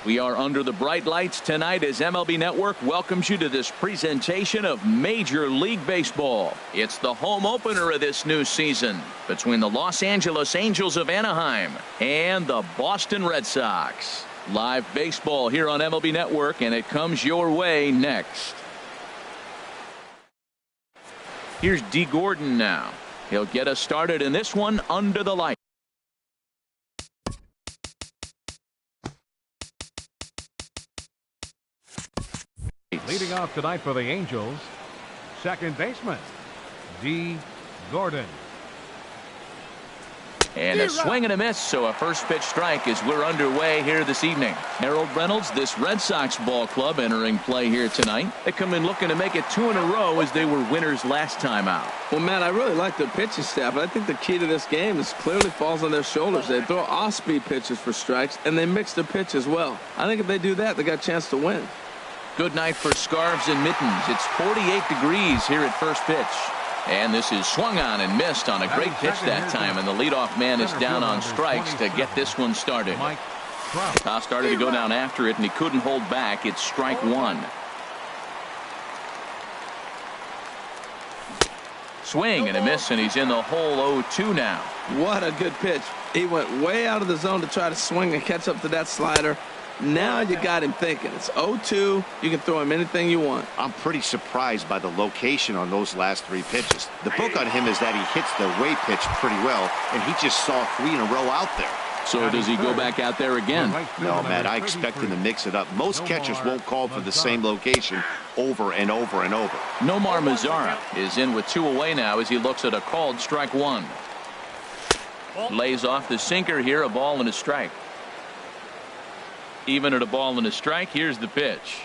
We are under the bright lights tonight as MLB Network welcomes you to this presentation of Major League Baseball. It's the home opener of this new season between the Los Angeles Angels of Anaheim and the Boston Red Sox. Live baseball here on MLB Network, and it comes your way next. Here's D. Gordon now. He'll get us started in this one under the light. Leading off tonight for the Angels, second baseman, D. Gordon. And a swing and a miss, so a first pitch strike as we're underway here this evening. Harold Reynolds, this Red Sox ball club entering play here tonight. They come in looking to make it 2 in a row as they were winners last time out. Well, Matt, I really like their pitching staff, but I think the key to this game is clearly falls on their shoulders. They throw off-speed pitches for strikes, and they mix their pitch as well. I think if they do that, they got a chance to win. Good night for scarves and mittens. It's 48 degrees here at first pitch. And this is swung on and missed on a great pitch that time. And the leadoff man is down on strikes to get this one started. Toss started to go down after it, and he couldn't hold back. It's strike one. Swing and a miss, and he's in the hole 0-2 now. What a good pitch. He went way out of the zone to try to swing and catch up to that slider. Now you got him thinking. It's 0-2. You can throw him anything you want. I'm pretty surprised by the location on those last 3 pitches. The book on him is that he hits the way pitch pretty well, and he just saw 3 in a row out there. So does he go back out there again? No, Matt, I expect him to mix it up. Most catchers won't call for the same location over and over and over. Nomar Mazara is in with 2 away now as he looks at a called strike one. Lays off the sinker here, a ball and a strike. Even at a ball and a strike, here's the pitch.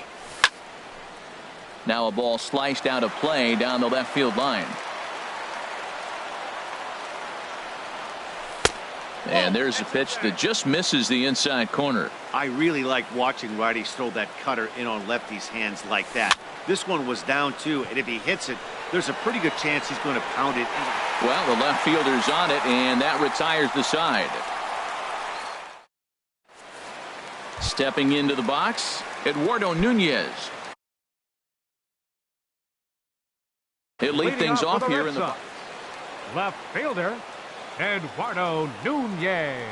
Now a ball sliced out of play down the left field line. And there's a pitch that just misses the inside corner. I really like watching righties throw that cutter in on lefties' hands like that. This one was down 2, and if he hits it, there's a pretty good chance he's going to pound it in. Well, the left fielder's on it, and that retires the side. Stepping into the box, Eduardo Nunez. He'll lead things off here in the box. Left fielder, Eduardo Nunez.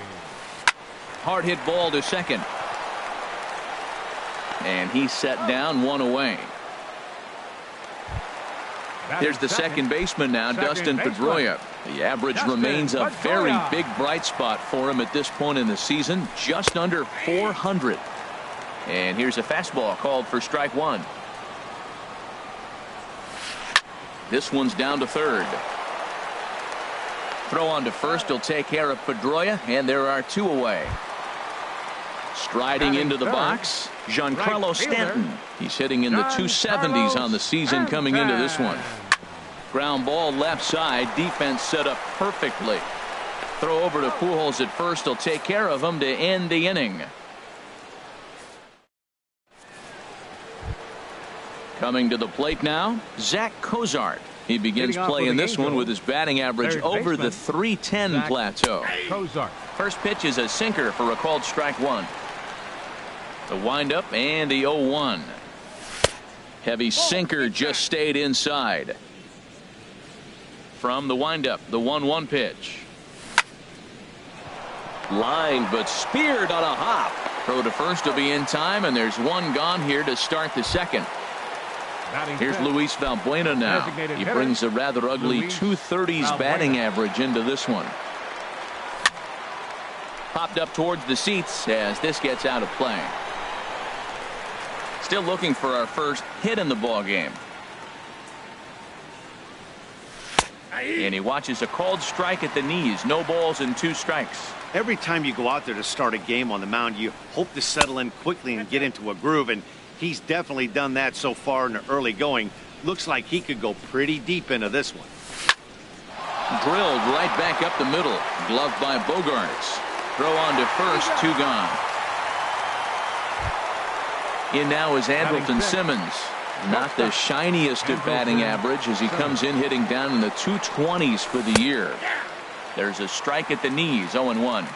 Hard hit ball to second. And he's set down 1 away. There's the second baseman now, Dustin Pedroia. The average remains a very big bright spot for him at this point in the season, just under 400. And here's a fastball called for strike one. This one's down to third. Throw on to first will take care of Pedroia, and there are 2 away. Striding into the box, Giancarlo Stanton. He's hitting in the 270s on the season coming into this one. Ground ball left side, defense set up perfectly. Throw over to Pujols at first will take care of him to end the inning. Coming to the plate now, Zach Cozart. He begins play in this one with his batting average over the .310 plateau. First pitch is a sinker for a called strike one. The windup and the 0-1. Heavy sinker just stayed inside. From the windup, the 1-1 pitch. Line, but speared on a hop. Throw to first will be in time, and there's 1 gone here to start the second. Here's Luis Valbuena now. He brings a rather ugly 230s batting average into this one. Popped up towards the seats as this gets out of play. Still looking for our first hit in the ball game. And he watches a called strike at the knees. No balls and 2 strikes. Every time you go out there to start a game on the mound, you hope to settle in quickly and get into a groove, and he's definitely done that so far in the early going. Looks like he could go pretty deep into this one. Drilled right back up the middle. Gloved by Bogarts. Throw on to first, 2 gone. In now is Andrelton Simmons. Not the shiniest of batting average as he comes in hitting down in the 220s for the year. There's a strike at the knees, 0-1.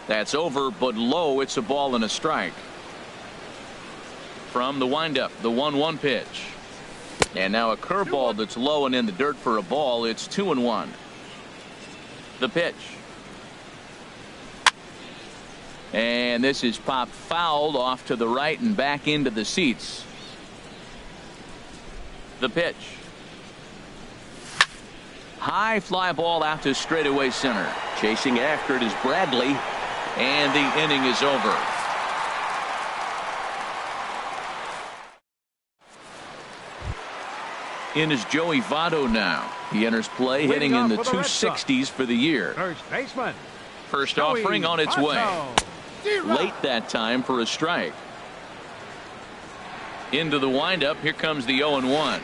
That's over, but low. It's a ball and a strike. From the windup, the 1-1 pitch. And now a curveball that's low and in the dirt for a ball. It's 2-1. The pitch. And this is popped fouled off to the right and back into the seats. The pitch. High fly ball out to straightaway center. Chasing after it is Bradley. And the inning is over. In is Joey Votto now. He enters play hitting in the 260s for the year. First baseman. First offering on its way. Late that time for a strike. Into the windup. Here comes the 0-1.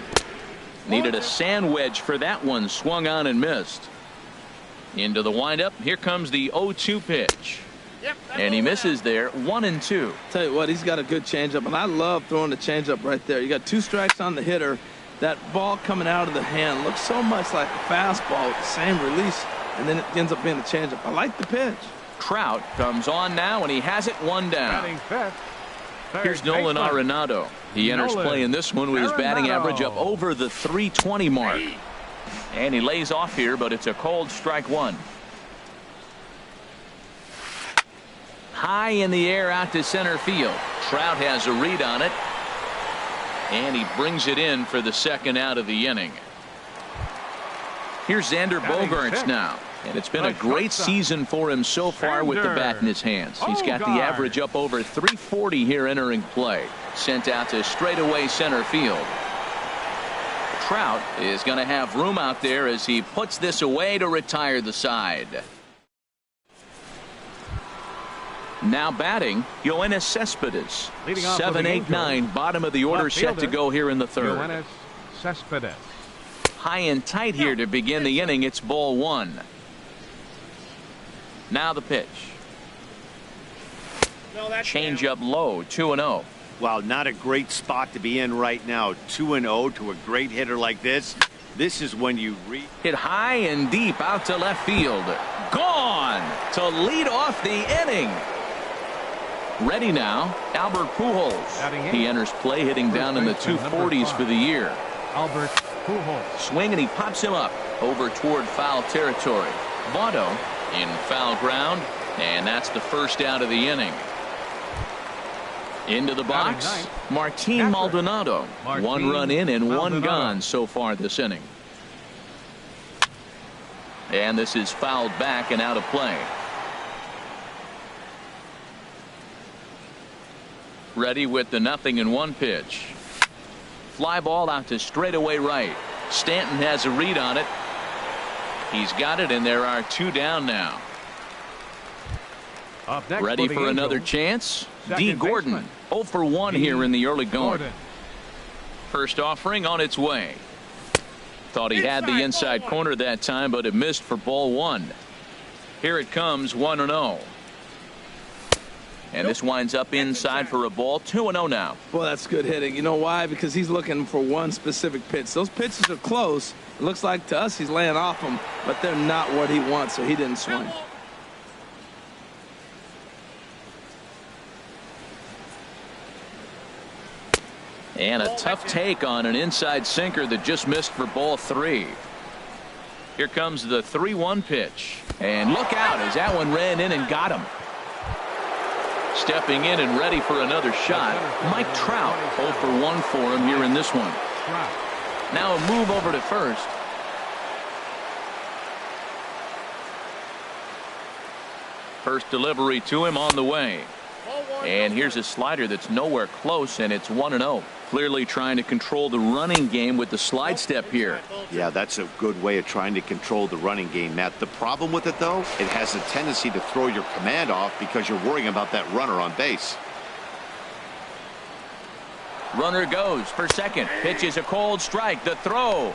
Needed a sand wedge for that one. Swung on and missed. Into the windup. Here comes the 0-2 pitch. And he misses there. 1-2. Tell you what, he's got a good changeup, and I love throwing the changeup right there. You got 2 strikes on the hitter. That ball coming out of the hand looks so much like a fastball with the same release, and then it ends up being a changeup. I like the pitch. Trout comes on now, and he has it 1 down. Here's Nolan Arenado. He enters play in this one with his batting average up over the 320 mark. And he lays off here, but it's a cold strike 1. High in the air out to center field. Trout has a read on it. And he brings it in for the second out of the inning. Here's Xander Bogaerts now. And it's been a great season for him so far with the bat in his hands. He's got the average up over 340 here entering play. Sent out to straightaway center field. Trout is going to have room out there as he puts this away to retire the side. Now batting, Yoenis Cespedes. 7-8-9, bottom of the order, set to go here in the third. Yoenis Cespedes. High and tight here to begin the inning. It's ball 1. Now the pitch. Change up low. 2-0. Wow, not a great spot to be in right now. 2-0 to a great hitter like this. This is when you hit high and deep out to left field. Gone to lead off the inning. Ready now, Albert Pujols. He enters play hitting down in the 240s for the year. Albert Pujols. Swing and he pops him up over toward foul territory. Votto in foul ground, and that's the first out of the inning. Into the box, Martin Maldonado. 1 run in and 1 gone so far this inning. And this is fouled back and out of play. Ready with the 0-1 pitch. Fly ball out to straightaway right. Stanton has a read on it. He's got it, and there are 2 down now. Ready for another chance. D. Gordon. 0 for 1 here in the early going. First offering on its way. Thought he had the inside corner that time, but it missed for ball 1. Here it comes, 1-0. And this winds up inside for a ball. 2-0 now. Well, that's good hitting. You know why? Because he's looking for one specific pitch. Those pitches are close. It looks like to us he's laying off them, but they're not what he wants, so he didn't swing. And a tough take on an inside sinker that just missed for ball 3. Here comes the 3-1 pitch. And look out as that one ran in and got him. Stepping in and ready for another shot, Mike Trout. 0 for 1 for him here in this one. Now a move over to first. First delivery to him on the way. And here's a slider that's nowhere close, and it's 1-0. Clearly trying to control the running game with the slide step here. Yeah, that's a good way of trying to control the running game, Matt. The problem with it, though, it has a tendency to throw your command off because you're worrying about that runner on base. Runner goes for second. Pitch is a cold strike. The throw.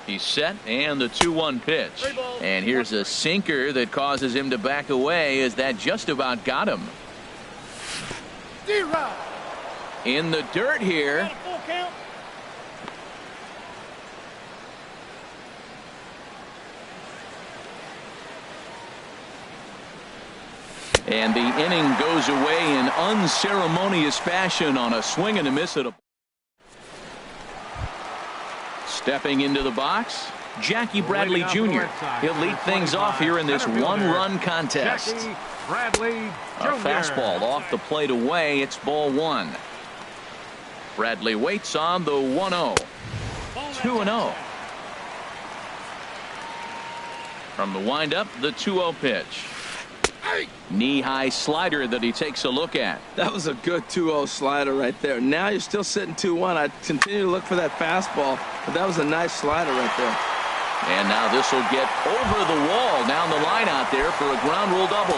He's set, and the 2-1 pitch. And here's a sinker that causes him to back away as that just about got him. In the dirt here. And the inning goes away in unceremonious fashion on a swing and a miss at a. Stepping into the box, Jackie Bradley Jr. He'll lead things off here in this one-run contest. Jackie Bradley Jr. A fastball off the plate away. It's ball one. Bradley waits on the 1-0. 2-0. From the windup, the 2-0 pitch. Knee-high slider that he takes a look at. That was a good 2-0 slider right there. Now you're still sitting 2-1. I continue to look for that fastball, but that was a nice slider right there. And now this will get over the wall down the line out there for a ground rule double.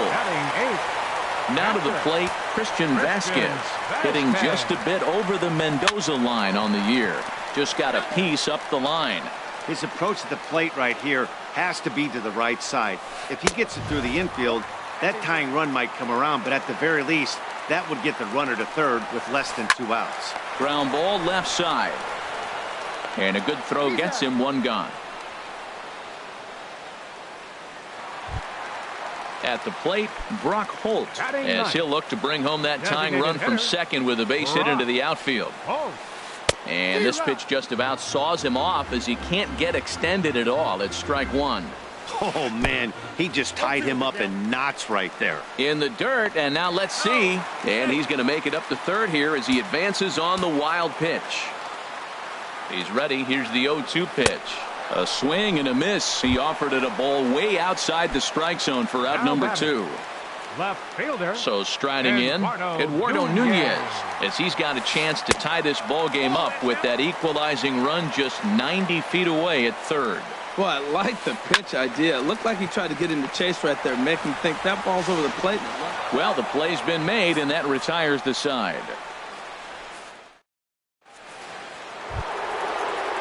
Now to the plate, Christian Vasquez hitting just a bit over the Mendoza line on the year. Just got a piece up the line. His approach to the plate right here has to be to the right side. If he gets it through the infield, that tying run might come around, but at the very least, that would get the runner to third with less than 2 outs. Ground ball left side. And a good throw gets him one gone. At the plate, Brock Holt, as he'll look to bring home that tying run from second with a base hit into the outfield. And this pitch just about saws him off as he can't get extended at all. It's strike one. Oh, man, he just tied him up in knots right there. In the dirt, and now let's see. And he's going to make it up to third here as he advances on the wild pitch. He's ready. Here's the 0-2 pitch. A swing and a miss. He offered it a ball way outside the strike zone for out number 2. Left fielder. So striding in, Eduardo Nunez, as he's got a chance to tie this ball game up with that equalizing run just 90 feet away at third. Well, I like the pitch idea. It looked like he tried to get him to chase right there, make him think that ball's over the plate. Well, the play's been made, and that retires the side.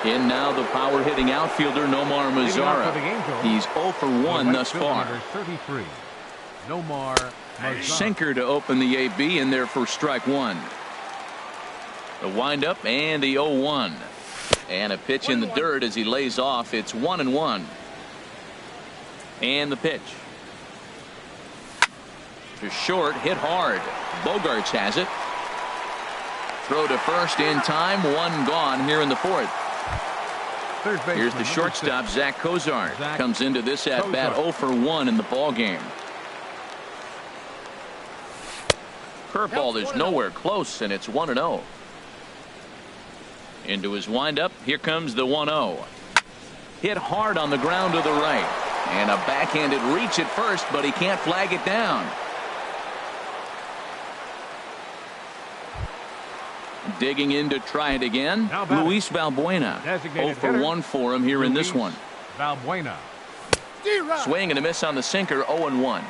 In now the power-hitting outfielder Nomar Mazara. He's 0 for 1 thus far. 33. Nomar Mazara. Sinker to open the AB in there for strike one. The windup and the 0-1. And a pitch in the dirt as he lays off. It's 1-1. And the pitch. To short, hit hard. Bogarts has it. Throw to first in time. One gone here in the fourth. Here's the shortstop, Zach Cozart. Comes into this at bat 0 for 1 in the ball game. Curveball is nowhere close, and it's 1-0. Into his windup. Here comes the 1-0. Hit hard on the ground to the right. And a backhanded reach at first, but he can't flag it down. Digging in to try it again. Luis Valbuena. 0 for 1 for him here in this one. Valbuena. Swing and a miss on the sinker. 0-1.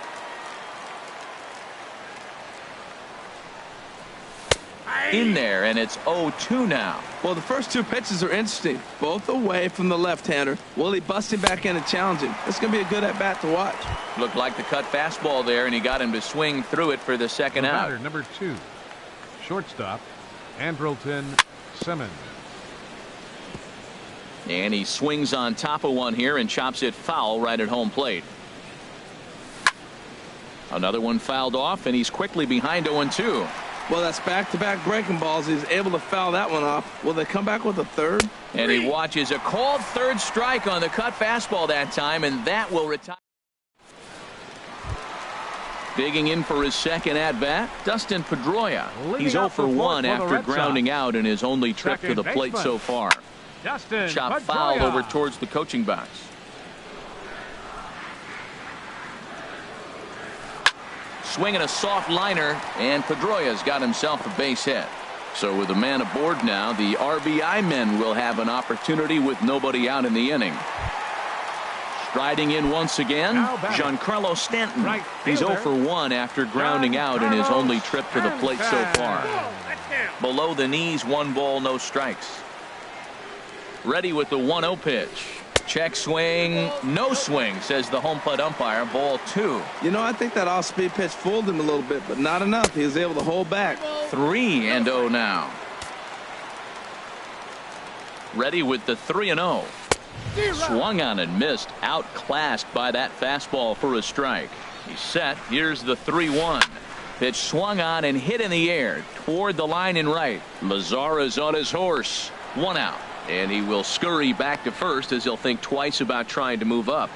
In there, and it's 0-2 now. Well, the first two pitches are interesting. Both away from the left-hander. Will he bust him back in and challenge him? It's going to be a good at-bat to watch. Looked like the cut fastball there, and he got him to swing through it for the second out. Number 2. Shortstop, Andrelton Simmons. And he swings on top of one here and chops it foul right at home plate. Another one fouled off, and he's quickly behind 0-2. Well, that's back-to-back breaking balls. He's able to foul that one off. Will they come back with a third? And he watches a called third strike on the cut fastball that time, and that will retire. Digging in for his second at-bat, Dustin Pedroia. He's 0 for 1 after grounding out in his only trip to the plate so far. Chop foul over towards the coaching box. Swinging a soft liner, and Pedroia's got himself a base hit. So with a man aboard now, the RBI men will have an opportunity with nobody out in the inning. Striding in once again, Giancarlo Stanton. He's 0 for 1 after grounding out in his only trip to the plate so far. Below the knees, 1 ball, no strikes. Ready with the 1-0 pitch. Check swing, no swing, says the home plate umpire. Ball 2. You know, I think that off-speed pitch fooled him a little bit, but not enough. He was able to hold back. 3-0 now. Ready with the 3-0. Swung on and missed. Outclassed by that fastball for a strike. He's set. Here's the 3-1. Pitch swung on and hit in the air toward the line and right. Mazara's on his horse. 1 out. And he will scurry back to first as he'll think twice about trying to move up.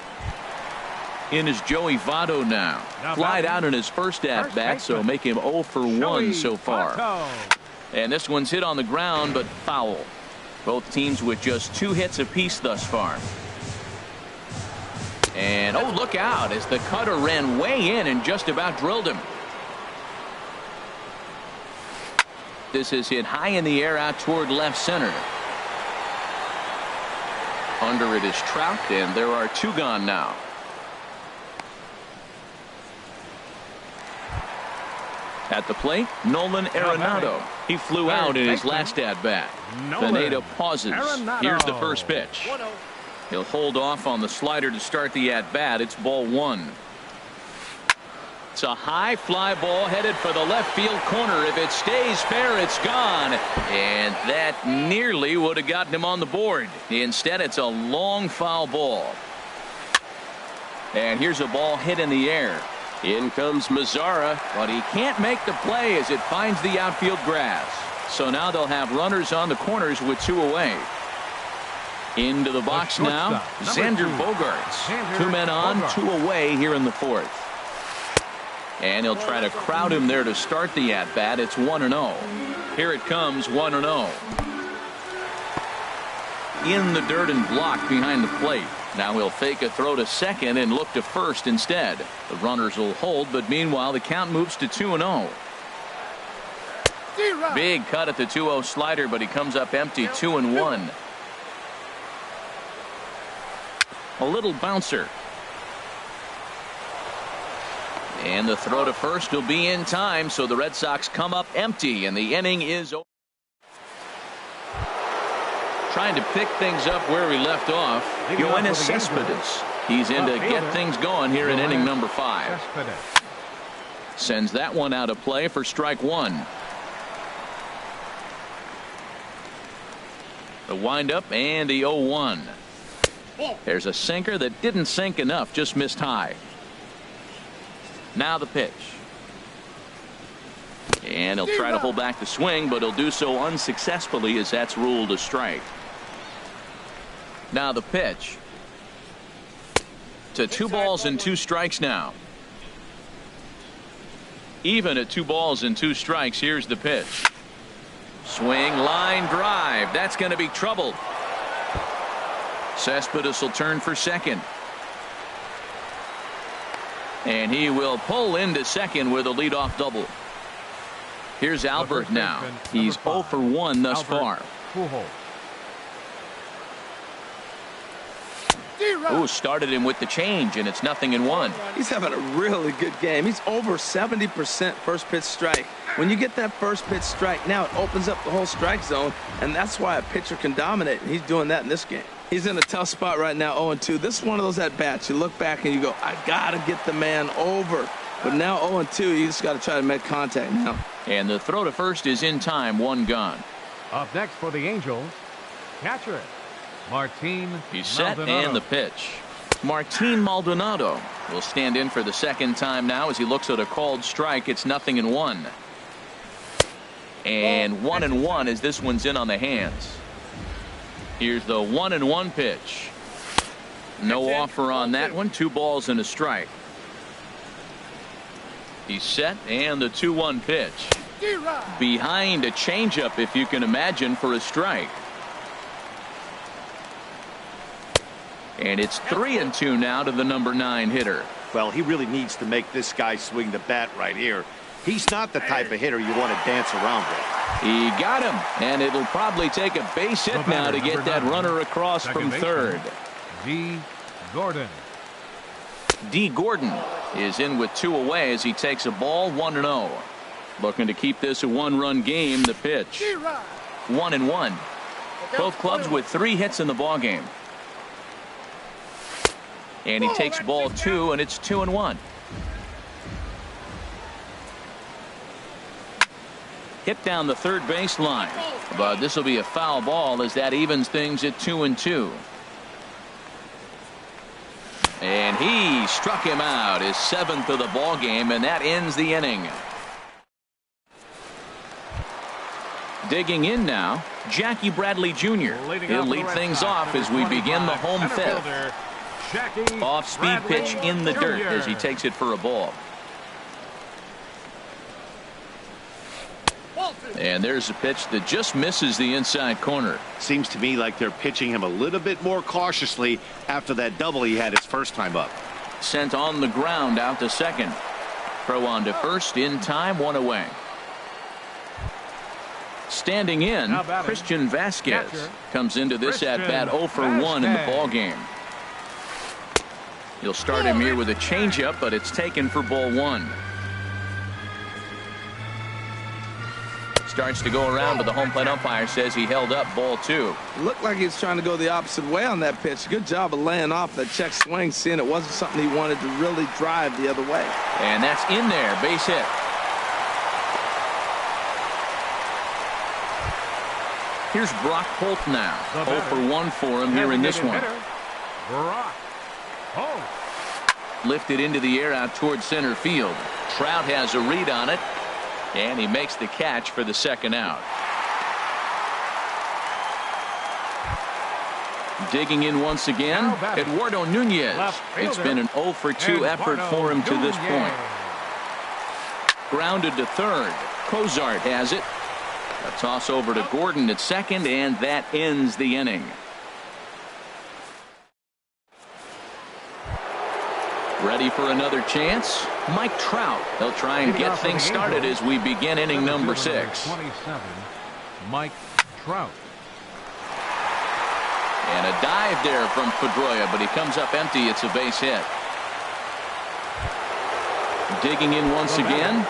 In is Joey Votto now. Flied out in his first at bat, so make him 0 for 1 so far. And this one's hit on the ground, but foul. Both teams with just 2 hits apiece thus far. And oh, look out as the cutter ran way in and just about drilled him. This is hit high in the air out toward left center. Under it is Trout, and there are 2 gone now. At the plate, Nolan Arenado. He flew out in his last at-bat. Pineda pauses. Here's the first pitch. He'll hold off on the slider to start the at-bat. It's ball 1. It's a high fly ball headed for the left field corner. If it stays fair, it's gone. And that nearly would have gotten him on the board. Instead, it's a long foul ball. And here's a ball hit in the air. In comes Mazara, but he can't make the play as it finds the outfield grass. So now they'll have runners on the corners with 2 away. Into the box now, Xander Bogaerts. 2 men on, 2 away here in the 4th. And he'll try to crowd him there to start the at-bat. It's 1-0. Here it comes, 1-0. In the dirt and blocked behind the plate. Now he'll fake a throw to second and look to first instead. The runners will hold, but meanwhile the count moves to 2-0. Big cut at the 2-0 slider, but he comes up empty. 2-1. A little bouncer. And the throw to first will be in time, so the Red Sox come up empty, and the inning is over. Trying to pick things up where we left off. Yoenis Cespedes. He's in to get things going here in inning number 5. Sends that one out of play for strike 1. The windup and the 0-1. There's a sinker that didn't sink enough, just missed high. Now the pitch. And he'll try to hold back the swing, but he'll do so unsuccessfully as that's ruled a strike. Now the pitch. To 2 balls and 2 strikes now. Even at 2 balls and 2 strikes. Here's the pitch. Swing, line drive. That's going to be trouble. Cespedes will turn for second. And he will pull into second with a leadoff double. Here's Albert now. He's 0 for 1 thus far. Ooh, started him with the change, and it's 0-1. He's having a really good game. He's over 70% first pitch strike. When you get that first pitch strike, now it opens up the whole strike zone, and that's why a pitcher can dominate, and he's doing that in this game. He's in a tough spot right now, 0-2. This is one of those at-bats. You look back and you go, I got to get the man over. But now 0-2, you just got to try to make contact now. And the throw to first is in time, 1 gone. Up next for the Angels, catcher Martin He's set Maldonado. and the pitch. Martin Maldonado will stand in for the second time now as he looks at a called strike. It's 0-1. And 1-1 as this one's in on the hands. Here's the 1-1 pitch. No offer on that one. 2 balls and a strike. He's set and the 2-1 pitch. Behind a changeup, if you can imagine, for a strike. And it's 3-2 now to the number 9 hitter. Well, he really needs to make this guy swing the bat right here. He's not the type of hitter you want to dance around with. He got him, and it'll probably take a base hit now to get that runner across from third. D. Gordon. D. Gordon is in with 2 away as he takes a ball. 1-0. Looking to keep this a 1-run game. The pitch. 1-1. Both clubs with 3 hits in the ball game. And he takes ball 2, and it's 2-1. Hit down the third base line, but this will be a foul ball as that evens things at 2-2. And he struck him out, his 7th of the ball game, and that ends the inning. Digging in now, Jackie Bradley Jr. He'll lead things off as we begin the home 5th. Off-speed pitch in the dirt as he takes it for a ball. And there's a pitch that just misses the inside corner. Seems to me like they're pitching him a little bit more cautiously after that double he had his first time up. Sent on the ground out to second. Throw on to first in time, 1 away. Standing in, Christian Vasquez comes into this at-bat 0 for 1 in the ball game. You'll start him here with a changeup, but it's taken for ball 1. Starts to go around, but the home plate umpire says he held up ball 2. Looked like he was trying to go the opposite way on that pitch. Good job of laying off that check swing, seeing it wasn't something he wanted to really drive the other way. And that's in there, base hit. Here's Brock Holt now. 0 for 1 for him here in this one. Brock Holt. Lifted into the air out towards center field. Trout has a read on it, and he makes the catch for the 2nd out. Digging in once again, Eduardo Nunez. It's been an 0 for 2 effort for him to this point. Grounded to third. Cozart has it. A toss over to Gordon at second, and that ends the inning. Ready for another chance? Mike Trout. He'll try and get things started as we begin inning number 6. 27, Mike Trout. And a dive there from Pedroia, but he comes up empty. It's a base hit. Digging in once again.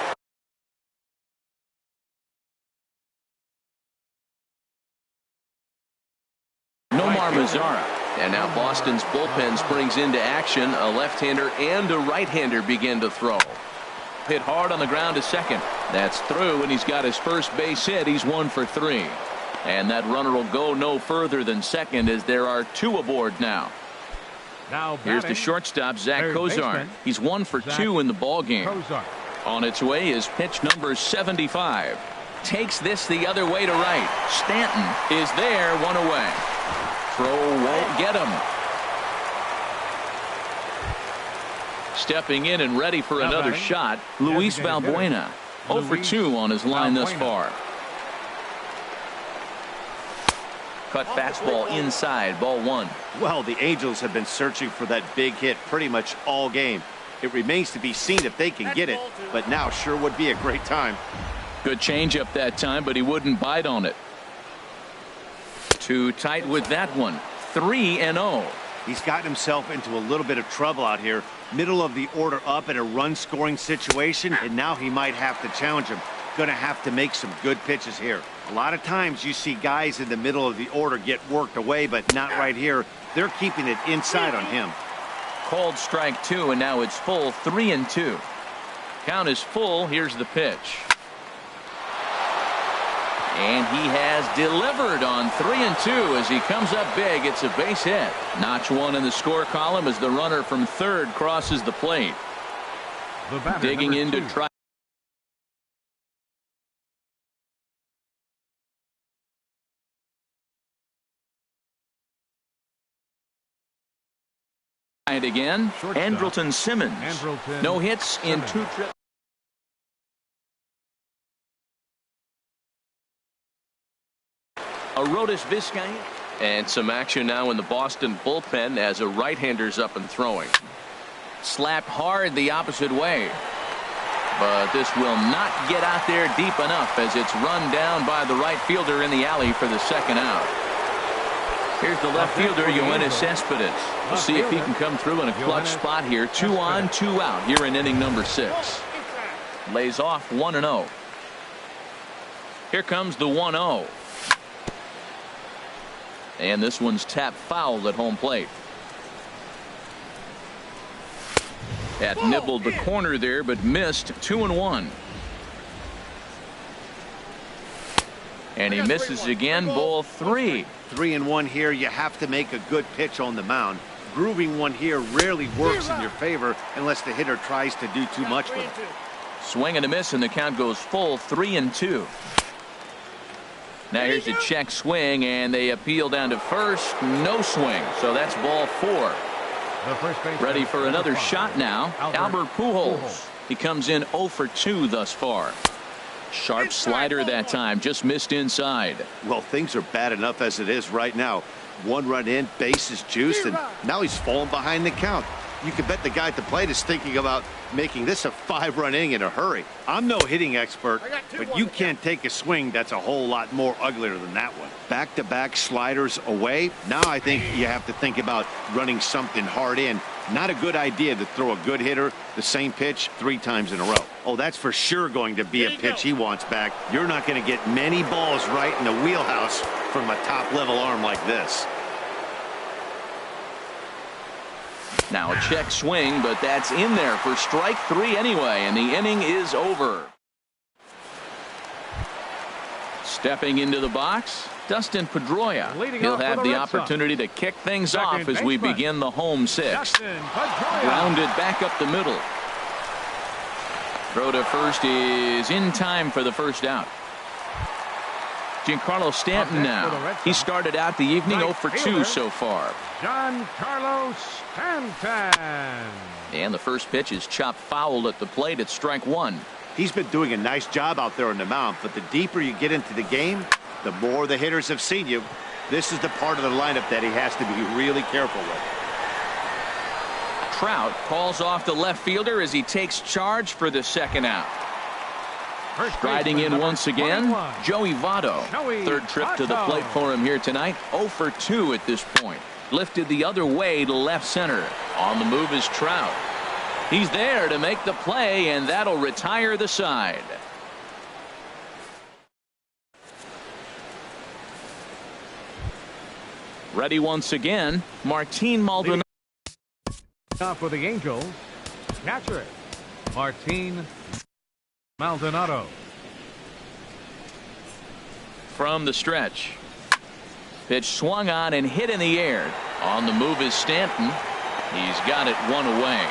Nomar Mazara. And now Boston's bullpen springs into action. A left-hander and a right-hander begin to throw. Hit hard on the ground to second. That's through, and he's got his first base hit. He's 1 for 3. And that runner will go no further than second as there are 2 aboard now. Here's the shortstop, Zach Cozart. He's 1 for 2 in the ball game. On its way is pitch number 75. Takes this the other way to right. Stanton is there, 1 away. Throw won't get him. Stepping in and ready for another shot, Luis Valbuena. 0 for 2 on his line thus far. Cut fastball inside, ball 1. Well, the Angels have been searching for that big hit pretty much all game. It remains to be seen if they can get it, but now sure would be a great time. Good changeup that time, but he wouldn't bite on it. Too tight with that one. 3-0. He's gotten himself into a little bit of trouble out here. Middle of the order up in a run-scoring situation, and now he might have to challenge him. Going to have to make some good pitches here. A lot of times you see guys in the middle of the order get worked away, but not right here. They're keeping it inside on him. Called strike 2, and now it's full. 3-2. Count is full. Here's the pitch. And he has delivered on 3-2 as he comes up big. It's a base hit. Notch 1 in the score column as the runner from third crosses the plate. Digging in to try. And again, Andrelton Simmons. No hits in 2 trips. Arodys Vizcaíno. And some action now in the Boston bullpen as a right-hander's up and throwing. Slapped hard the opposite way. But this will not get out there deep enough as it's run down by the right fielder in the alley for the 2nd out. Here's the left fielder, Yoenis Cespedes. We'll see if he can come through in a clutch spot here. 2 on, 2 out here in inning number 6. Lays off 1-0. Here comes the 1-0. And this one's tapped foul at home plate. That nibbled the corner there, but missed. 2-1. And he misses again. Ball 3. 3-1 here. You have to make a good pitch on the mound. Grooving one here rarely works in your favor unless the hitter tries to do too much with it. Swing and a miss, and the count goes full 3-2. Now here's a check swing, and they appeal down to first. No swing, so that's ball 4. Ready for another shot now. Albert Pujols. He comes in 0 for 2 thus far. Sharp slider that time, just missed inside. Well, things are bad enough as it is right now. 1 run in, bases juiced, and now he's falling behind the count. You can bet the guy at the plate is thinking about making this a 5-run inning in a hurry. I'm no hitting expert, but you can't take a swing that's a whole lot more uglier than that one. Back-to-back sliders away. Now I think you have to think about running something hard in. Not a good idea to throw a good hitter the same pitch 3 times in a row. Oh, that's for sure going to be a pitch he wants back. You're not going to get many balls right in the wheelhouse from a top-level arm like this. Now a check swing, but that's in there for strike 3 anyway, and the inning is over. Stepping into the box, Dustin Pedroia. He'll have the opportunity to kick things off as we begin the home 6. Grounded back up the middle. Throw to first is in time for the first out. Giancarlo Stanton now. He started out the evening 0 for 2 so far. Giancarlo Stanton. And the first pitch is chopped foul at the plate at strike 1. He's been doing a nice job out there on the mound, but the deeper you get into the game, the more the hitters have seen you. This is the part of the lineup that he has to be really careful with. Trout calls off the left fielder as he takes charge for the second out. Striding in once again, Joey Votto. Third trip to the plate for him here tonight. 0 for 2 at this point. Lifted the other way to left center. On the move is Trout. He's there to make the play, and that'll retire the side. Ready once again, Martin Maldonado. For the Angels, catcher Martin Maldonado. From the stretch. Pitch swung on and hit in the air. On the move is Stanton. He's got it 1 away.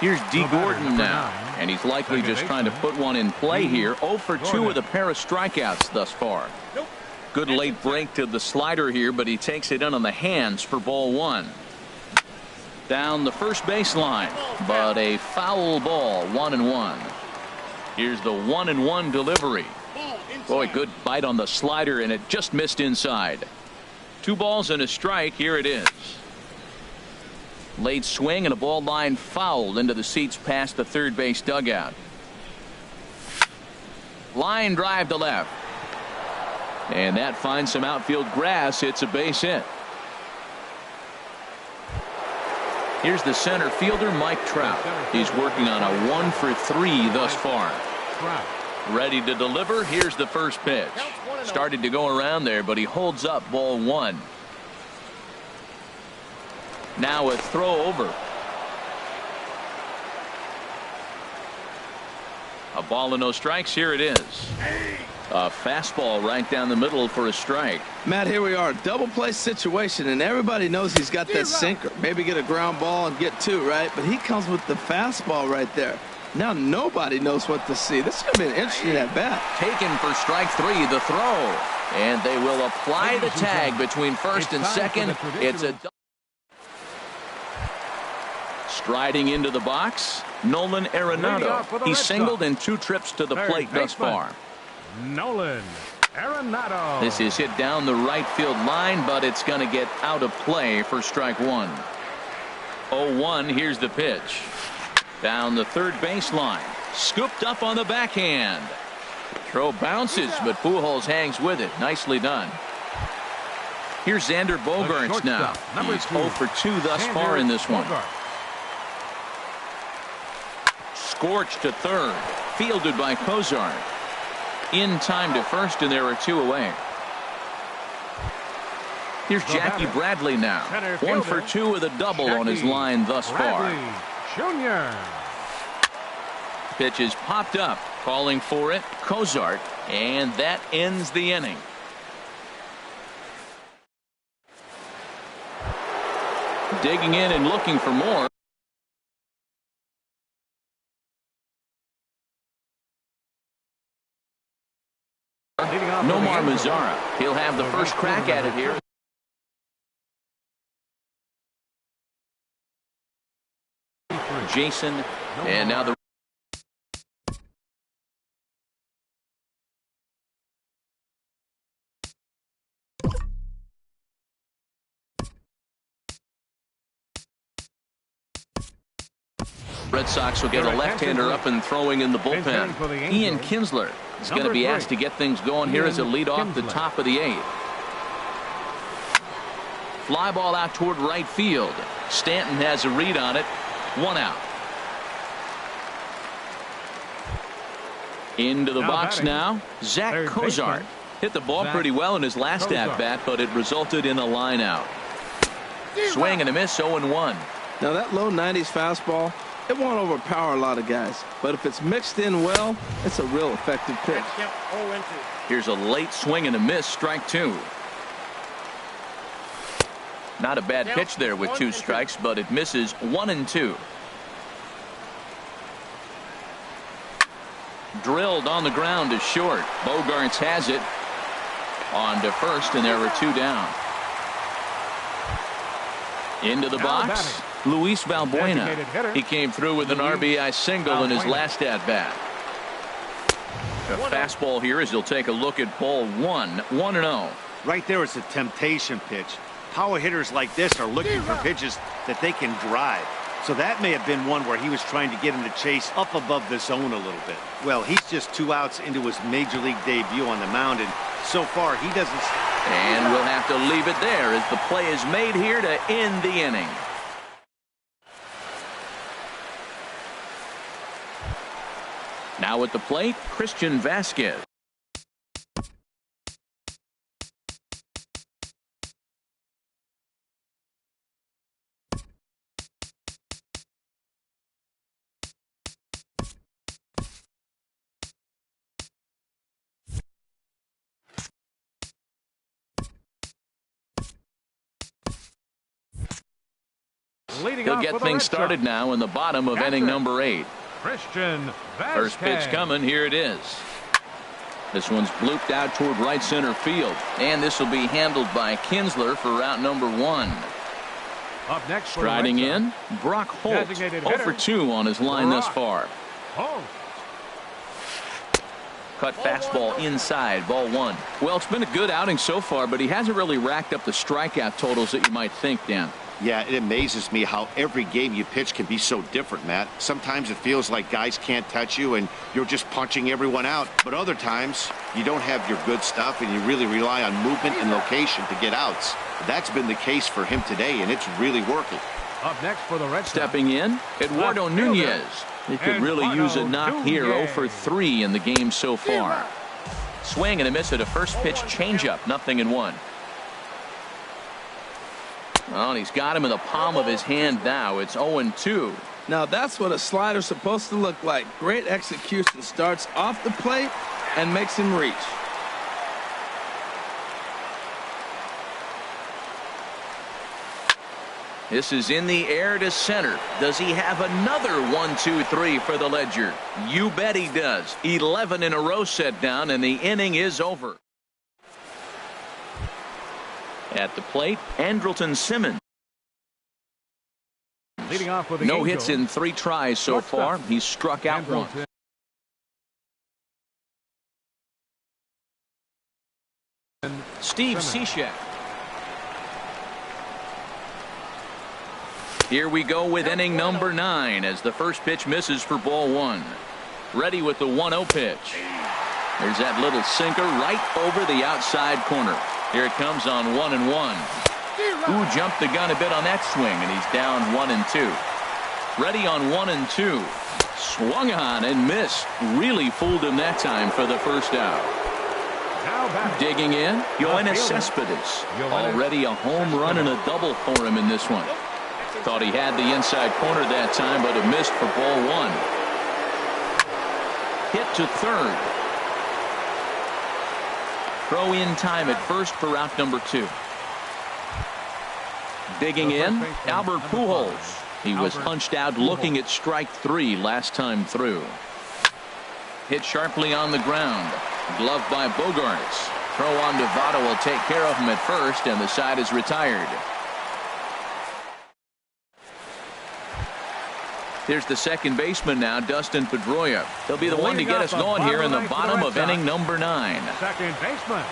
Here's D. Gordon now, and he's likely just trying to put one in play here. 0 for 2 with a pair of strikeouts thus far. Good late break to the slider here, but he takes it in on the hands for ball 1. Down the first baseline, but a foul ball, 1-1. Here's the 1-1 delivery. Boy, good bite on the slider, and it just missed inside. 2 balls and a strike. Here it is. Late swing and a ball line fouled into the seats past the third base dugout. Line drive to left. And that finds some outfield grass. It's a base hit. Here's the center fielder, Mike Trout. He's working on a 1 for 3 thus far. Ready to deliver. Here's the first pitch. Started to go around there, but he holds up ball 1. Now a throw over. A ball and no strikes. Here it is. A fastball right down the middle for a strike. Matt, here we are. Double play situation, and everybody knows he's got that sinker. Maybe get a ground ball and get 2, right? But he comes with the fastball right there. Now nobody knows what to see. This is going to be an interesting at bat. Taken for strike 3, the throw. And they will apply the tag between first and second. It's a striding into the box, Nolan Arenado. He singled in 2 trips to the plate thus far. Nolan Arenado. This is hit down the right field line, but it's going to get out of play for strike 1. 0-1. Here's the pitch. Down the third baseline. Scooped up on the backhand. Throw bounces, but Pujols hangs with it. Nicely done. Here's Xander Bogaerts now. He's 0 for 2 thus far in this one. Scorched to third. Fielded by Cozart. In time to first, and there are 2 away. Here's Jackie Bradley now. 1 for 2 with a double on his line thus far. Jr. Pitch is popped up. Calling for it, Cozart, and that ends the inning. Digging in and looking for more. Nomar Mazara. He'll have the first crack at it here. Jason, and now the Red Sox will get a left-hander up and throwing in the bullpen. Ian Kinsler is going to be asked to get things going here as a lead off the top of the 8th. Fly ball out toward right field. Stanton has a read on it. 1 out. Into the box now. Zach Cozart hit the ball pretty well in his last at-bat, but it resulted in a line out. Swing and a miss, 0-1. Now that low 90s fastball, it won't overpower a lot of guys, but if it's mixed in well, it's a real effective pitch. Here's a late swing and a miss, strike 2. Not a bad pitch there with 2 strikes, but it misses 1-2. Drilled on the ground to short. Bogarts has it on to first, and there were 2 down. Into the box, Luis Valbuena. He came through with an RBI single in his last at-bat. A fastball here as he'll take a look at ball 1. 1-0. Right there is a temptation pitch. Power hitters like this are looking for pitches that they can drive. So that may have been one where he was trying to get him to chase up above the zone a little bit. Well, he's just 2 outs into his major league debut on the mound, and so far he doesn't. And we'll have to leave it there as the play is made here to end the inning. Now at the plate, Christian Vasquez. He'll get things started now in the bottom of inning number 8. Christian Vasquez. First pitch coming. Here it is. This one's blooped out toward right center field, and this will be handled by Kinsler for route number 1. Up next, striding in, Brock Holt. 0 for 2 on his line thus far. Cut fastball inside, ball 1. Well, it's been a good outing so far, but he hasn't really racked up the strikeout totals that you might think, Dan. Yeah, it amazes me how every game you pitch can be so different, Matt. Sometimes it feels like guys can't touch you and you're just punching everyone out. But other times you don't have your good stuff and you really rely on movement and location to get outs. That's been the case for him today, and it's really working. Up next for the Red Sox. Stepping in, Eduardo Nunez. He could really use a knock here. 0 for 3 in the game so far. Swing and a miss at a first pitch changeup. 0-1. Well, and he's got him in the palm of his hand now. It's 0-2. Now that's what a slider's supposed to look like. Great execution. Starts off the plate and makes him reach. This is in the air to center. Does he have another 1-2-3 for the Ledger? You bet he does. 11 in a row set down, and the inning is over. At the plate, Andrelton Simmons. Leading off with the no hits in 3 tries so far. He's struck out 1. Steve Cishek. Here we go with inning number 9 as the first pitch misses for ball 1. Ready with the 1-0 pitch. There's that little sinker right over the outside corner. Here it comes on 1-1. Ooh, jumped the gun a bit on that swing, and he's down 1-2. Ready on 1-2. Swung on and missed. Really fooled him that time for the first out. Digging in, Yoenis Cespedes. Already a home run and a double for him in this one. Thought he had the inside corner that time, but it missed for ball 1. Hit to third. Throw in time at first for route number 2. Digging in, Albert Pujols. He was punched out looking at strike 3 last time through. Hit sharply on the ground. Gloved by Bogarts. Throw on to Votto will take care of him at first, and the side is retired. Here's the second baseman now, Dustin Pedroia. He'll be the one to get us going here in the bottom of inning number 9. Second baseman.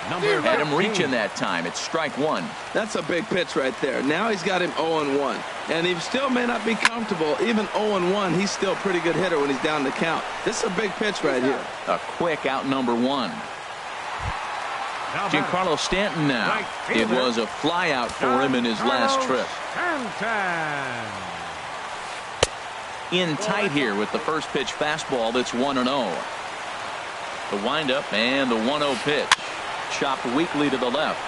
Had him reaching that time. It's strike 1. That's a big pitch right there. Now he's got him 0-1. And he still may not be comfortable. Even 0-1, he's still a pretty good hitter when he's down the count. This is a big pitch right here. A quick out number 1. Giancarlo Stanton now. It was a fly out for him in his last trip. In tight here with the first pitch fastball that's 1-0. The windup and the 1-0 pitch. Chopped weakly to the left.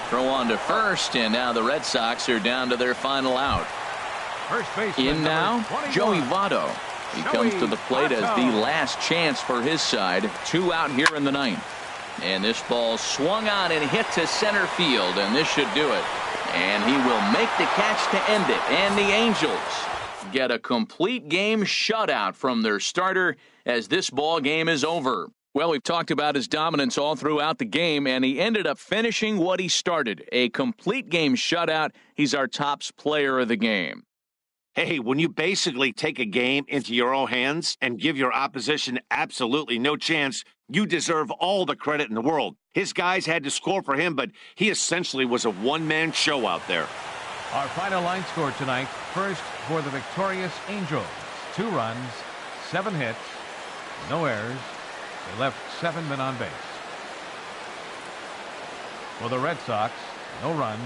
Throw on to first, and now the Red Sox are down to their final out. First baseman in now, 21. Joey Votto. He comes to the plate as the last chance for his side. 2 out here in the 9th. And this ball swung on and hit to center field, and this should do it. And he will make the catch to end it. And the Angels get a complete game shutout from their starter as this ball game is over. Well, we've talked about his dominance all throughout the game, and he ended up finishing what he started. A complete game shutout. He's our tops player of the game. Hey, when you basically take a game into your own hands and give your opposition absolutely no chance, you deserve all the credit in the world. His guys had to score for him, but he essentially was a one-man show out there. Our final line score tonight. First for the victorious Angels. 2 runs, 7 hits, no errors. They left 7 men on base. For the Red Sox, no runs,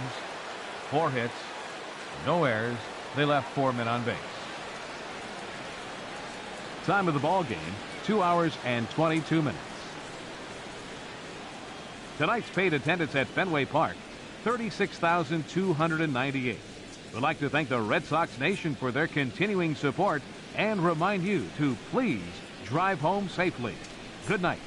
4 hits, no errors. They left 4 men on base. Time of the ball game, 2 hours and 22 minutes. Tonight's paid attendance at Fenway Park, 36,298. We'd like to thank the Red Sox Nation for their continuing support and remind you to please drive home safely. Good night.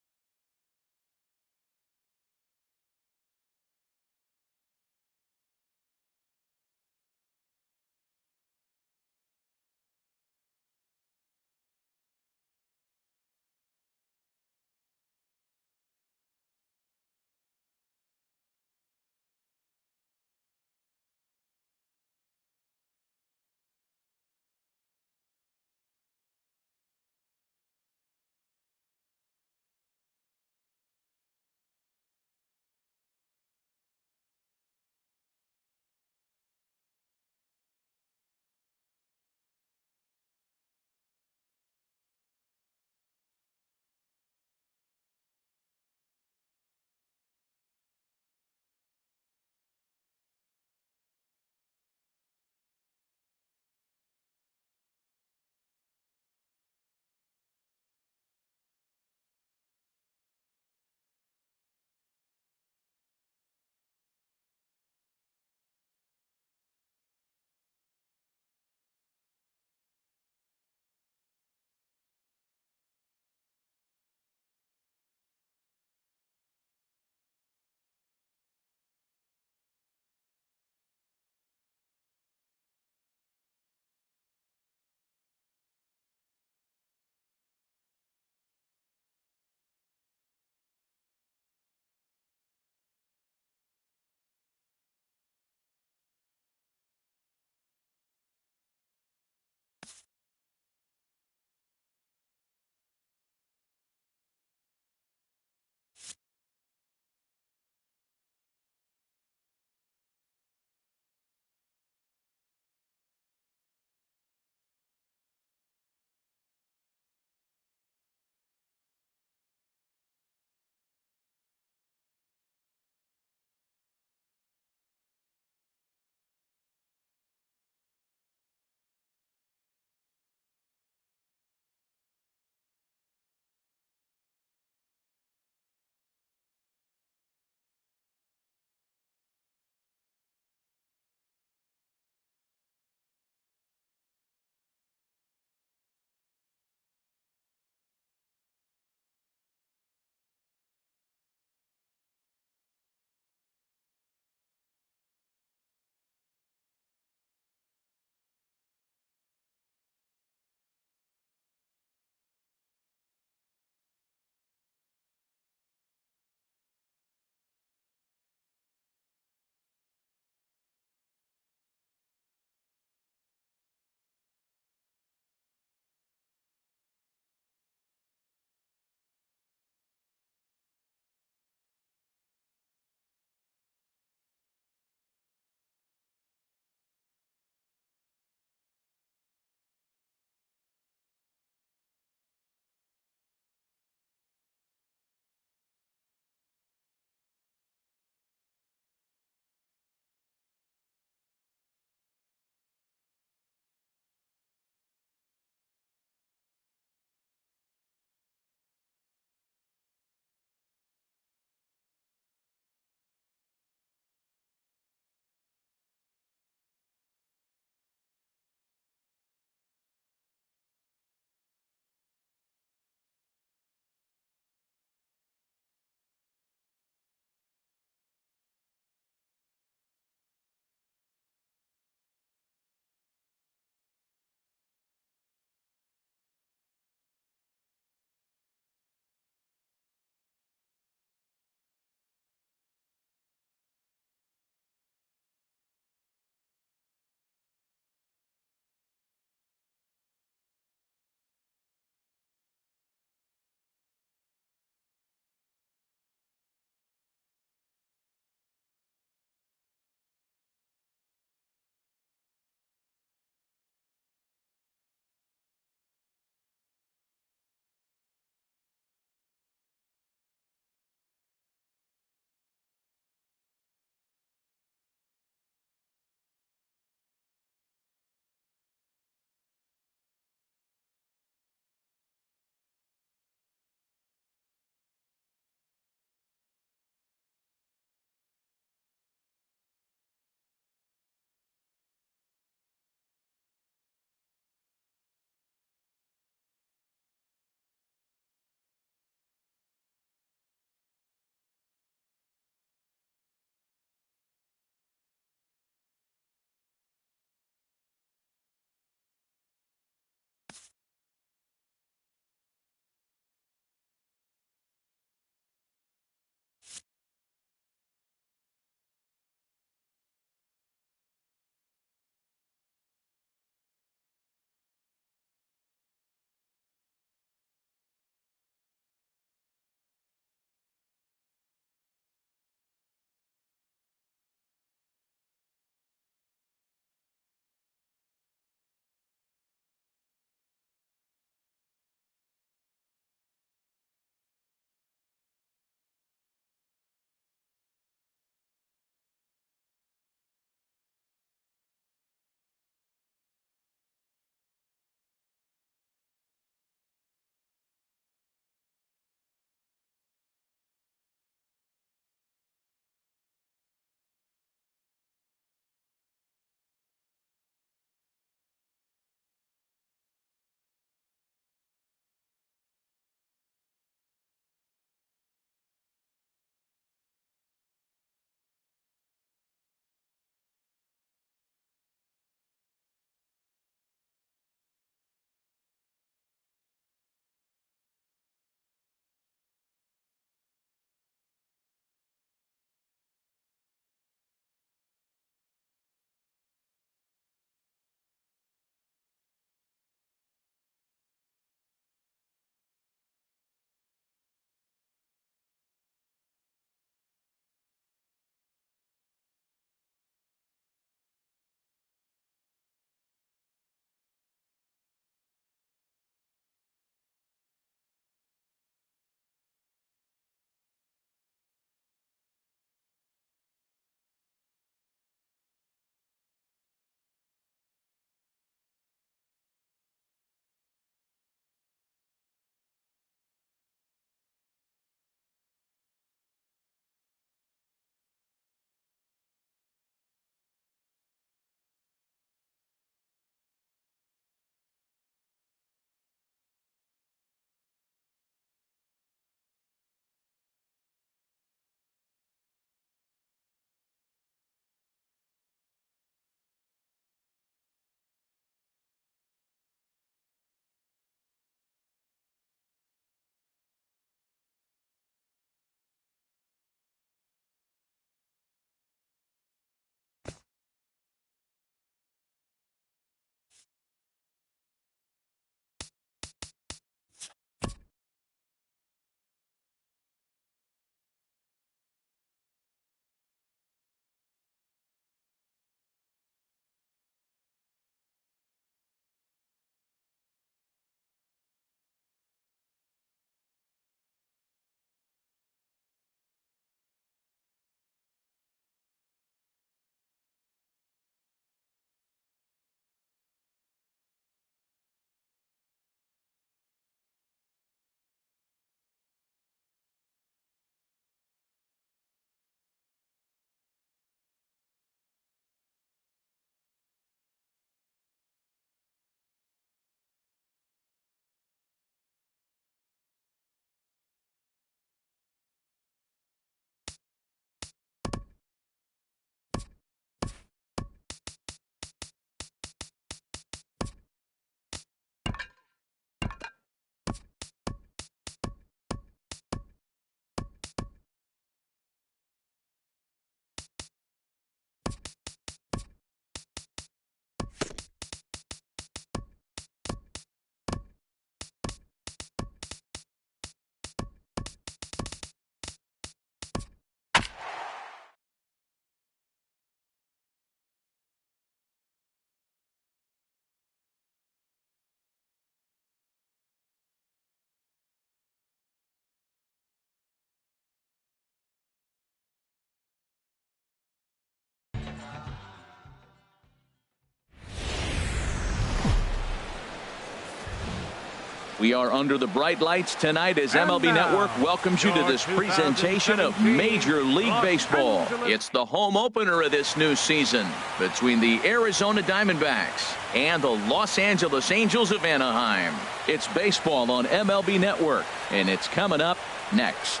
We are under the bright lights tonight as MLB Network welcomes you to this presentation of Major League Baseball. It's the home opener of this new season between the Arizona Diamondbacks and the Los Angeles Angels of Anaheim. It's baseball on MLB Network, and it's coming up next.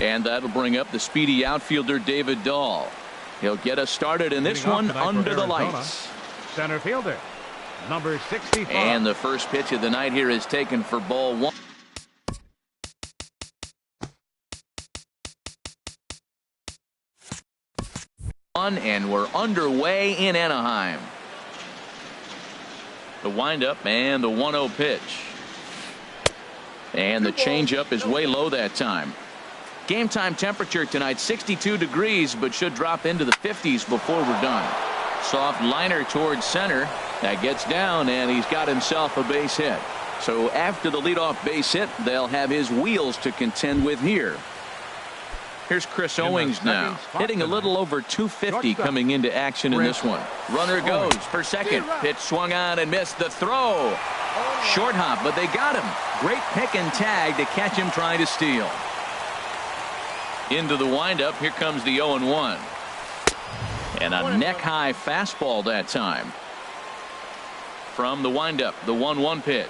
And that'll bring up the speedy outfielder David Dahl. He'll get us started in this one under the lights. Center fielder, number 65. And the first pitch of the night here is taken for ball one. And we're underway in Anaheim. The windup and the 1-0 pitch. And the changeup is way low that time. Game time temperature tonight 62 degrees, but should drop into the 50s before we're done. Soft liner towards center. That gets down, and he's got himself a base hit. So after the leadoff base hit, they'll have his wheels to contend with here. Here's Chris Owings now, hitting a little over 250 coming into action in this one. Runner goes for second. Pitch swung on and missed the throw. Short hop, but they got him. Great pick and tag to catch him trying to steal. Into the windup, here comes the 0-1. And a neck-high fastball that time. From the windup, the 1-1 pitch.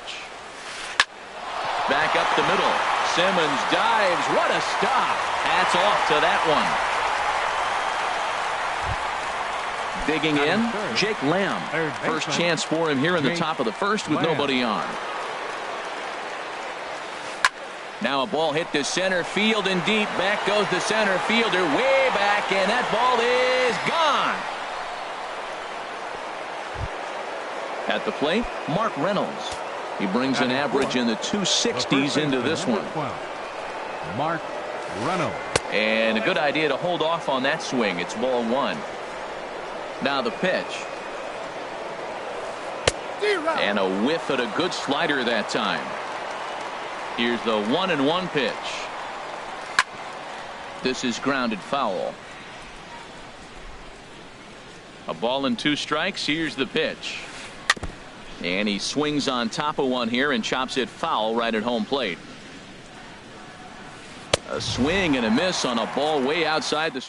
Back up the middle. Simmons dives. What a stop. Hats off to that one. Digging in, Jake Lamb. First chance for him here in the top of the first with nobody on. Now a ball hit to center field and deep. Back goes the center fielder way back, and that ball is gone. At the plate, Mark Reynolds. He brings an average in the 260s into this one. Mark Reynolds. And a good idea to hold off on that swing. It's ball one. Now the pitch. And a whiff at a good slider that time. Here's the 1-1 pitch. This is grounded foul. A ball and 2 strikes. Here's the pitch. And he swings on top of one here and chops it foul right at home plate. A swing and a miss on a ball way outside the.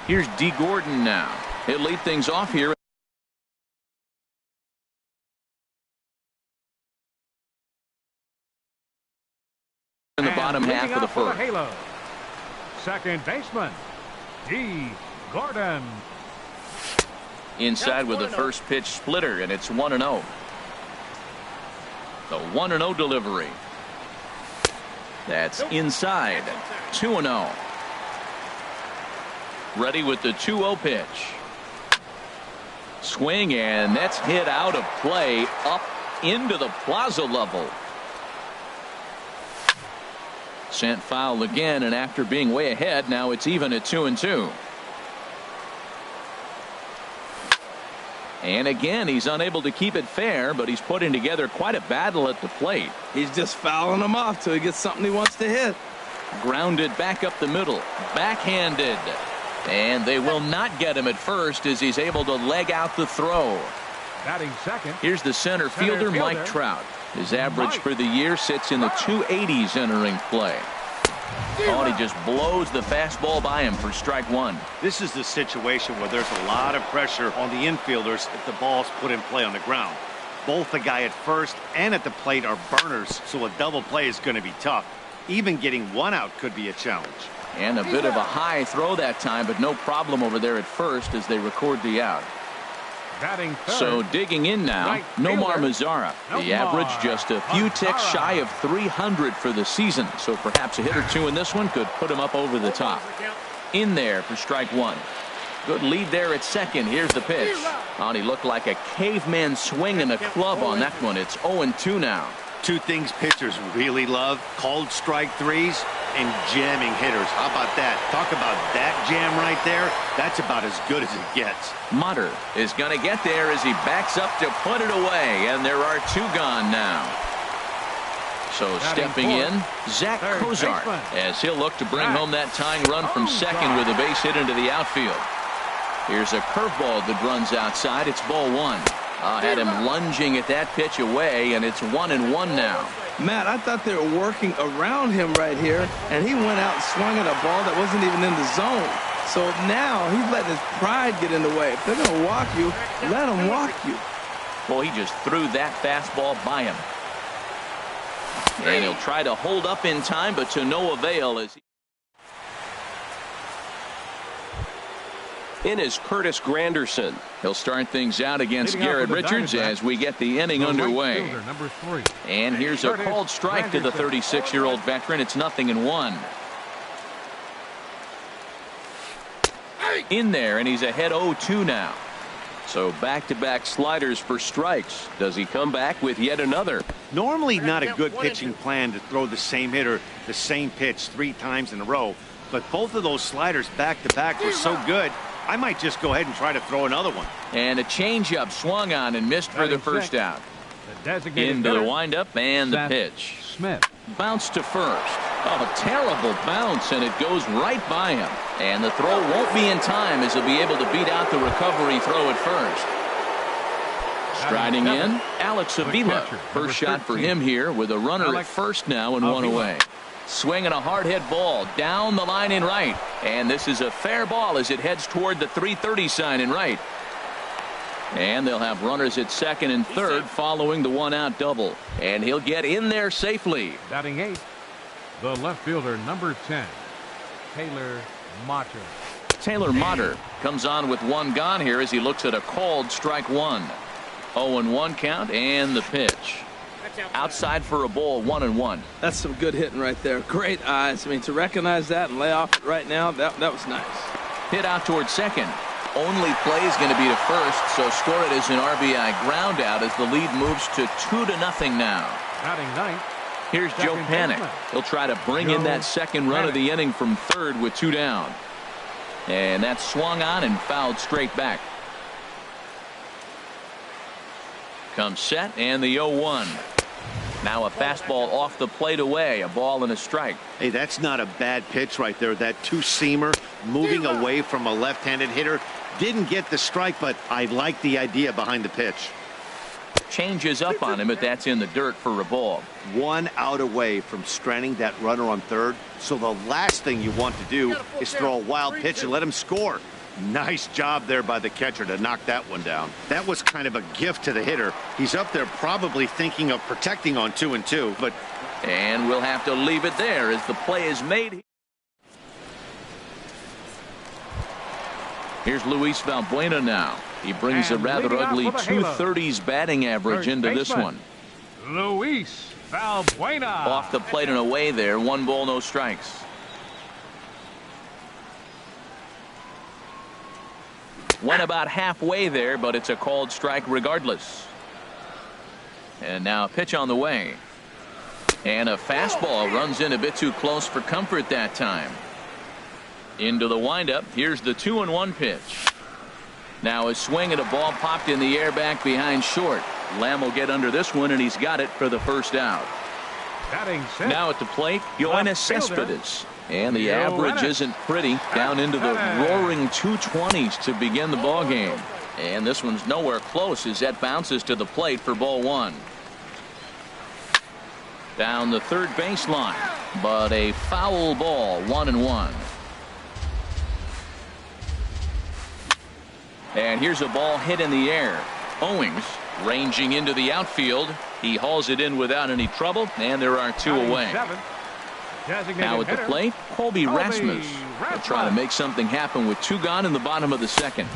Here's D. Gordon now. He'll lead things off here. In the bottom half of the first. Halo. Second baseman, D. Gordon. Inside with the first pitch splitter, and it's 1-0. The 1-0 delivery. That's inside. 2-0. Ready with the 2-0 pitch. Swing, and that's hit out of play up into the plaza level. Sent foul again, and after being way ahead, now it's even at 2-2. And again, he's unable to keep it fair, but he's putting together quite a battle at the plate. He's just fouling him off till he gets something he wants to hit. Grounded back up the middle. Backhanded. And they will not get him at first as he's able to leg out the throw. Batting second. Here's the center fielder, Mike Trout. His average for the year sits in the 280s entering play. Oh, and he just blows the fastball by him for strike one. This is the situation where there's a lot of pressure on the infielders if the ball's put in play on the ground. Both the guy at first and at the plate are burners, so a double play is going to be tough. Even getting one out could be a challenge. And a bit of a high throw that time, but no problem over there at first as they record the out. Batting third. So digging in now, Nomar Mazara. The average just a few ticks shy of 300 for the season. So perhaps a hit or two in this one could put him up over the top. In there for strike one. Good lead there at second. Here's the pitch. Oh, he looked like a caveman swinging a club on that one. It's 0-2 now. Two things pitchers really love: called strike threes and jamming hitters. How about that? Talk about that jam right there. That's about as good as it gets. Motter is going to get there as he backs up to put it away, and there are 2 gone now. So stepping in, Zach Cozart, as he'll look to bring home that tying run from second with a base hit into the outfield. Here's a curveball that runs outside. It's ball one. Had him lunging at that pitch away, and it's 1-1 now. Matt, I thought they were working around him right here, and he went out and swung at a ball that wasn't even in the zone. So now he's letting his pride get in the way. If they're going to walk you, let them walk you. Well, he just threw that fastball by him. And he'll try to hold up in time, but to no avail as he... In is Curtis Granderson. He'll start things out against Garrett Richards as we get the inning underway. Right number 3. And here's a called strike to the 36-year-old veteran. It's 0-1. In there, and he's ahead 0-2 now. So back-to-back sliders for strikes. Does he come back with yet another? Normally not a good pitching plan to throw the same hitter the same pitch 3 times in a row, but both of those sliders back-to-back were so good, I might just go ahead and try to throw another one. And a changeup swung on and missed for the first out. Into the windup and the pitch. Smith. Bounce to first. Oh, terrible bounce, and it goes right by him. And the throw won't be in time as he'll be able to beat out the recovery throw at first. Striding in, Alex Avila. First shot for him here with a runner at first now and one away. Swinging a hard hit ball down the line in right. And this is a fair ball as it heads toward the 330 sign in right. And they'll have runners at second and third following the 1-out double. And he'll get in there safely. Batting 8th, the left fielder, number 10, Taylor Motter. Taylor Motter comes on with 1 gone here as he looks at a called strike 1. 0-1 count and the pitch. Outside for a ball, 1-1. That's some good hitting right there. Great eyes. I mean, to recognize that and lay off it right now, that was nice. Hit out towards second. Only play is going to be to first, so score it as an RBI ground out as the lead moves to 2-0 now. Batting 9th. Here's Joe Panik. He'll try to bring in that second run of the inning from third with 2 down. And that's swung on and fouled straight back. Comes set and the 0-1. Now a fastball off the plate away, a ball and a strike. Hey, that's not a bad pitch right there. That two-seamer moving away from a left-handed hitter. Didn't get the strike, but I like the idea behind the pitch. Changes up on him, but that's in the dirt for a ball. 1 out away from stranding that runner on third. So the last thing you want to do is throw a wild pitch and let him score. Nice job there by the catcher to knock that one down. That was kind of a gift to the hitter. He's up there probably thinking of protecting on 2-2, but... And we'll have to leave it there as the play is made. Here's Luis Valbuena now. He brings a rather ugly 230s batting average into this one. Luis Valbuena. Off the plate and away there. 1 ball, no strikes. Went about halfway there, but it's a called strike regardless. And now a pitch on the way. And a fastball runs in a bit too close for comfort that time. Into the windup. Here's the 2-1 pitch. Now a swing at a ball popped in the air back behind short. Lamb will get under this one, and he's got it for the first out. Now at the plate, Yoenis Cespedes. And the average isn't pretty, down into the roaring 220s to begin the ball game. And this one's nowhere close as that bounces to the plate for ball 1. Down the third baseline, but a foul ball, 1-1. And here's a ball hit in the air. Owings ranging into the outfield. He hauls it in without any trouble, and there are 2 away. Now at the plate, Colby Rasmus will try to make something happen with 2 gone in the bottom of the second.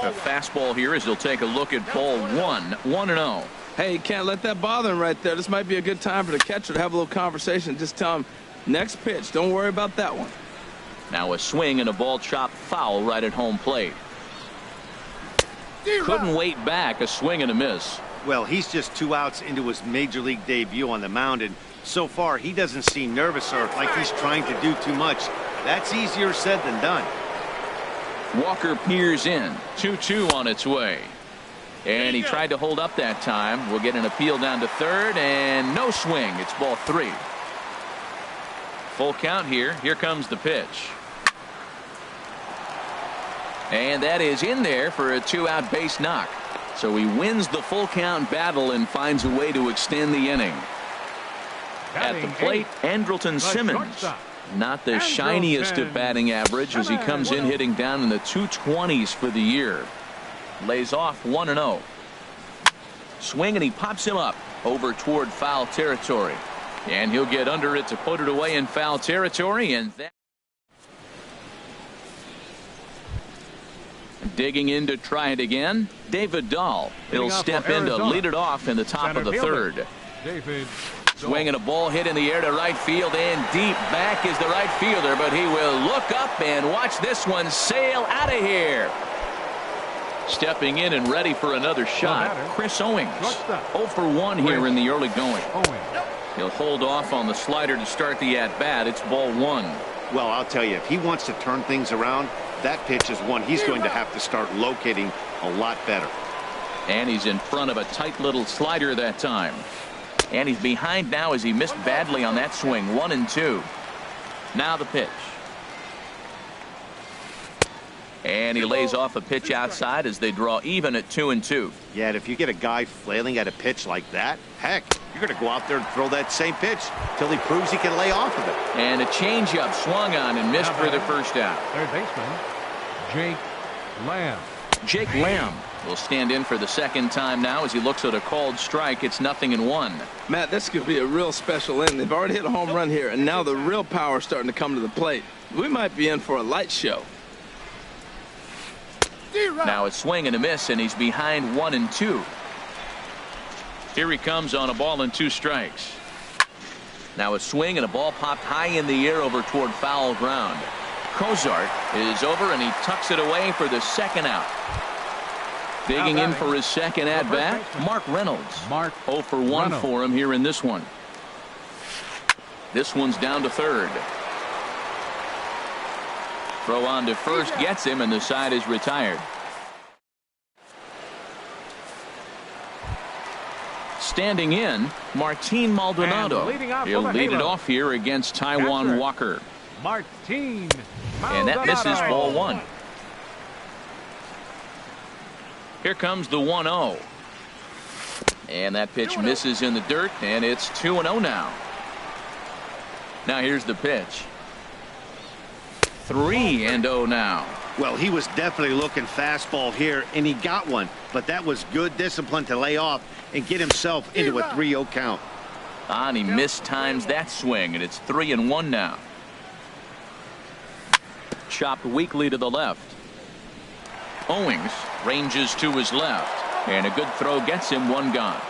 A fastball here as he'll take a look at ball 1, 1-0. Hey, you can't let that bother him right there. This might be a good time for the catcher to have a little conversation. Just tell him, next pitch, don't worry about that one. Now a swing and a ball chopped foul right at home plate. Couldn't wait back, a swing and a miss. Well, he's just 2 outs into his major league debut on the mound, and so far he doesn't seem nervous or like he's trying to do too much. That's easier said than done. Walker peers in. 2-2 on its way. And he tried to hold up that time. We'll get an appeal down to third, and no swing. It's ball 3. Full count here. Here comes the pitch. And that is in there for a 2-out base knock. So he wins the full count battle and finds a way to extend the inning. At the plate, Andrelton Simmons. Not the shiniest of batting average as he comes in hitting down in the 220s for the year. Lays off 1-0. Swing, and he pops him up over toward foul territory. And he'll get under it to put it away in foul territory. And that. Digging in to try it again, David Dahl. He'll step in to lead it off in the top of the third. David. Swinging a ball hit in the air to right field, and deep back is the right fielder, but he will look up and watch this one sail out of here. Stepping in and ready for another shot, Chris Owings. 0 for 1 here in the early going. He'll hold off on the slider to start the at-bat. It's ball 1. Well, I'll tell you, if he wants to turn things around, that pitch is one he's going to have to start locating a lot better. And he's in front of a tight little slider that time. And he's behind now as he missed badly on that swing. 1-2. Now the pitch. And he lays off a pitch outside as they draw even at 2-2. Yeah, and if you get a guy flailing at a pitch like that, heck, you're going to go out there and throw that same pitch till he proves he can lay off of it. And a changeup swung on and missed for the first out. Third baseman, Jake Lamb. Jake Lamb will stand in for the second time now as he looks at a called strike. It's 0-1. Matt, this could be a real special inning. They've already hit a home run here, and now the real power is starting to come to the plate. We might be in for a light show. Now a swing and a miss, and he's behind 1-2. Here he comes on a ball and 2 strikes. Now a swing and a ball popped high in the air over toward foul ground. Cozart is over and he tucks it away for the second out. Digging in for his second at bat, Mark Reynolds. 0 for 1 for him here in this one. This one's down to third. Throw on to first gets him, and the side is retired. Standing in, Martin Maldonado. He'll lead it off here against Taijuan Walker. Martin Maldonado. And that misses ball 1. Here comes the 1-0. And that pitch misses in the dirt, and it's 2-0 now. Now here's the pitch. 3-0 now. Well, he was definitely looking fastball here, and he got one. But that was good discipline to lay off and get himself into a 3-0 count. And he mistimes that swing, and it's 3-1 now. Chopped weakly to the left. Owings ranges to his left, and a good throw gets him 1 gone.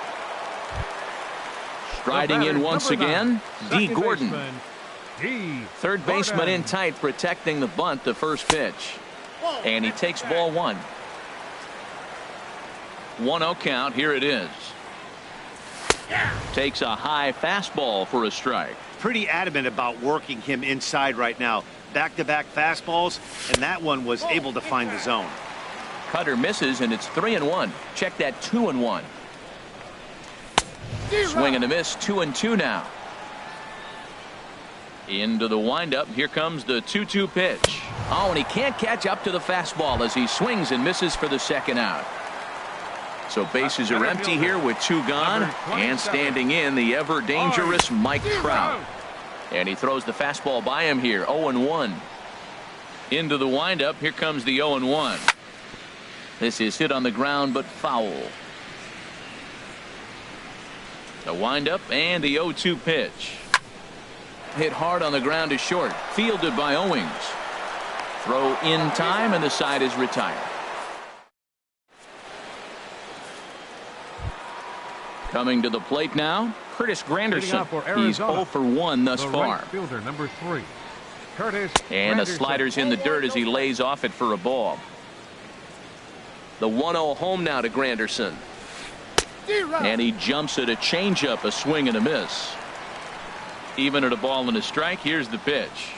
Striding in once again, D. Gordon. Third baseman in tight, protecting the bunt, the first pitch. And he takes ball 1. 1-0 count. Here it is. Takes a high fastball for a strike. Pretty adamant about working him inside right now. Back-to-back fastballs, and that one was able to find the zone. Cutter misses, and it's 3-1. Check that 2-1. Swing and a miss, 2-2 now. Into the windup. Here comes the 2-2 pitch. Oh, and he can't catch up to the fastball as he swings and misses for the second out. So bases are empty here with 2 gone, and standing in the ever dangerous Mike Trout. And he throws the fastball by him here. 0-1. Into the windup. Here comes the 0-1. This is hit on the ground but foul. The windup and the 0-2 pitch. Hit hard on the ground to short. Fielded by Owings. Throw in time, and the side is retired. Coming to the plate now, Curtis Granderson. He's 0 for 1 thus far. Right fielder, number 3, Curtis and the Granderson. slider's in the dirt as he lays off it for a ball. The 1-0 home now to Granderson. And he jumps at a changeup, a swing and a miss. Even at a ball and a strike. Here's the pitch.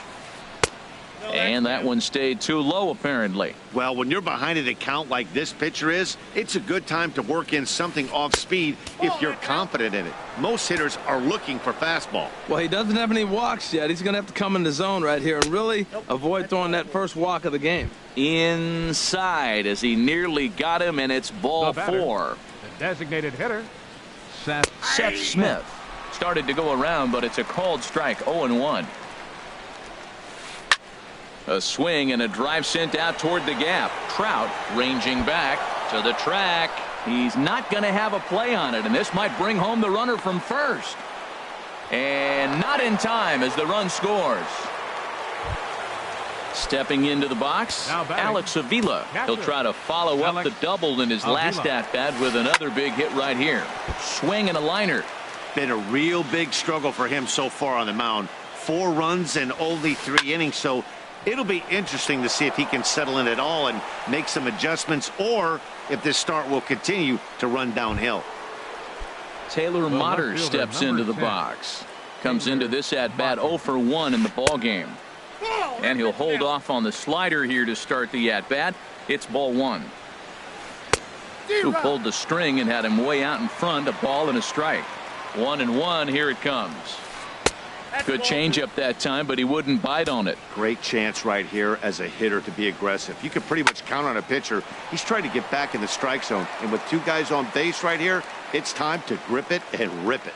And that one stayed too low, apparently. Well, when you're behind an account like this pitcher is, it's a good time to work in something off speed if you're confident in it. Most hitters are looking for fastball. Well, he doesn't have any walks yet. He's going to have to come in the zone right here and really avoid throwing that first walk of the game. Inside as he nearly got him, and it's ball four. The designated hitter, Seth Smith. Started to go around, but it's a called strike, 0-1. A swing and a drive sent out toward the gap. Trout ranging back to the track. He's not going to have a play on it, and this might bring home the runner from first. And not in time as the run scores. Stepping into the box, Alex Avila. He'll try to follow up the double in his last at-bat with another big hit right here. Swing and a liner. Been a real big struggle for him so far on the mound. 4 runs in only 3 innings, so it'll be interesting to see if he can settle in at all and make some adjustments, or if this start will continue to run downhill. Taylor Motter steps into the box. Comes into this at-bat 0 for 1 in the ball game. And he'll hold off on the slider here to start the at-bat. It's ball 1. Who pulled the string and had him way out in front, a ball and a strike. 1-1, here it comes. Good changeup that time, but he wouldn't bite on it. Great chance right here as a hitter to be aggressive. You can pretty much count on a pitcher. He's trying to get back in the strike zone, and with 2 guys on base right here, it's time to grip it and rip it.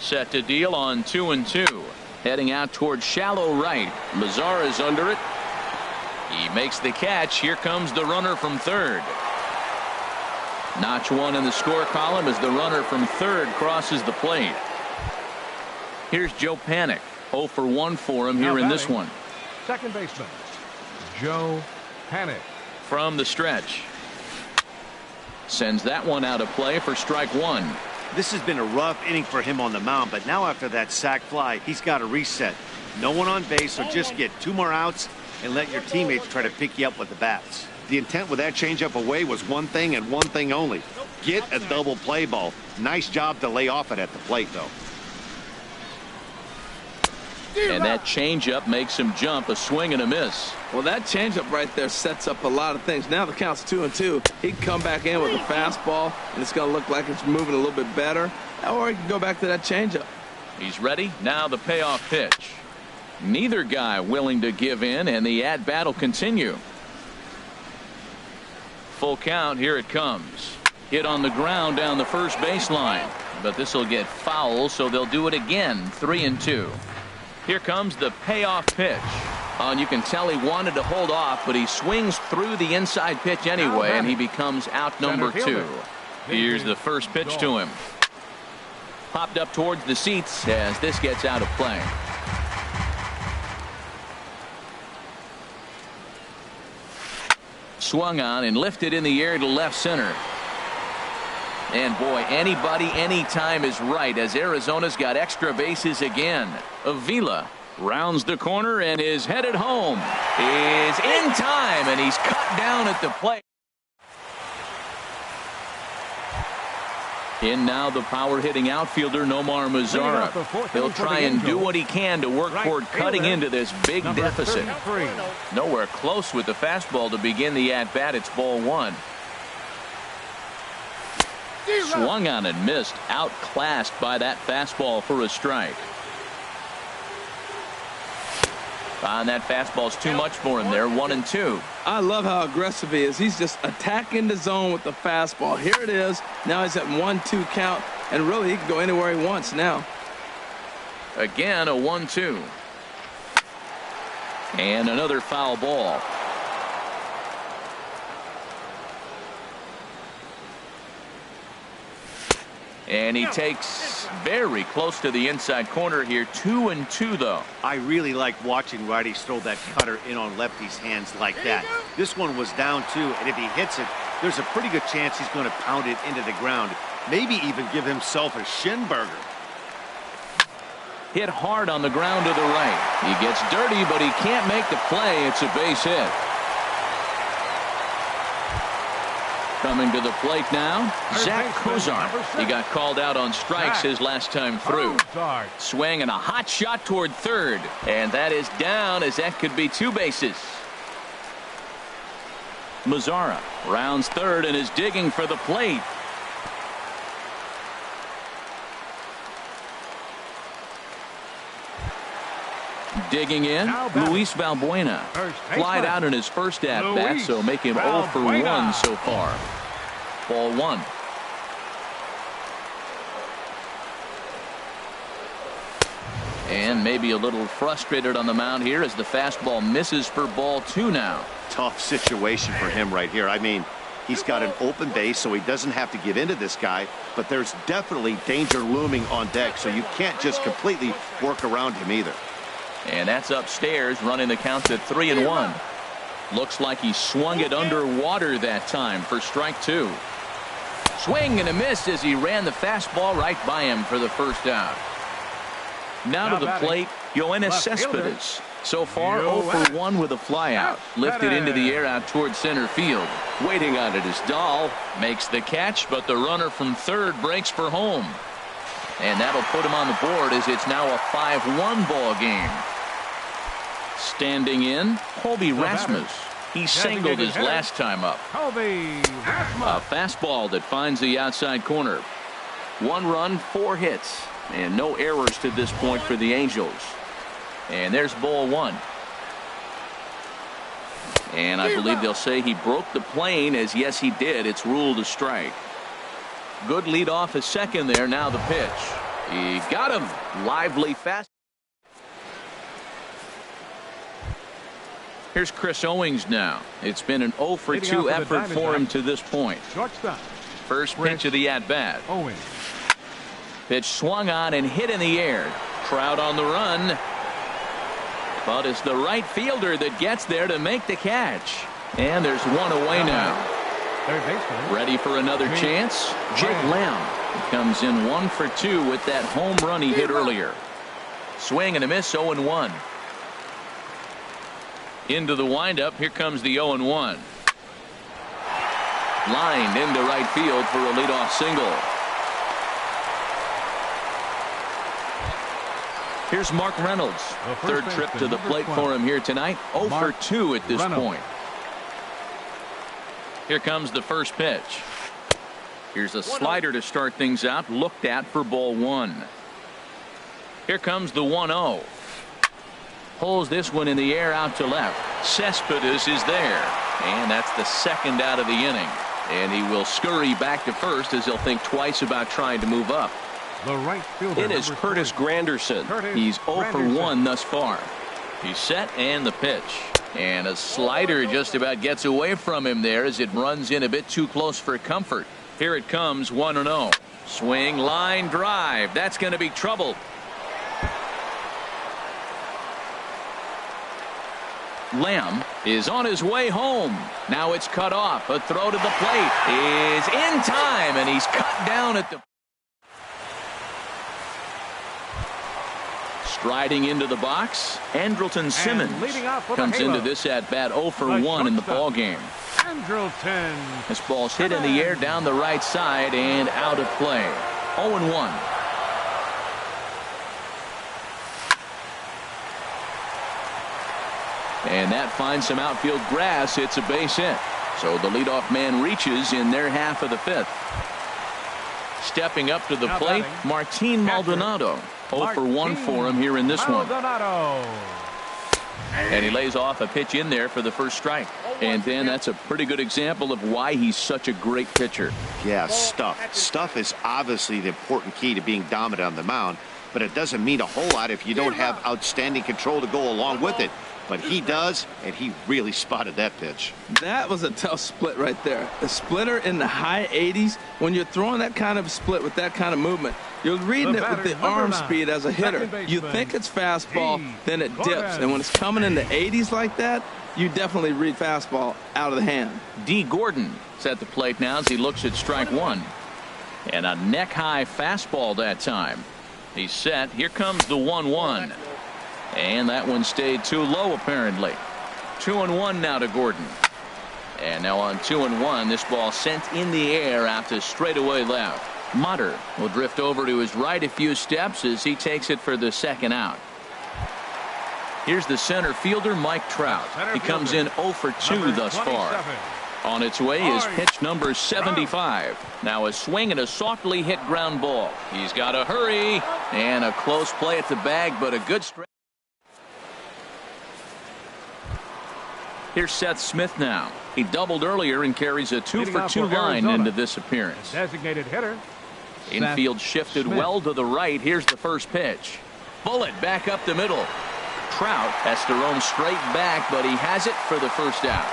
Set to deal on 2-2. Heading out towards shallow right. Mazara's under it. He makes the catch. Here comes the runner from third. Notch 1 in the score column as the runner from third crosses the plate. Here's Joe Panik. 0 for 1 for him here in this one. Second baseman, Joe Panik. From the stretch. Sends that one out of play for strike 1. This has been a rough inning for him on the mound, but now after that sac fly, he's got to reset. No one on base, so just get 2 more outs and let your teammates try to pick you up with the bats. The intent with that changeup away was one thing and one thing only. Get a double play ball. Nice job to lay off it at the plate, though. And that changeup makes him jump. A swing and a miss. Well, that changeup right there sets up a lot of things. Now the count's 2-2. He can come back in with a fastball, and it's going to look like it's moving a little bit better. Or he can go back to that changeup. He's ready. Now the payoff pitch. Neither guy willing to give in, and the at-bat will continue. Full count. Here it comes. Hit on the ground down the first baseline. But this will get foul, so they'll do it again. 3-2. Here comes the payoff pitch. And you can tell he wanted to hold off, but he swings through the inside pitch anyway, and he becomes out number 2. Here's the first pitch to him. Popped up towards the seats as this gets out of play. Swung on and lifted in the air to left center. And boy, anybody, anytime is right as Arizona's got extra bases again. Avila rounds the corner and is headed home. Is in time, and he's cut down at the plate. In now the power-hitting outfielder Nomar Mazara. He'll try and do what he can to work toward cutting into this big deficit. Nowhere close with the fastball to begin the at-bat. It's ball 1. Swung on and missed. Outclassed by that fastball for a strike. And that fastball's too much for him there. 1-2. I love how aggressive he is. He's just attacking the zone with the fastball. Here it is. Now he's at 1-2 count, and really he can go anywhere he wants now. Again, a 1-2. And another foul ball. And he takes very close to the inside corner here. 2-2 though. I really like watching righties throw that cutter in on lefties' hands like that. This one was down 2, and if he hits it, there's a pretty good chance he's going to pound it into the ground. Maybe even give himself a shin burger. Hit hard on the ground to the right. He gets dirty, but he can't make the play. It's a base hit. Coming to the plate now, Third Zach baseman, Kozar. number 6. He got called out on strikes his last time through. Kozar. Swing and a hot shot toward third. And that is down, as that could be 2 bases. Mazzara rounds third and is digging for the plate. Digging in, Luis Valbuena. Flied out in his first at-bat, so make him 0 for 1 so far. Ball 1. And maybe a little frustrated on the mound here as the fastball misses for ball 2 now. Tough situation for him right here. I mean, he's got an open base, so he doesn't have to get into this guy, but there's definitely danger looming on deck, so you can't just completely work around him either. And that's upstairs, running the count at 3-1. Looks like he swung it underwater that time for strike 2. Swing and a miss as he ran the fastball right by him for the first out. Now to the plate, Yoenis Cespedes. So far, 0 for 1 with a flyout. Lifted into the air out towards center field. Waiting on it is Dahl. Makes the catch, but the runner from third breaks for home. And that'll put him on the board as it's now a 5-1 ball game. Standing in, Colby Rasmus. He singled his last time up. Colby Rasmus. A fastball that finds the outside corner. 1 run, 4 hits, and no errors to this point for the Angels. And there's ball 1. And I believe they'll say he broke the plane, as yes he did. It's ruled a strike. Good lead off his second there. Now the pitch. He got him. Lively fast. Here's Chris Owings now. It's been an 0 for 2 effort for him to this point. Shortstop. First pitch of the at-bat. Owings. Pitch swung on and hit in the air. Crowd on the run. But it's the right fielder that gets there to make the catch. And there's 1 away now. Third baseman. Ready for another chance? Jake Lamb comes in 1 for 2 with that home run he hit earlier. Swing and a miss, 0-1. Into the windup. Here comes the 0-1. Lined into right field for a leadoff single. Here's Mark Reynolds. Third trip to the plate for him here tonight. 0 for 2 at this point. Here comes the first pitch. Here's a slider to start things out. Looked at for ball 1. Here comes the 1-0. Pulls this one in the air out to left. Cespedes is there. And that's the second out of the inning. And he will scurry back to first as he'll think twice about trying to move up. The right fielder. In is Curtis Granderson. He's 0 for 1 thus far. He's set and the pitch. And a slider just about gets away from him there as it runs in a bit too close for comfort. Here it comes, 1-0. Swing, line drive. That's going to be trouble. Lamb is on his way home. Now it's cut off. A throw to the plate is in time, and he's cut down at the. Striding into the box, Andrelton Simmons comes into this at bat 0 for 1 in the ball game. Andrelton. This ball's hit in the air down the right side and out of play. 0-1. And that finds some outfield grass. It's a base hit. So the leadoff man reaches in their half of the 5th. Stepping up to the plate, Martin Maldonado. 0 for 1 for him here in this one. And he lays off a pitch in there for the first strike. And then that's a pretty good example of why he's such a great pitcher. Yeah, stuff. Stuff is obviously the important key to being dominant on the mound, but it doesn't mean a whole lot if you don't have outstanding control to go along with it. But he does, and he really spotted that pitch. That was a tough split right there. A splitter in the high 80s. When you're throwing that kind of split with that kind of movement, you're reading it with the arm speed as a hitter. You think it's fastball, then it dips. And when it's coming in the 80s like that, you definitely read fastball out of the hand. D. Gordon is at the plate now as he looks at strike 1. And a neck-high fastball that time. He's set. Here comes the 1-1. And that one stayed too low, apparently. 2-1 now to Gordon. And now on 2-1, this ball sent in the air out to straightaway left. Mutter will drift over to his right a few steps as he takes it for the second out. Here's the center fielder, Mike Trout. He comes in 0 for 2 thus far. On its way is pitch number 75. Now a swing and a softly hit ground ball. He's got to hurry. And a close play at the bag, but a good strike. Here's Seth Smith now. He doubled earlier and carries a 2 for 2 line into this appearance. Designated hitter. Infield shifted well to the right. Here's the first pitch. Bullet back up the middle. Trout has to roam straight back, but he has it for the first out.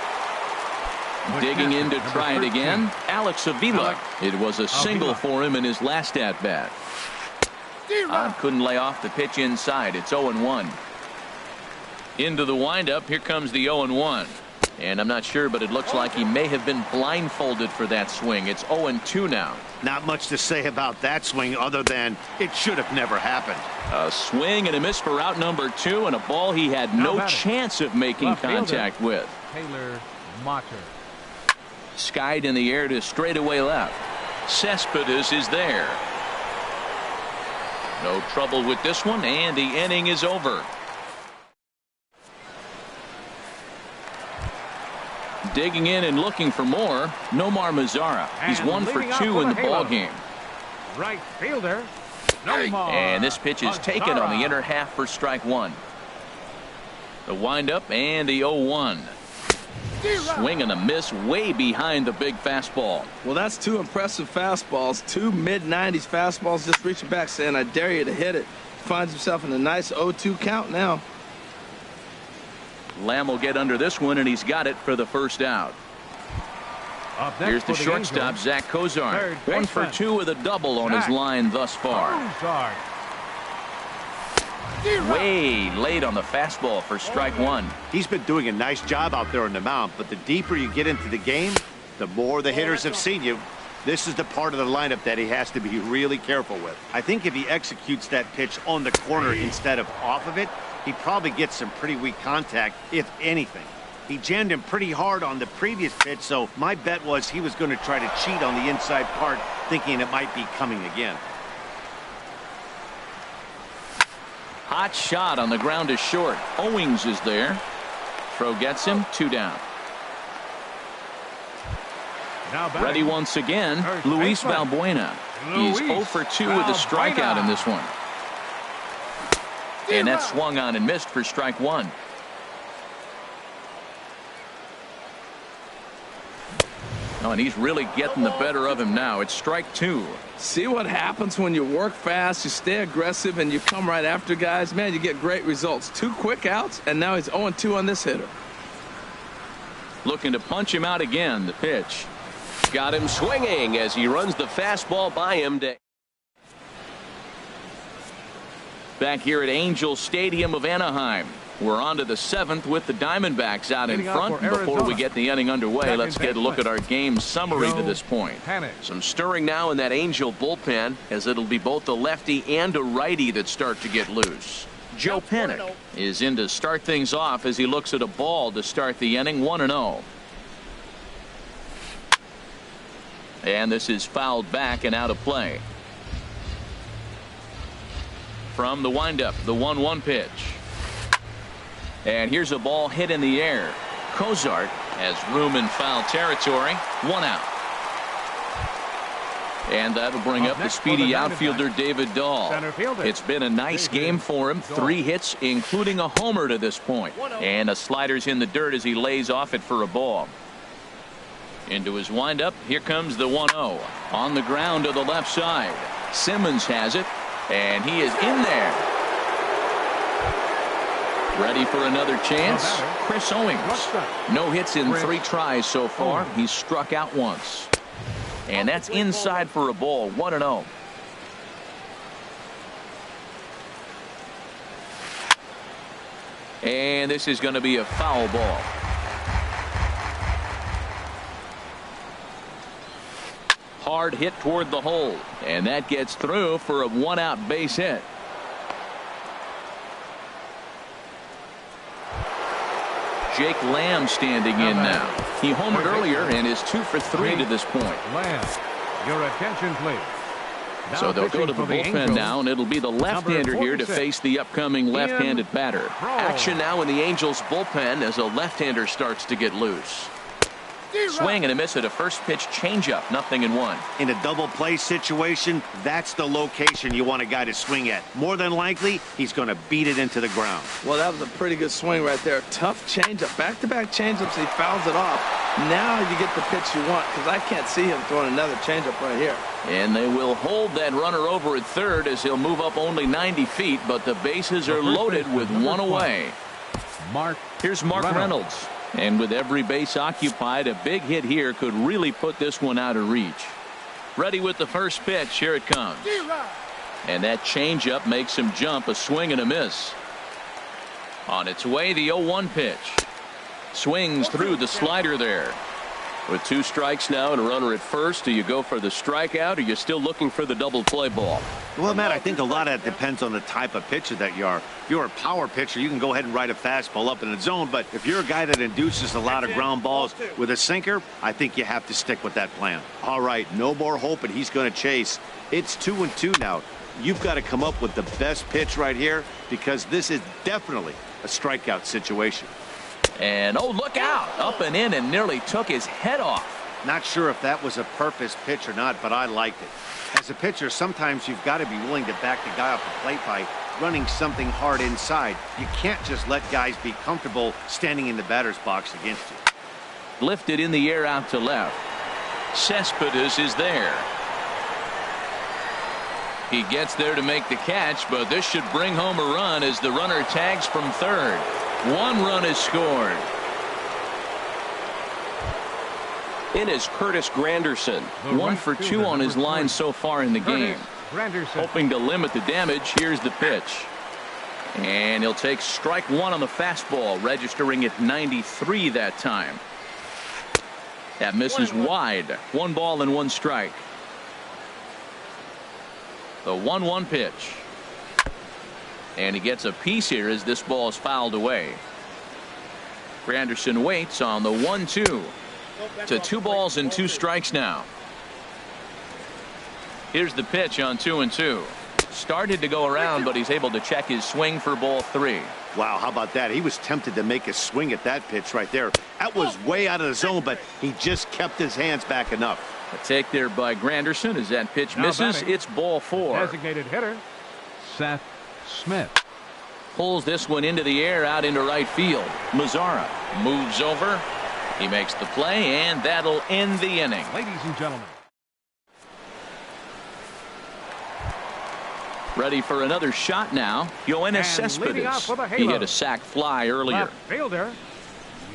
Digging in to try it again, Alex Avila. It was a single for him in his last at-bat. Couldn't lay off the pitch inside. It's 0-1. Into the windup. Here comes the 0-1. And I'm not sure, but it looks like he may have been blindfolded for that swing. It's 0-2 now. Not much to say about that swing other than it should have never happened. A swing and a miss for out number 2, and a ball he had no chance of making contact with. Taylor Motter. Skied in the air to straightaway left. Cespedes is there. No trouble with this one, and the inning is over. Digging in and looking for more, Nomar Mazara. He's 1 for 2 in the ball game. Right fielder, Nomar. And this pitch is taken on the inner half for strike 1. The windup and the 0-1. Swing and a miss way behind the big fastball. Well, that's 2 impressive fastballs. 2 mid-90s fastballs just reaching back saying, I dare you to hit it. Finds himself in a nice 0-2 count now. Lamb will get under this one, and he's got it for the first out. Here's the shortstop, Zach Cozart. 1 for 2 with a double on his line thus far. Way late on the fastball for strike 1. He's been doing a nice job out there on the mound, but the deeper you get into the game, the more the hitters have seen you. This is the part of the lineup that he has to be really careful with. I think if he executes that pitch on the corner instead of off of it, he probably gets some pretty weak contact, if anything. He jammed him pretty hard on the previous pitch, so my bet was he was going to try to cheat on the inside part, thinking it might be coming again. Hot shot on the ground is short. Owings is there. Throw gets him. 2 down. Ready once again, Luis Valbuena. He's 0 for 2 with a strikeout in this one. And that swung on and missed for strike 1. Oh, and he's really getting the better of him now. It's strike 2. See what happens when you work fast, you stay aggressive, and you come right after guys. Man, you get great results. 2 quick outs, and now he's 0-2 on this hitter. Looking to punch him out again. The pitch. Got him swinging as he runs the fastball by him. Back here at Angel Stadium of Anaheim. We're on to the 7th with the Diamondbacks out in front. Before we get the inning underway, let's get a look at our game summary to this point. Some stirring now in that Angel bullpen, as it'll be both a lefty and a righty that start to get loose. Joe Panik is in to start things off as he looks at a ball to start the inning. 1-0. And this is fouled back and out of play. From the windup, the 1-1 pitch. And here's a ball hit in the air. Cozart has room in foul territory. 1 out. And that'll bring up the speedy outfielder David Dahl. It's been a nice game for him. 3 hits, including a homer to this point. And a slider's in the dirt as he lays off it for a ball. Into his windup. Here comes the 1-0. On the ground to the left side. Simmons has it. And he is in there. Ready for another chance. Chris Owings. No hits in 3 tries so far. He's struck out once. And that's inside for a ball. 1-0. And this is going to be a foul ball. Hard hit toward the hole. And that gets through for a 1-out base hit. Jake Lamb standing in now. He homered earlier and is 2 for 3 to this point. Lamb, your attention, please. So they'll go to the bullpen now, and it'll be the left-hander here to face the upcoming left-handed batter. Action now in the Angels bullpen as a left-hander starts to get loose. Swing and a miss at a first pitch changeup, 0-1. In a double play situation, that's the location you want a guy to swing at. More than likely, he's going to beat it into the ground. Well, that was a pretty good swing right there. Tough changeup. Back-to-back changeups, he fouls it off. Now you get the pitch you want, because I can't see him throwing another changeup right here. And they will hold that runner over at third as he'll move up only 90 feet, but the bases are loaded with one away. Here's Mark Reynolds. And with every base occupied, a big hit here could really put this one out of reach. Ready with the first pitch. Here it comes. And that changeup makes him jump. A swing and a miss. On its way, the 0-1 pitch. Swings through the slider there. With 2 strikes now and a runner at first, do you go for the strikeout or are you still looking for the double play ball? Well, Matt, I think a lot of that depends on the type of pitcher that you are. If you're a power pitcher, you can go ahead and ride a fastball up in the zone. But if you're a guy that induces a lot of ground balls with a sinker, I think you have to stick with that plan. All right, no more hoping he's going to chase. It's 2-2 now. You've got to come up with the best pitch right here because this is definitely a strikeout situation. And, oh, look out. Up and in and nearly took his head off. Not sure if that was a purpose pitch or not, but I liked it. As a pitcher, sometimes you've got to be willing to back the guy off the plate by running something hard inside. You can't just let guys be comfortable standing in the batter's box against you. Lifted in the air out to left. Cespedes is there. He gets there to make the catch, but this should bring home a run as the runner tags from third. 1 run is scored. In is Curtis Granderson. 1 for 2 on his line so far in the game. Hoping to limit the damage. Here's the pitch. And he'll take strike 1 on the fastball, registering at 93 that time. That misses wide. 1 ball and 1 strike. The 1-1 pitch. And he gets a piece here as this ball is fouled away. Granderson waits on the 1-2 to 2 balls and 2 strikes now. Here's the pitch on 2-2. Started to go around, but he's able to check his swing for ball 3. Wow, how about that? He was tempted to make a swing at that pitch right there. That was way out of the zone, but he just kept his hands back enough. A take there by Granderson as that pitch misses. It's ball 4. Designated hitter, Seth Smith. Pulls this one into the air out into right field. Mazzara moves over. He makes the play, and that'll end the inning. Ladies and gentlemen. Ready for another shot now. Yoenis Cespedes. He hit a sac fly earlier. Left fielder,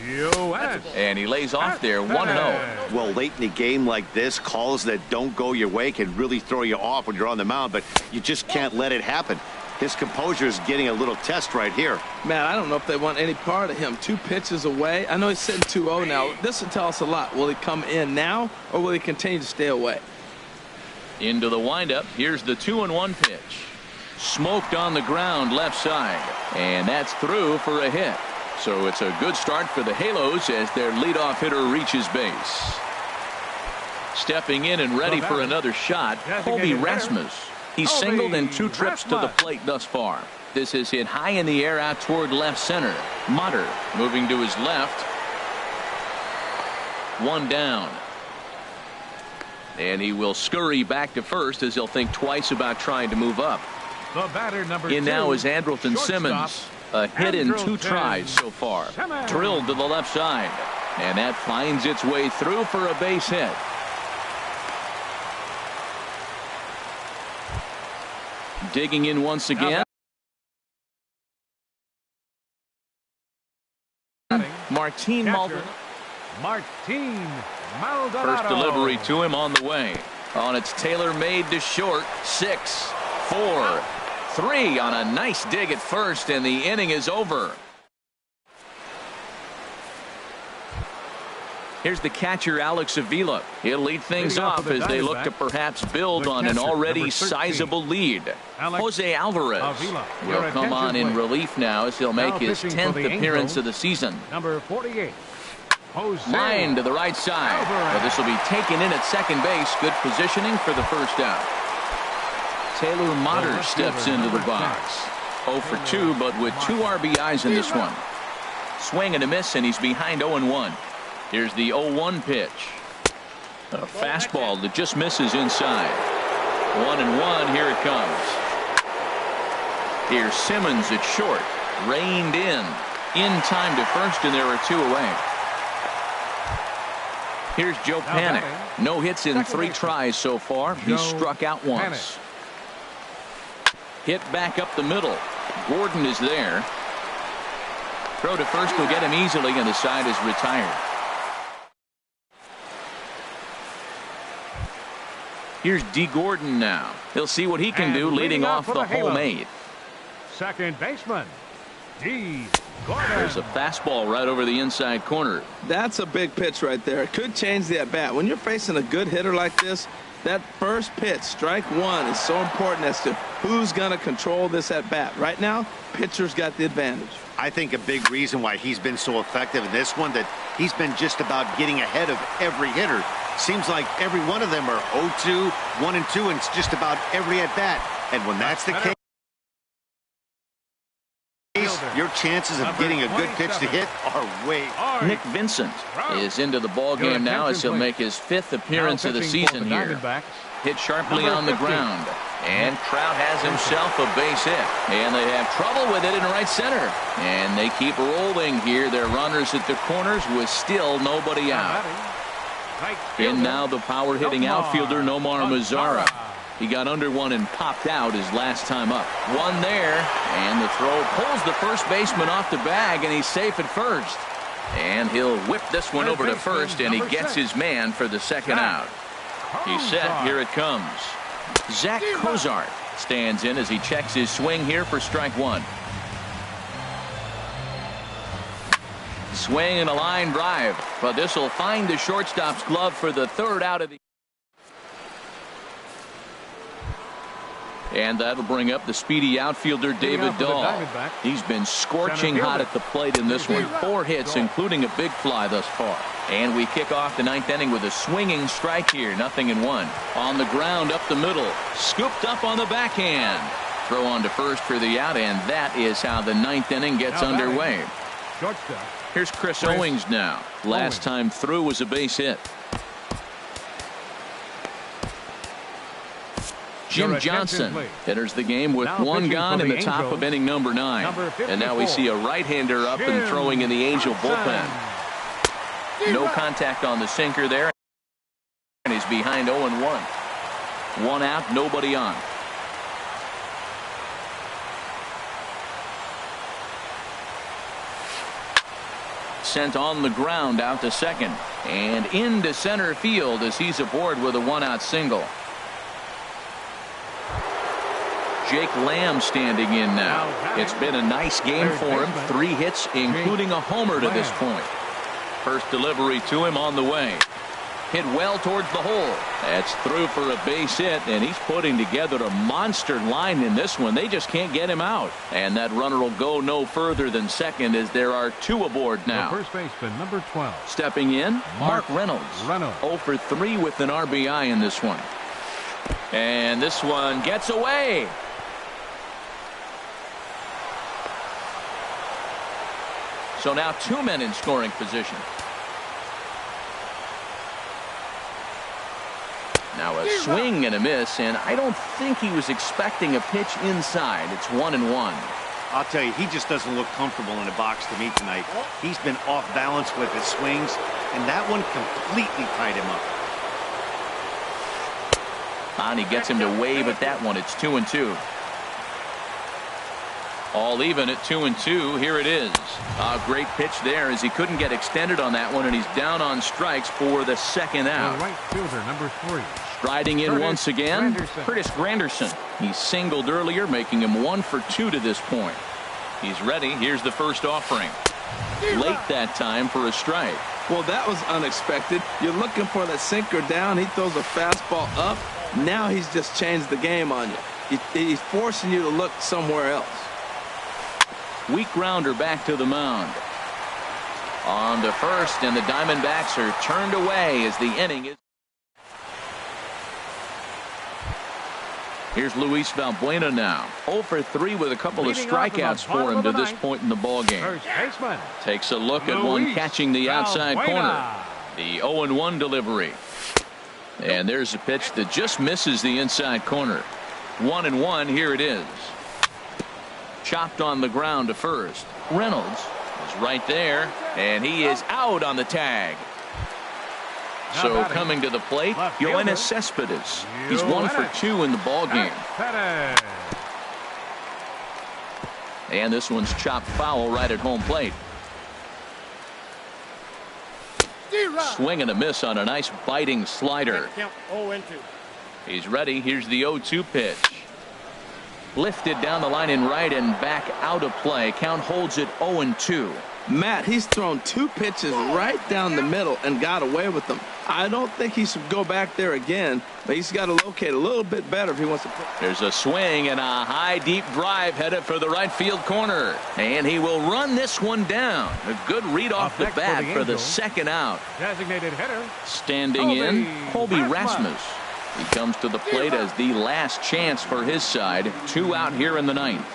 Yoenis. And he lays off there 1-0. Well, late in a game like this, calls that don't go your way can really throw you off when you're on the mound, but you just can't let it happen. His composure is getting a little test right here. Man, I don't know if they want any part of him. 2 pitches away. I know he's sitting 2-0 now. This will tell us a lot. Will he come in now, or will he continue to stay away? Into the windup. Here's the 2-1 pitch. Smoked on the ground left side. And that's through for a hit. So it's a good start for the Halos as their leadoff hitter reaches base. Stepping in and ready for another shot, Colby Rasmus. He's singled in 2 trips to the plate thus far. This is hit high in the air out toward left center. Mutter moving to his left. 1 down. And he will scurry back to first as he'll think twice about trying to move up. The batter number in 2, now is Andrelton Simmons. A hit in 2 tries so far. Drilled to the left side. And that finds its way through for a base hit. Digging in once again. Martin Maldonado. First delivery to him on the way. On its tailor-made to short. 6, 4, 3 on a nice dig at first, and the inning is over. Here's the catcher, Alex Avila. He'll lead things off as they look to perhaps build on an already sizable lead. Jose Alvarez will come on in relief now as he'll make his 10th appearance of the season. Number 48. Line to the right side. Well, this will be taken in at second base. Good positioning for the first out. Taylor Motter steps into the box. 0 for 2, but with 2 RBIs in this one. Swing and a miss, and he's behind 0-1. Here's the 0-1 pitch. A fastball that just misses inside. 1-1. Here it comes. Here's Simmons at short. Reined in time to first, and there are 2 away. Here's Joe Panik. No hits in 3 tries so far. He struck out once. Hit back up the middle. Gordon is there. Throw to first will get him easily, and the side is retired. Here's D. Gordon now. He'll see what he can do leading off the home 8th. Second baseman, D. Gordon. There's a fastball right over the inside corner. That's a big pitch right there. It could change the at-bat. When you're facing a good hitter like this, that first pitch, strike 1, is so important as to who's going to control this at-bat. Right now, pitcher's got the advantage. I think a big reason why he's been so effective in this one, that he's been just about getting ahead of every hitter. Seems like every one of them are 0-2, 1-2, and it's just about every at-bat. And when that's the case, your chances of getting a good pitch to hit are way. Nick Vincent is into the ball game now as he'll make his 5th appearance of the season here. Hit sharply on the ground, and Trout has himself a base hit, and they have trouble with it in right center, and they keep rolling here. Their runners at the corners with still nobody out. In now the power hitting outfielder Nomar Mazara. He got under one and popped out his last time up. One there, and the throw pulls the first baseman off the bag, and he's safe at first. And he'll whip this one over to first, and he gets his man for the second out. He's set. Here it comes. Zach Cozart stands in as he checks his swing here for strike 1. Swing and a line drive, but this will find the shortstop's glove for the 3rd out of the. And that'll bring up the speedy outfielder David Dahl. He's been scorching hot at the plate in this one. 4 hits, including a big fly thus far. And we kick off the 9th inning with a swinging strike here. 0-1. On the ground up the middle. Scooped up on the backhand. Throw on to first for the out, and that is how the 9th inning gets underway. Here's Chris Owings now. Last time through was a base hit. Jim Johnson enters the game with 1 gone in the top of inning number 9. And now we see a right-hander up and throwing in the Angel bullpen. No contact on the sinker there. And he's behind 0-1. 1 out, nobody on. Sent on the ground out to second. And into center field as he's aboard with a 1-out single. Jake Lamb standing in now. It's been a nice game for him. 3 hits, including a homer to this point. First delivery to him on the way. Hit well towards the hole. That's through for a base hit, and he's putting together a monster line in this one. They just can't get him out. And that runner will go no further than second as there are 2 aboard now. First baseman, number 12. Stepping in, Mark Reynolds. 0 for 3 with an RBI in this one. And this one gets away. So now 2 men in scoring position. Now a swing and a miss, and I don't think he was expecting a pitch inside. It's 1-1. I'll tell you, he just doesn't look comfortable in the box to me tonight. He's been off balance with his swings, and that one completely tied him up. And he gets him to wave at that one. It's 2-2. All even at 2-2. Here it is. A great pitch there as he couldn't get extended on that one, and he's down on strikes for the second out. Right fielder, number 3. Striding in once again, Curtis Granderson. He singled earlier, making him 1 for 2 to this point. He's ready. Here's the first offering. Late that time for a strike. Well, that was unexpected. You're looking for the sinker down. He throws a fastball up. Now he's just changed the game on you. He's forcing you to look somewhere else. Weak grounder back to the mound. On to first, and the Diamondbacks are turned away as the inning is. Here's Luis Valbuena now. 0 for 3 with a couple of strikeouts for him to this point in the ballgame. First baseman. Takes a look at one catching the outside corner. The 0-1 delivery. And there's a pitch that just misses the inside corner. 1-1, here it is. Chopped on the ground to first. Reynolds is right there, and he is out on the tag. So coming to the plate, Yoenis Cespedes. He's 1 for 2 in the ballgame. And this one's chopped foul right at home plate. Swing and a miss on a nice biting slider. He's ready. Here's the 0-2 pitch. Lifted down the line in right and back out of play. Count holds it 0-2. Matt, he's thrown 2 pitches right down the middle and got away with them. I don't think he should go back there again, but he's got to locate a little bit better if he wants to put. There's a swing and a high deep drive headed for the right field corner, and he will run this one down. A good read off the bat for the second out. Designated hitter standing in, Colby Rasmus. He comes to the plate as the last chance for his side. 2 out here in the 9th.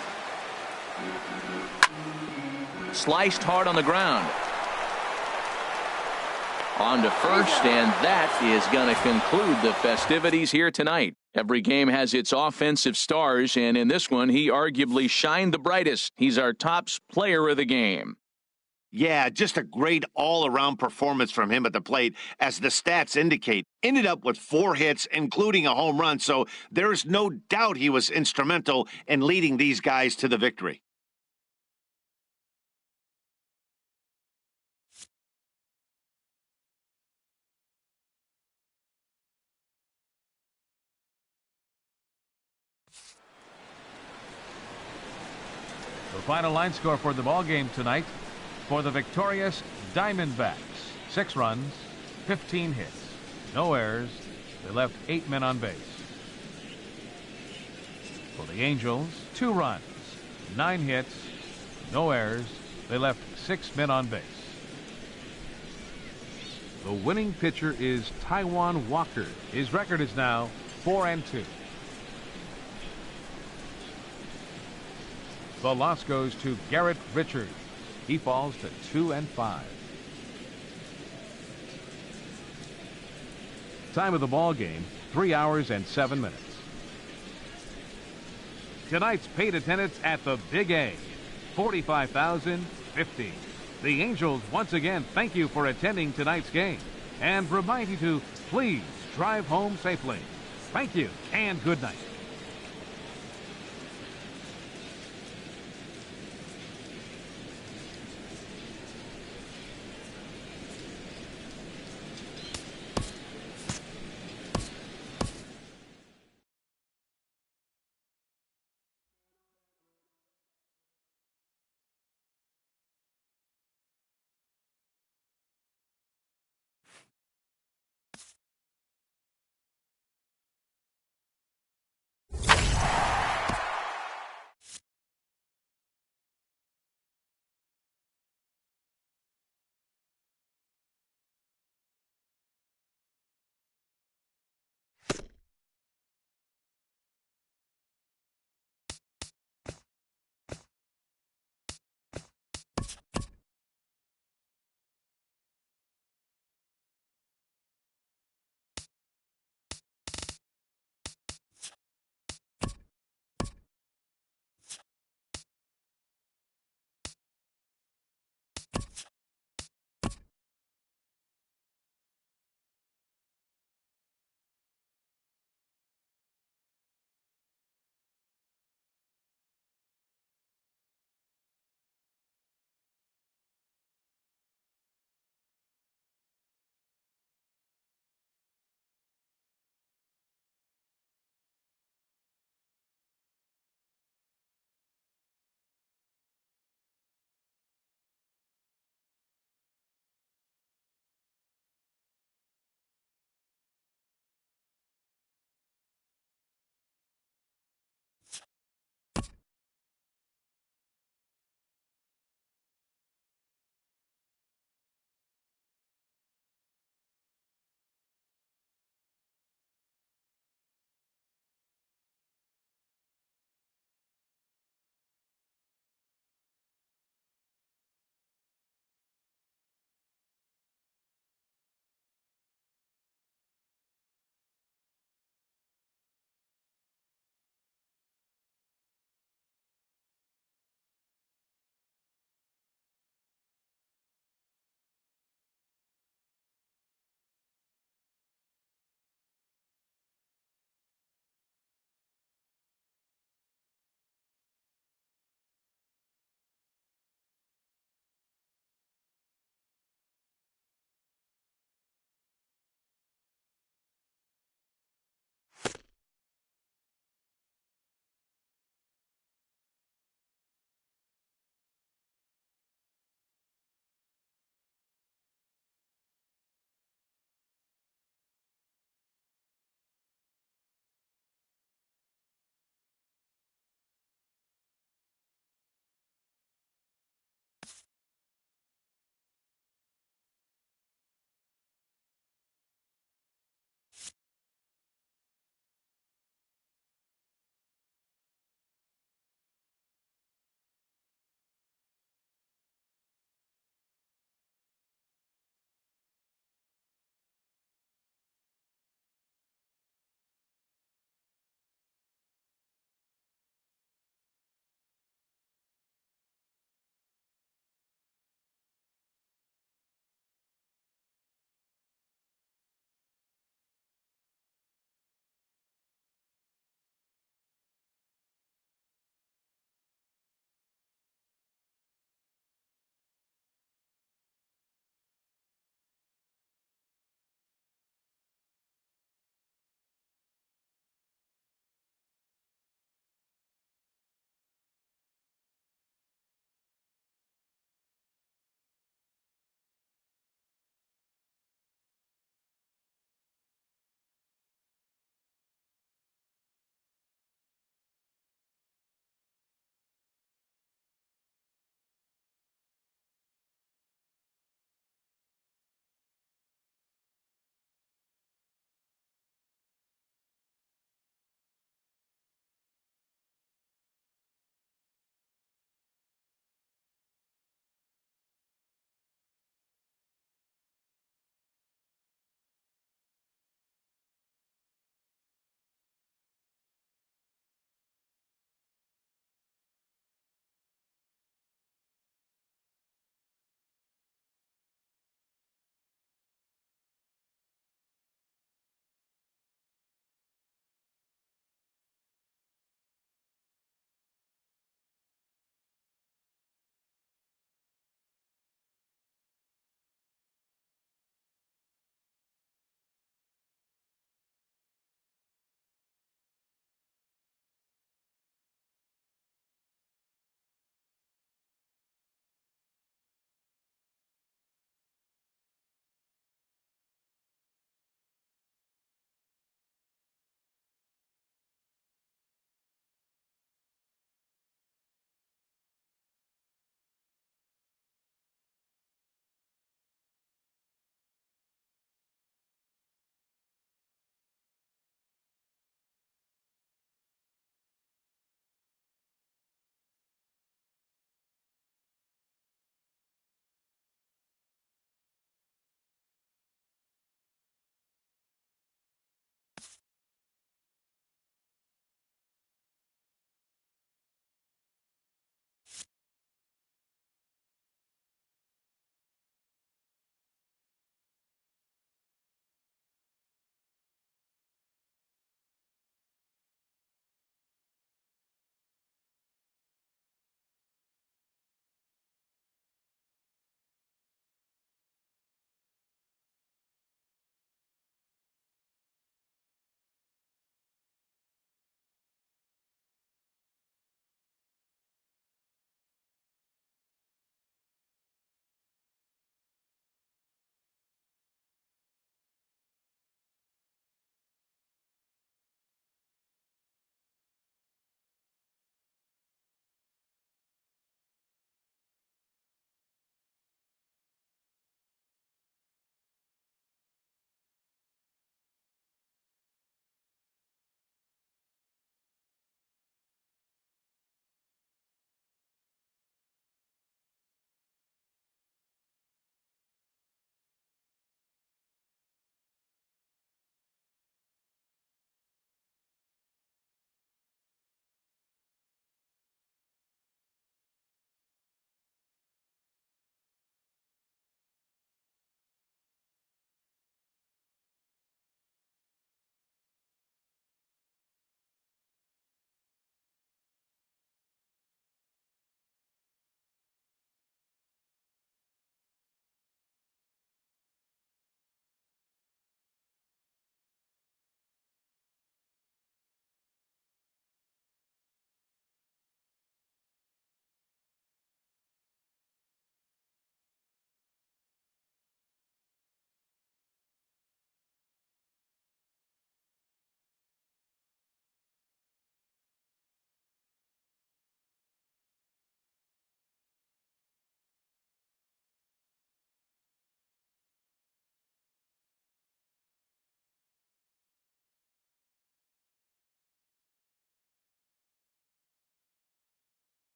Sliced hard on the ground. On to first, and that is going to conclude the festivities here tonight. Every game has its offensive stars, and in this one, he arguably shined the brightest. He's our top player of the game. Yeah, just a great all-around performance from him at the plate, as the stats indicate. Ended up with 4 hits, including a home run, so there's no doubt he was instrumental in leading these guys to the victory. The final line score for the ball game tonight: for the victorious Diamondbacks, 6 runs, 15 hits, no errors. They left 8 men on base. For the Angels, 2 runs, 9 hits, no errors. They left 6 men on base. The winning pitcher is Taijuan Walker. His record is now 4-2. The loss goes to Garrett Richards. He falls to 2-5. Time of the ball game, 3 hours and 7 minutes. Tonight's paid attendance at the Big A, 45,050. The Angels once again thank you for attending tonight's game and remind you to please drive home safely. Thank you and good night.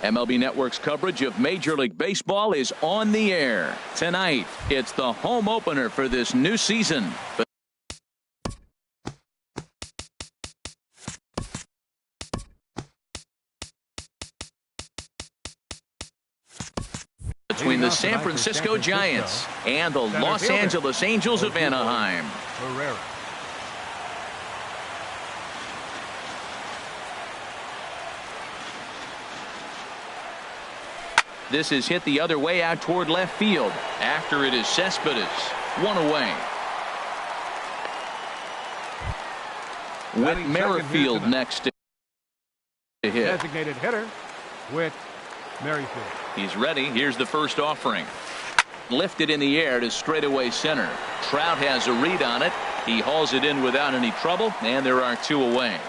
MLB Network's coverage of Major League Baseball is on the air. Tonight, it's the home opener for this new season. Between the San Francisco Giants and the Los Angeles Angels of Anaheim. This is hit the other way out toward left field. After it is Cespedes. One away. With Merrifield next to hit. Designated hitter with Merrifield. He's ready. Here's the first offering. Lifted in the air to straightaway center. Trout has a read on it. He hauls it in without any trouble, and there are 2 away.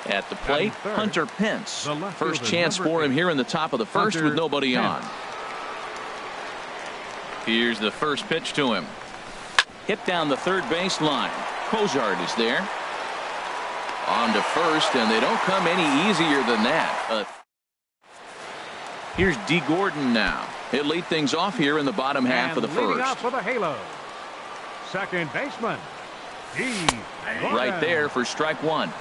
At the plate, Hunter Pence. First chance for him here in the top of the first with nobody on. Here's the first pitch to him. Hit down the third base line. Cozart is there. On to first, and they don't come any easier than that. Here's D. Gordon now. He'll lead things off here in the bottom half of the first. Off for the halo. Second baseman. D. Gordon. Right there for strike 1.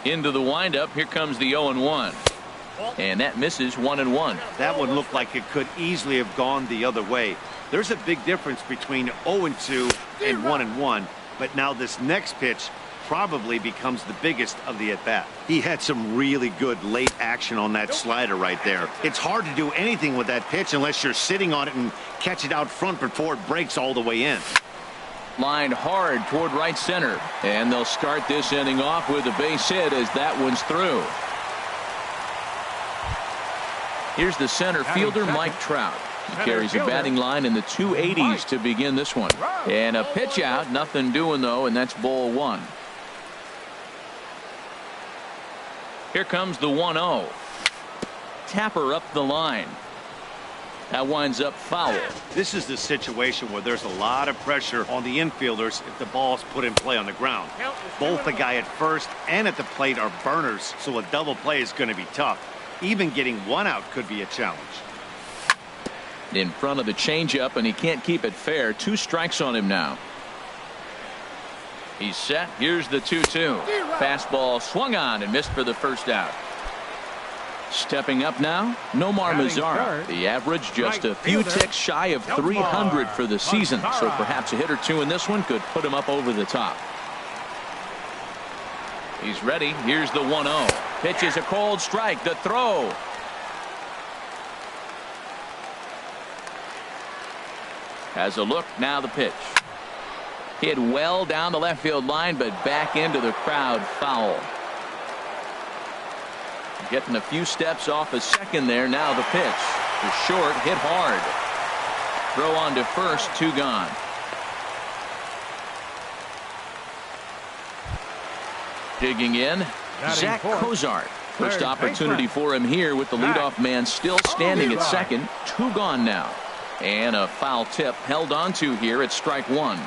Into the windup. Here comes the 0-1. And that misses 1-1. That one looked like it could easily have gone the other way. There's a big difference between 0-2 and 1-1. But now this next pitch probably becomes the biggest of the at-bat. He had some really good late action on that slider right there. It's hard to do anything with that pitch unless you're sitting on it and catch it out front before it breaks all the way in. Lined hard toward right center. And they'll start this inning off with a base hit as that one's through. Here's the center fielder, Mike Trout. He carries a batting line in the 280s to begin this one. And a pitch out. Nothing doing, though, and that's ball 1. Here comes the 1-0. Tapper up the line. That winds up foul. This is the situation where there's a lot of pressure on the infielders if the ball's put in play on the ground. Both the guy at first and at the plate are burners, so a double play is going to be tough. Even getting 1 out could be a challenge. In front of the changeup, and he can't keep it fair. 2 strikes on him now. He's set. Here's the 2-2. Fastball swung on and missed for the first out. Stepping up now, Nomar Mazara. The average just a few ticks shy of 300 for the season, so perhaps a hit or 2 in this one could put him up over the top. He's ready. Here's the 1-0. Pitch is a cold strike. The throw. Has a look. Now the pitch. Hit well down the left field line, but back into the crowd. Foul. Getting a few steps off a second there. Now the pitch. The short, hit hard. Throw on to first. 2 gone. Digging in, Zach Cozart. First opportunity for him here with the leadoff man still standing at second. 2 gone now. And a foul tip held onto here at strike 1.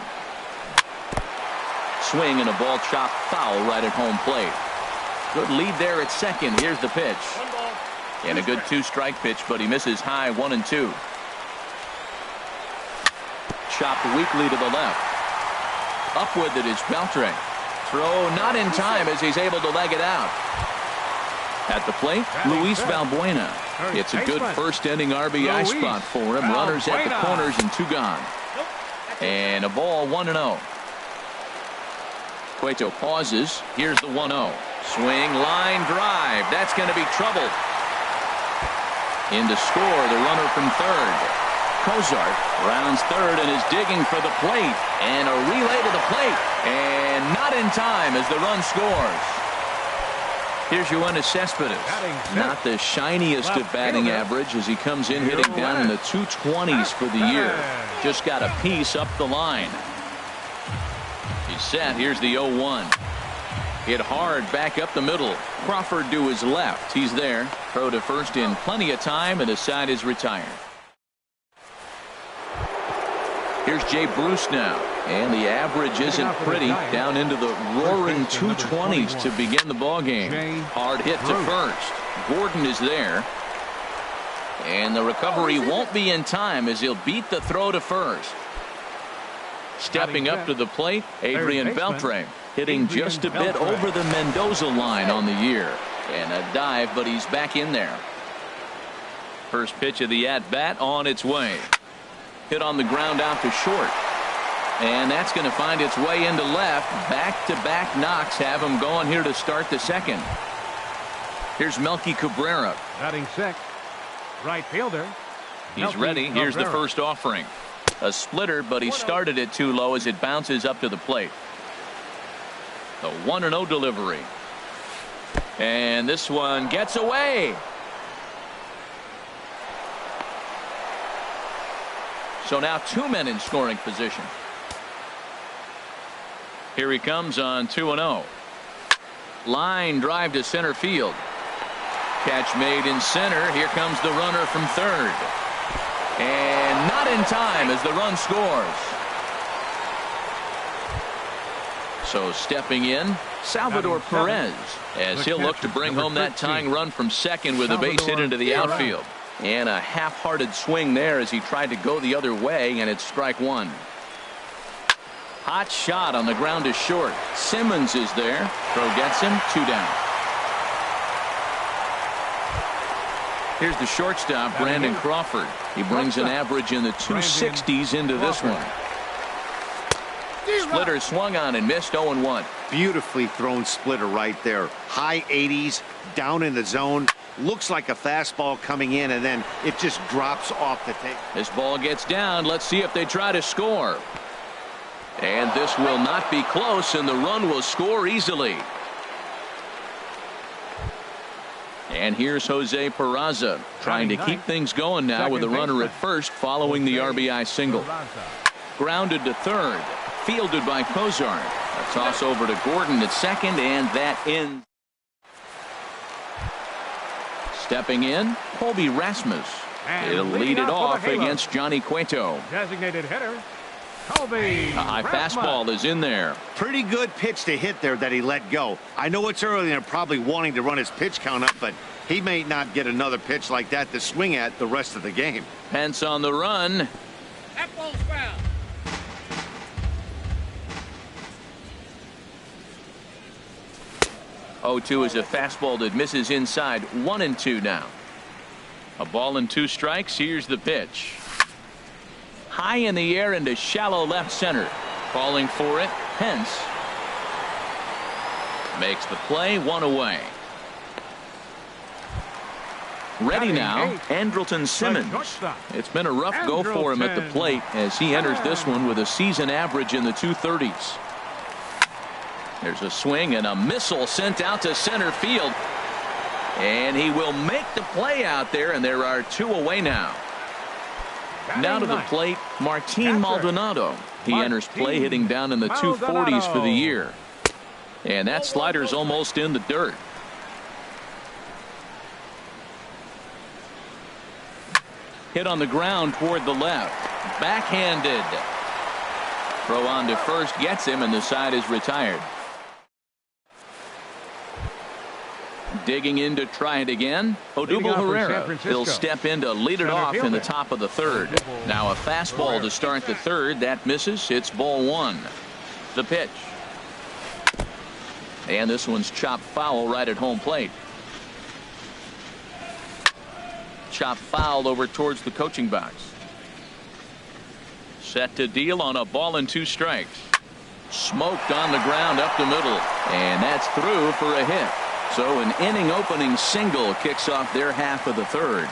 Swing and a ball chopped foul right at home plate. Good lead there at second. Here's the pitch. And a good 2-strike pitch, but he misses high 1-2. Chopped weakly to the left. Up with it is Beltre. Throw not in time as he's able to leg it out. At the plate, Luis Valbuena. It's a good first inning RBI spot for him. Runners at the corners and 2 gone. And a ball 1-0. Cueto pauses. Here's the 1-0. Swing, line drive. That's going to be trouble. In to score, the runner from third. Cozart rounds third and is digging for the plate. And a relay to the plate. And not in time as the run scores. Here's Yoenis Cespedes. Not the shiniest of batting average as he comes in hitting down in the 220s for the year. Just got a piece up the line. He's set. Here's the 0-1. Hit hard back up the middle. Crawford to his left. He's there. Throw to first in plenty of time, and the side is retired. Here's Jay Bruce now. And the average isn't pretty. Down into the roaring 220s to begin the ball game. Hard hit to first. Gordon is there. And the recovery won't be in time as he'll beat the throw to first. Stepping up to the plate, Adrian Beltre, hitting just a bit over the Mendoza line on the year. And a dive, but he's back in there. First pitch of the at-bat on its way. Hit on the ground out to short. And that's going to find its way into left. Back-to-back knocks have him going here to start the second. Here's Melky Cabrera. Batting sixth, right fielder. He's ready. Here's the first offering. A splitter, but he started it too low as it bounces up to the plate. The 1-0 delivery. And this one gets away. So now 2 men in scoring position. Here he comes on 2-0. Line drive to center field. Catch made in center. Here comes the runner from third. And not in time as the run scores. So stepping in, Salvador Perez, as he'll look to bring home that tying run from second with a base hit into the outfield. And a half-hearted swing there as he tried to go the other way, and it's strike one. Hot shot on the ground to short. Simmons is there. Throw gets him. 2 down. Here's the shortstop, Brandon Crawford. He brings an average in the 260s into this one. Splitter swung on and missed. 0-1. Beautifully thrown splitter right there. High 80s, down in the zone. Looks like a fastball coming in, and then it just drops off the tape. This ball gets down. Let's see if they try to score. And this will not be close, and the run will score easily. And here's Jose Peraza trying to keep things going now with a runner at first following the RBI single. Grounded to third. Fielded by Cozart. A toss over to Gordon at second, and that ends. Stepping in, Colby Rasmus. He'll lead it off against Johnny Cueto. Designated hitter, Colby. A high fastball is in there. Pretty good pitch to hit there that he let go. I know it's early and they're probably wanting to run his pitch count up, but he may not get another pitch like that to swing at the rest of the game. Pence on the run. That ball's foul. Oh-2 is a fastball that misses inside. 1-2 now. A ball and 2 strikes. Here's the pitch. High in the air into shallow left center. Calling for it, Pence. Makes the play. 1 away. Ready now, Andrelton Simmons. It's been a rough go for him at the plate as he enters this one with a season average in the 230s. There's a swing and a missile sent out to center field. And he will make the play out there, and there are 2 away now. Now to the plate, Martin Maldonado. He enters play hitting down in the 240s for the year. And that slider's almost in the dirt. Hit on the ground toward the left. Backhanded. Throw on to first gets him, and the side is retired. Digging in to try it again, Odubel Herrera. He'll step in to lead it off in the top of the third. Now a fastball to start the third. That misses. It's ball 1. The pitch. And this one's chopped foul right at home plate. Chopped foul over towards the coaching box. Set to deal on a ball and 2 strikes. Smoked on the ground up the middle. And that's through for a hit. So an inning opening single kicks off their half of the third.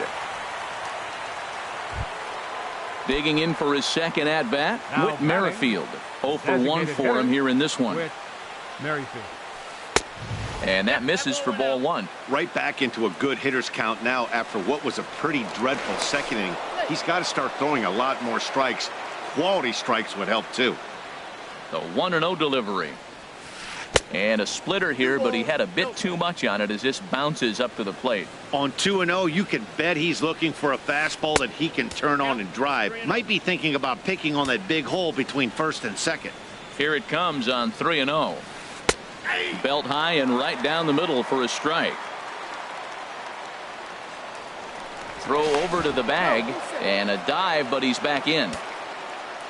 Digging in for his second at bat, Whit Merrifield. 0 for 1 for him here in this one. And that misses for ball 1. Right back into a good hitter's count now after what was a pretty dreadful second inning. He's got to start throwing a lot more strikes. Quality strikes would help too. The 1-0 delivery. And a splitter here, but he had a bit too much on it as this bounces up to the plate. On 2-0, you can bet he's looking for a fastball that he can turn on and drive. Might be thinking about picking on that big hole between first and second. Here it comes on 3-0. Belt high and right down the middle for a strike. Throw over to the bag and a dive, but he's back in.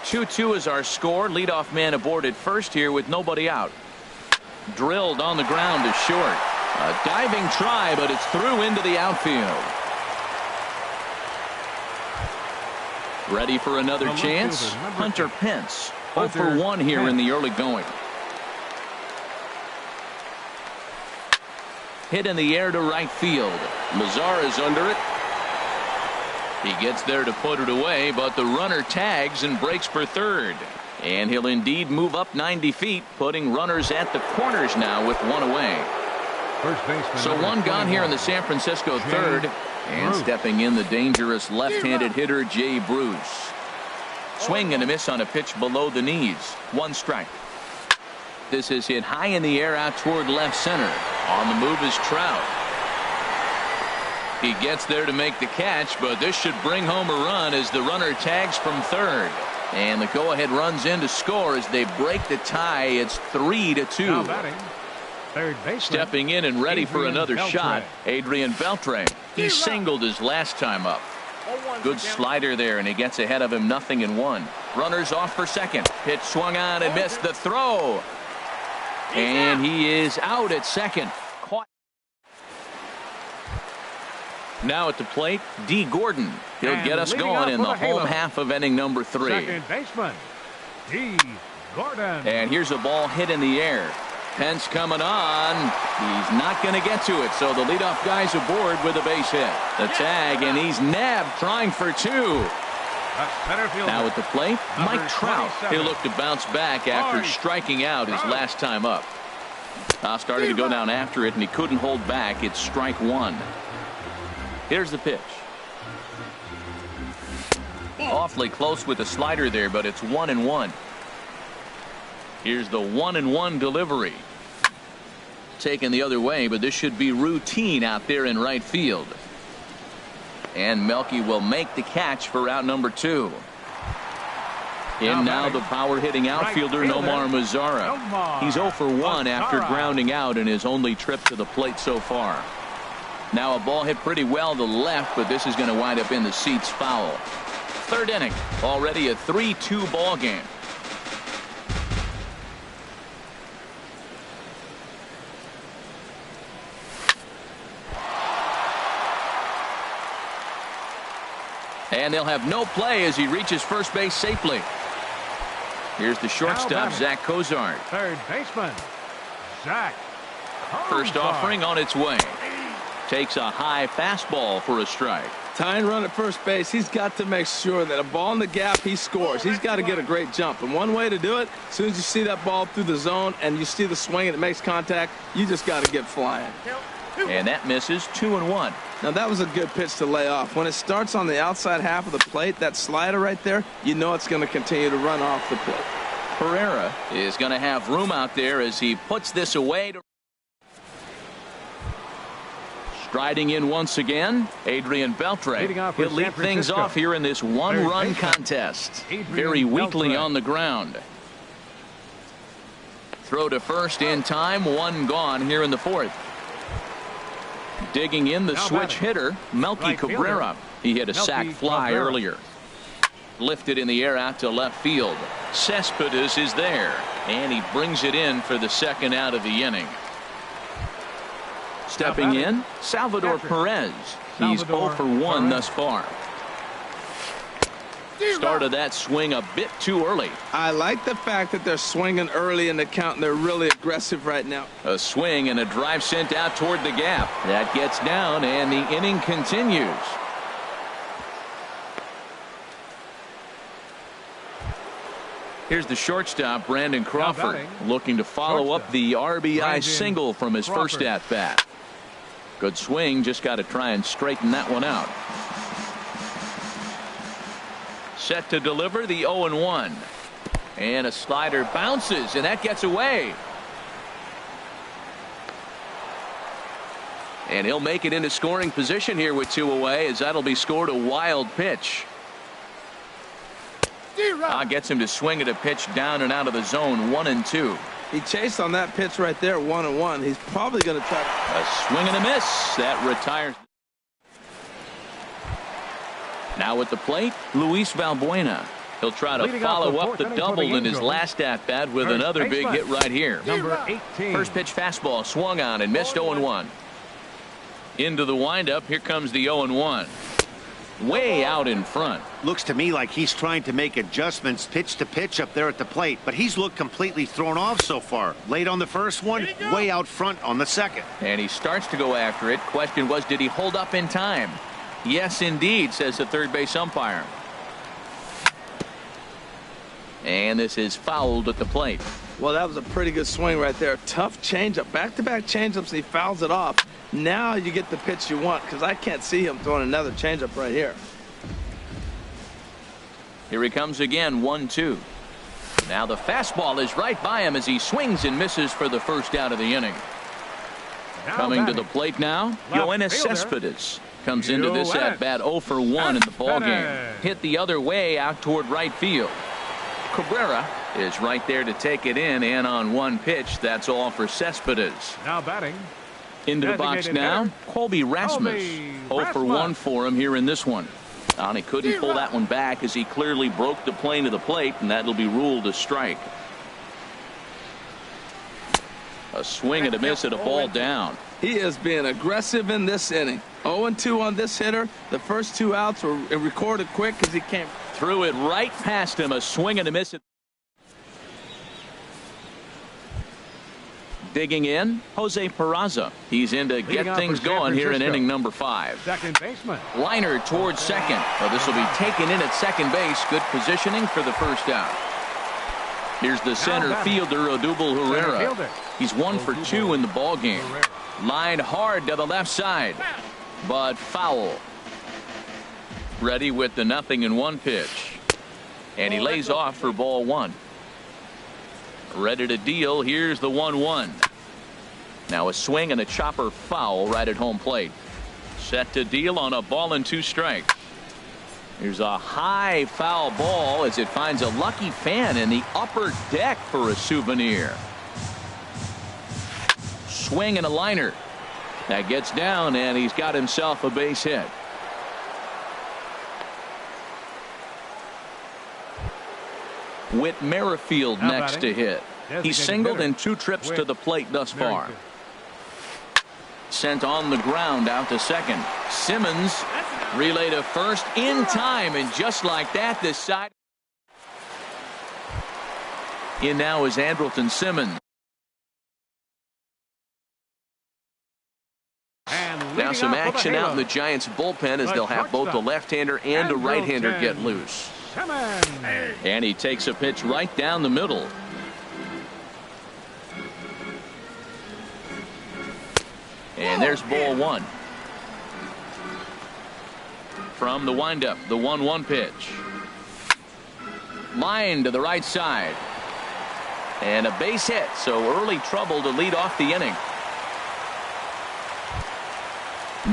2-2 is our score. Leadoff man aboard at first here with nobody out. Drilled on the ground to short. A diving try, but it's through into the outfield. Ready for another chance? Hunter Pence. 0 for 1 here in the early going. Hit in the air to right field. Mazar is under it. He gets there to put it away, but the runner tags and breaks for third. And he'll indeed move up 90 feet, putting runners at the corners now with one away. First baseman. So one gone here in the San Francisco third. And stepping in the dangerous left-handed hitter, Jay Bruce. Swing and a miss on a pitch below the knees. One strike. This is hit high in the air out toward left center. On the move is Trout. He gets there to make the catch, but this should bring home a run as the runner tags from third. And the go-ahead runs in to score as they break the tie. It's 3-2. Now batting, third baseman. Stepping in and ready for another shot, Adrian Beltre. He singled his last time up. Good slider there, and he gets ahead of him 0-1. Runners off for second. Pitch swung on and missed the throw. And he is out at second. Caught. Now at the plate, D. Gordon. He'll get us going in the home half of inning number 3. Second baseman, D. Gordon. And here's a ball hit in the air. Pence coming on. He's not going to get to it, so the leadoff guy's aboard with a base hit. The tag, and he's nabbed trying for 2. Now at the plate, Mike Trout. He'll look to bounce back after striking out his last time up. Started to go down after it, and he couldn't hold back. It's strike 1. Here's the pitch. Awfully close with the slider there, but it's 1-1. Here's the 1-1 delivery. Taken the other way, but this should be routine out there in right field. And Melky will make the catch for out number 2. In now the power-hitting outfielder Nomar Mazara. He's 0 for 1 after grounding out in his only trip to the plate so far. Now a ball hit pretty well to left, but this is going to wind up in the seats foul. Third inning, already a 3-2 ball game. And they'll have no play as he reaches first base safely. Here's the shortstop, Zach Cozart. Third baseman, Zach Cozart. First offering on its way. Takes a high fastball for a strike. Tying run at first base, he's got to make sure that a ball in the gap, he scores. He's got to get a great jump. And one way to do it, as soon as you see that ball through the zone and you see the swing and it makes contact, you just got to get flying. And that misses 2-1. Now that was a good pitch to lay off. When it starts on the outside half of the plate, that slider right there, you know it's going to continue to run off the plate. Pereira is going to have room out there as he puts this away. Striding in once again, Adrian Beltre. He'll lead things off here in this one-run contest. Very weakly on the ground. Throw to first in time, one gone here in the fourth. Digging in the switch hitter, Melky Cabrera. He hit a sac fly earlier. Lifted in the air out to left field. Cespedes is there, and he brings it in for the second out of the inning. Stepping in, Salvador Perez. He's 0 for 1 thus far. Started that swing a bit too early. I like the fact that they're swinging early in the count and they're really aggressive right now. A swing and a drive sent out toward the gap. That gets down and the inning continues. Here's the shortstop, Brandon Crawford, looking to follow up the RBI single from his first at-bat. Good swing, just got to try and straighten that one out. Set to deliver the 0-1. And a slider bounces, and that gets away. And he'll make it into scoring position here with 2 away, as that'll be scored a wild pitch. Gets him to swing at a pitch down and out of the zone, 1-2. He chased on that pitch right there, 1-1. He's probably going to try A swing and a miss. That retires. Now at the plate, Luis Valbuena. He'll try to follow up the double in his last at-bat with another big hit right here. Number 18. First pitch fastball swung on and missed, 0-1. Into the windup, here comes the 0-1. Way out in front. Looks to me like he's trying to make adjustments pitch to pitch up there at the plate, but he's looked completely thrown off so far. Late on the first one, way out front on the second. And he starts to go after it. Question was, did he hold up in time? Yes, indeed, says the third base umpire. And this is fouled at the plate. Well, that was a pretty good swing right there. Tough changeup. Back-to-back changeups, and he fouls it off. Now you get the pitch you want, because I can't see him throwing another changeup right here. Here he comes again, 1-2. Now the fastball is right by him as he swings and misses for the first out of the inning. Coming to the plate now, Yoenis Cespedes comes into this at-bat 0 for 1 in the ballgame. Hit the other way out toward right field. Cabrera is right there to take it in, and on one pitch, that's all for Cespedes. Now batting. Into the box now, Colby Rasmus. 0 for 1 for him here in this one. And he couldn't pull that one back as he clearly broke the plane of the plate, and that'll be ruled a strike. A swing and a miss at a ball down. He is being aggressive in this inning. 0-2 on this hitter. The first 2 outs were recorded quick because he came. Threw it right past him. A swing and a miss. Digging in, Jose Peraza. He's in to get things going here in inning number 5. Second baseman. Liner towards second. Well, this will be taken in at second base. Good positioning for the first out. Here's the center fielder, Odubel Herrera. He's 1 for 2 in the ball game. Lined hard to the left side, but foul. Ready with the 0-1 pitch. And he lays off for ball 1. Ready to deal. Here's the 1-1. Now a swing and a chopper foul right at home plate. Set to deal on a ball and 2 strikes. Here's a high foul ball as it finds a lucky fan in the upper deck for a souvenir. Swing and a liner. That gets down, and he's got himself a base hit. Whit Merrifield next to hit. He's singled in 2 trips to the plate thus far. Sent on the ground out to second. Simmons relay to first in time, and just like that, this side. In now is Andrelton Simmons. Now some action out in the Giants bullpen as they'll have both a left-hander and a right-hander get loose. And he takes a pitch right down the middle. And there's ball 1. From the windup, the 1-1 pitch. Line to the right side. And a base hit, so early trouble to lead off the inning.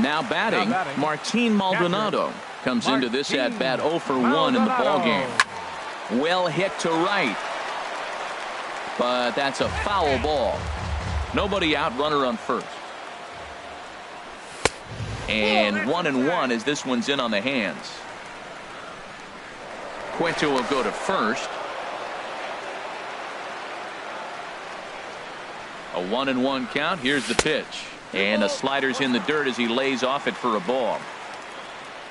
Now batting, Martin Maldonado comes into this at-bat 0 for 1 in the ballgame. Well hit to right. But that's a foul ball. Nobody out, runner on first. And 1-1 as this one's in on the hands. Cueto will go to first. A 1-1 count. Here's the pitch. And the slider's in the dirt as he lays off it for a ball.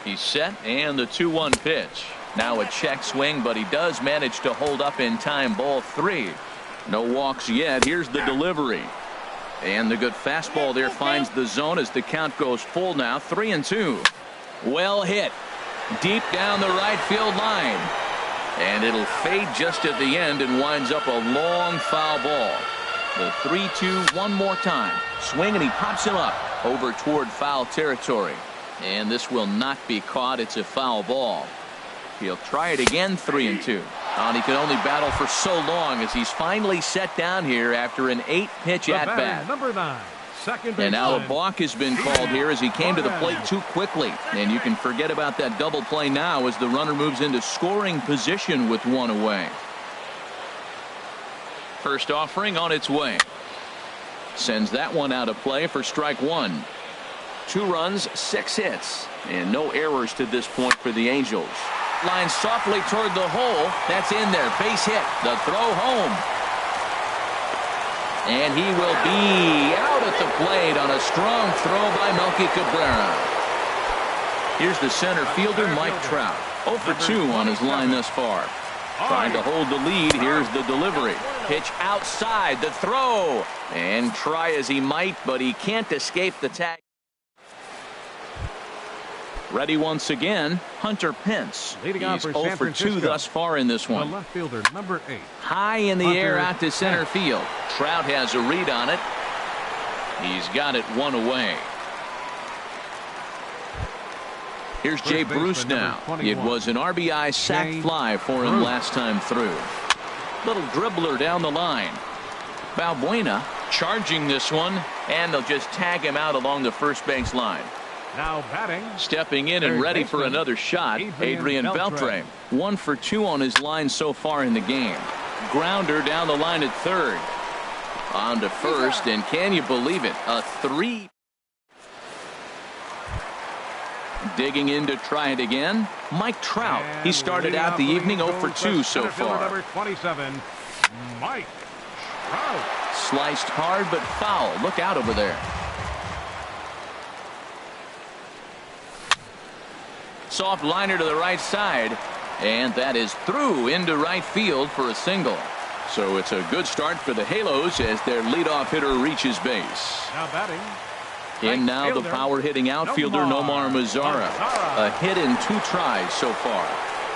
He's set, and the 2-1 pitch. Now a check swing, but he does manage to hold up in time. Ball 3. No walks yet. Here's the delivery. And the good fastball there finds the zone as the count goes full now. 3-2. Well hit. Deep down the right field line. And it'll fade just at the end and winds up a long foul ball. The 3-2 one more time. Swing, and he pops him up over toward foul territory. And this will not be caught. It's a foul ball. He'll try it again. 3-2. And he can only battle for so long as he's finally set down here after an 8-pitch at bat. Number 9, And now a balk has been called here as he came to the plate too quickly. And you can forget about that double play now as the runner moves into scoring position with one away. First offering on its way. Sends that one out of play for strike one. 2 runs, 6 hits, and no errors to this point for the Angels. Line softly toward the hole. That's in there. Base hit. The throw home. And he will be out at the plate on a strong throw by Melky Cabrera. Here's the center fielder, Mike Trout. 0 for 2 on his line thus far. Trying to hold the lead. Here's the delivery. Pitch outside. The throw. And try as he might, but he can't escape the tag. Ready once again, Hunter Pence. Leading off He's for 0 for 2 thus far in this one. The left fielder, number 8. High in the air out to center field. Trout has a read on it. He's got it one away. Here's Jay Bruce now. It was an RBI sac fly for him last time through. Little dribbler down the line. Balbuena charging this one, and they'll just tag him out along the first base line. Now batting. Stepping in and ready for another shot, Adrian Beltre. 1 for 2 on his line so far in the game. Grounder down the line at third. On to first, and can you believe it? A 3. Digging in to try it again. Mike Trout. He started out the evening 0 for 2 so far. Number 27, Mike Trout. Sliced hard but foul. Look out over there. Soft liner to the right side, and that is through into right field for a single. So it's a good start for the Halos as their leadoff hitter reaches base. Now batting. In now the power hitting outfielder Nomar Mazara. A hit in 2 tries so far.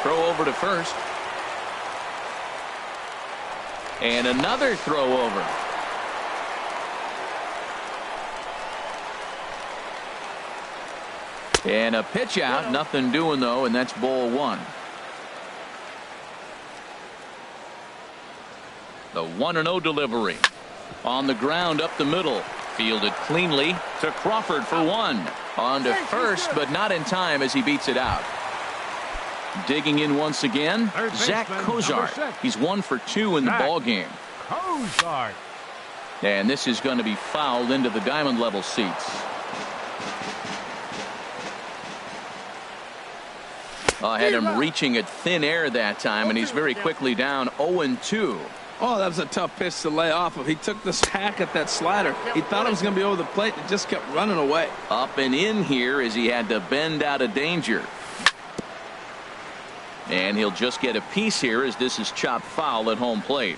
Throw over to first. And another throw over. And a pitch out, nothing doing though, and that's ball 1. The 1-0 delivery. On the ground up the middle. Fielded cleanly to Crawford for 1. On to first, but not in time as he beats it out. Digging in once again, Zach Cozart. He's 1 for 2 in the ball game. Cozart. And this is going to be fouled into the diamond level seats. Had him reaching at thin air that time, and he's very quickly down 0-2. Oh, that was a tough pitch to lay off of. He took this hack at that slider. He thought it was going to be over the plate and just kept running away. Up and in here as he had to bend out of danger. And he'll just get a piece here as this is chopped foul at home plate.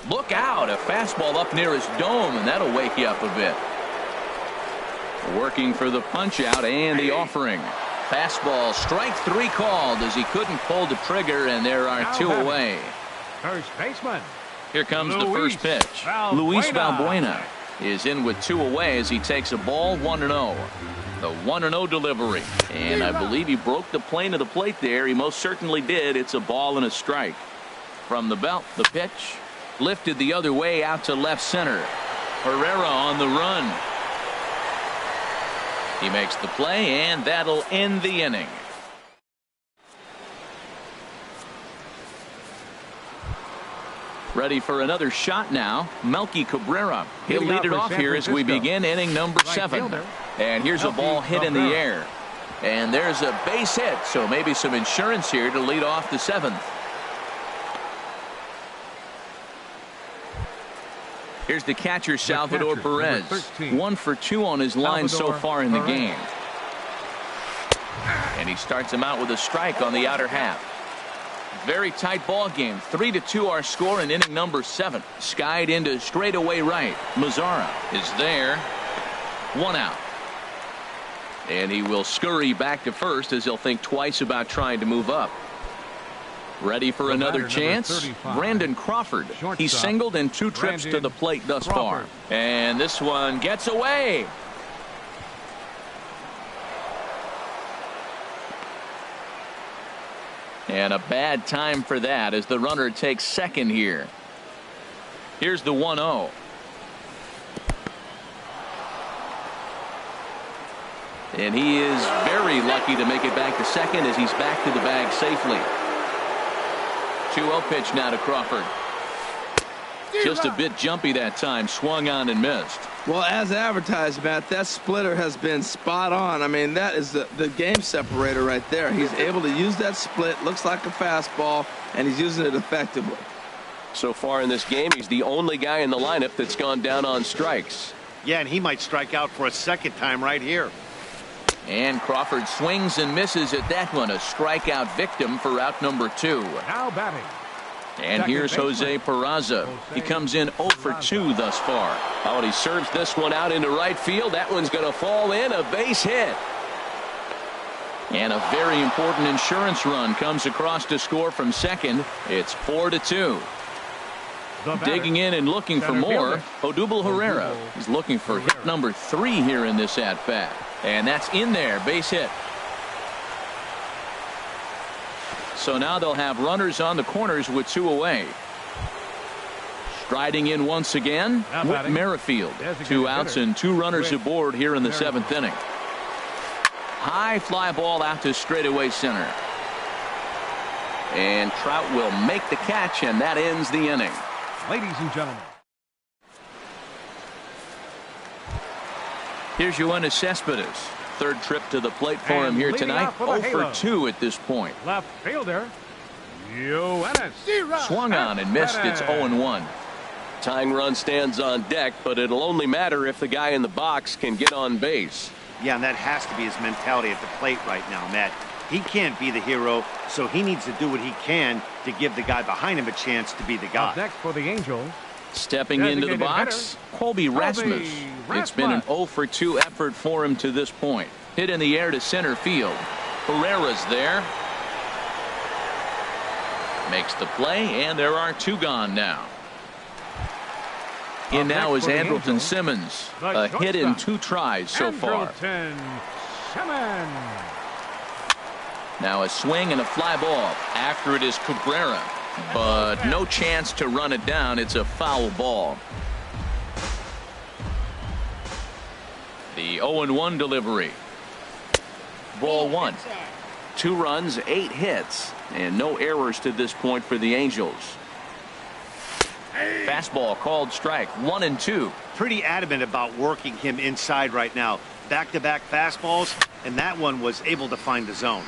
Look out, a fastball up near his dome, and that'll wake you up a bit. Working for the punch out and the offering. Fastball, strike 3 called as he couldn't pull the trigger, and there are 2 away. First baseman. Here comes the first pitch. Luis Balbuena is in with 2 away as he takes a ball 1-0. The 1-0 delivery. And I believe he broke the plane of the plate there. He most certainly did. It's a ball and a strike. From the belt, the pitch. Lifted the other way out to left center. Herrera on the run. He makes the play, and that'll end the inning. Ready for another shot now. Melky Cabrera. He'll lead it off here as we begin inning number 7. And here's a ball hit in the air. And there's a base hit, so maybe some insurance here to lead off the 7th. Here's the catcher, Salvador Perez. 1 for 2 on his line so far in the game. And he starts him out with a strike on the outer half. Very tight ball game. 3-2 our score in inning number 7. Skied into straightaway right. Mazara is there. 1 out. And he will scurry back to first as he'll think twice about trying to move up. Ready for another chance? Brandon Crawford. He's singled in 2 trips to the plate thus far. And this one gets away. And a bad time for that as the runner takes second here. Here's the 1-0. And he is very lucky to make it back to second as he's back to the bag safely. 2-0 pitch now to Crawford. Just a bit jumpy that time. Swung on and missed. Well, as advertised, Matt, that splitter has been spot on. I mean, that is the game separator right there. He's able to use that split. Looks like a fastball, and he's using it effectively. So far in this game, he's the only guy in the lineup that's gone down on strikes. Yeah, and he might strike out for a second time right here. And Crawford swings and misses at that one. A strikeout victim for out number 2. Now batting. And here's Jose Peraza. He comes in 0 for 2 thus far. Oh, and he serves this one out into right field. That one's going to fall in. A base hit. And a very important insurance run comes across to score from second. It's 4-2. Digging in and looking for more, Odubel Herrera. He's looking for hit number 3 here in this at-bat. And that's in there. Base hit. So now they'll have runners on the corners with 2 away. Striding in once again, Whit Merrifield. 2 outs and 2 runners aboard here in the 7th inning. High fly ball out to straightaway center. And Trout will make the catch, and that ends the inning. Ladies and gentlemen. Here's Yoenis Cespedes. 3rd trip to the plate for him here tonight. 0 for 2 at this point. Left fielder, Yoenis. Swung on and missed. It's 0-1. Tying run stands on deck, but it'll only matter if the guy in the box can get on base. Yeah, and that has to be his mentality at the plate right now, Matt. He can't be the hero, so he needs to do what he can to give the guy behind him a chance to be the guy. Up next for the Angels. Stepping into the box, Colby Rasmus. It's been an 0 for 2 effort for him to this point. Hit in the air to center field. Herrera's there. Makes the play, and there are 2 gone now. In now is Andrelton Simmons. A hit in 2 tries so far. Andrelton Simmons. Now a swing and a fly ball. After it is Cabrera. But no chance to run it down. It's a foul ball. The 0-1 delivery. Ball 1. 2 runs, 8 hits, and no errors to this point for the Angels. Fastball called strike. 1-2. Pretty adamant about working him inside right now. Back-to-back fastballs, and that one was able to find the zone.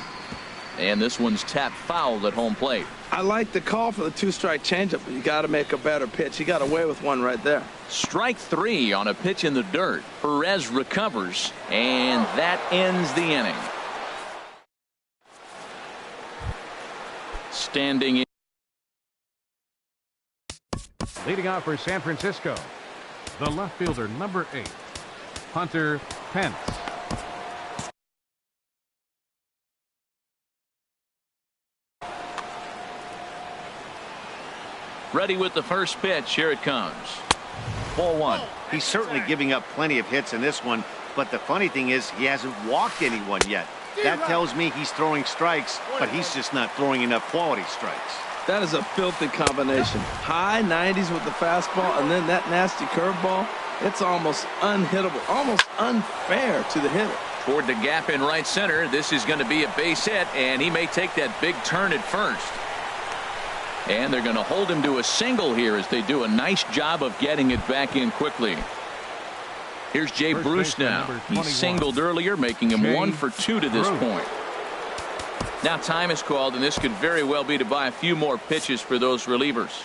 And this one's tapped foul at home plate. I like the call for the 2-strike changeup, but you got to make a better pitch. He got away with one right there. Strike 3 on a pitch in the dirt. Perez recovers, and that ends the inning. Standing in. Leading out for San Francisco, the left fielder, number 8, Hunter Pence. Ready with the first pitch. Here it comes. Ball 1. He's certainly giving up plenty of hits in this one, but the funny thing is he hasn't walked anyone yet. That tells me he's throwing strikes, but he's just not throwing enough quality strikes. That is a filthy combination. High 90s with the fastball, and then that nasty curveball. It's almost unhittable, almost unfair to the hitter. Toward the gap in right center. This is going to be a base hit, and he may take that big turn at first. And they're going to hold him to a single here as they do a nice job of getting it back in quickly. Here's Jay Bruce now. He singled earlier, making him 1 for 2 to this point. Now time is called, and this could very well be to buy a few more pitches for those relievers.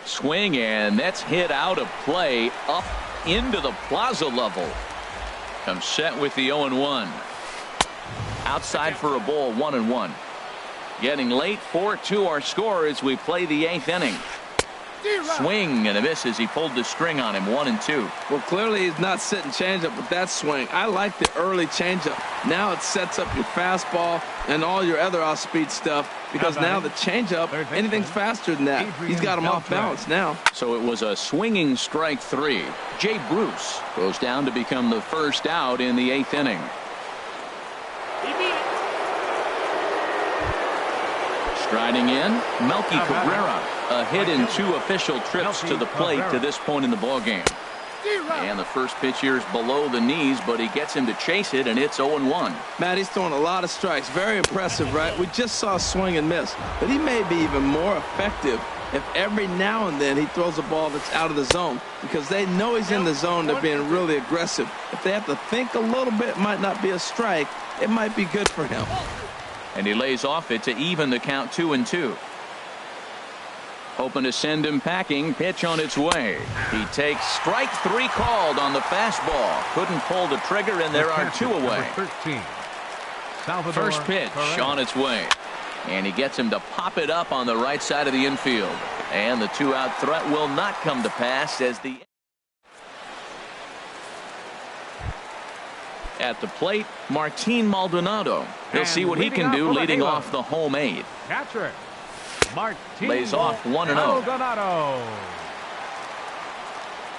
Swing, and that's hit out of play up into the plaza level. Comes set with the 0-1. Outside for a ball. 1-1. Getting late. 4-2 our score as we play the 8th inning. Swing and a miss as he pulled the string on him. 1-2. Well, clearly he's not sitting changeup with that swing. I like the early changeup. Now it sets up your fastball and all your other off-speed stuff, because now the changeup, anything's faster than that. He's got him off balance now. So it was a swinging strike 3. Jay Bruce goes down to become the first out in the 8th inning. Striding in, Melky Cabrera. A hit in 2 official trips to the plate to this point in the ballgame. And the first pitch here is below the knees, but he gets him to chase it, and it's 0-1. Matt, he's throwing a lot of strikes. Very impressive, right? We just saw a swing and miss, but he may be even more effective if every now and then he throws a ball that's out of the zone, because they know he's in the zone. They're being really aggressive. If they have to think a little bit, it might not be a strike. It might be good for him. And he lays off it to even the count 2-2. Hoping to send him packing. Pitch on its way. He takes strike 3 called on the fastball. Couldn't pull the trigger, and there are 2 away. 13. First pitch on its way. And he gets him to pop it up on the right side of the infield. And the 2-out threat will not come to pass as the... At the plate, Martin Maldonado. He'll see what he can do leading off the home 8. Catcher Martin Lays off 1-0. Maldonado.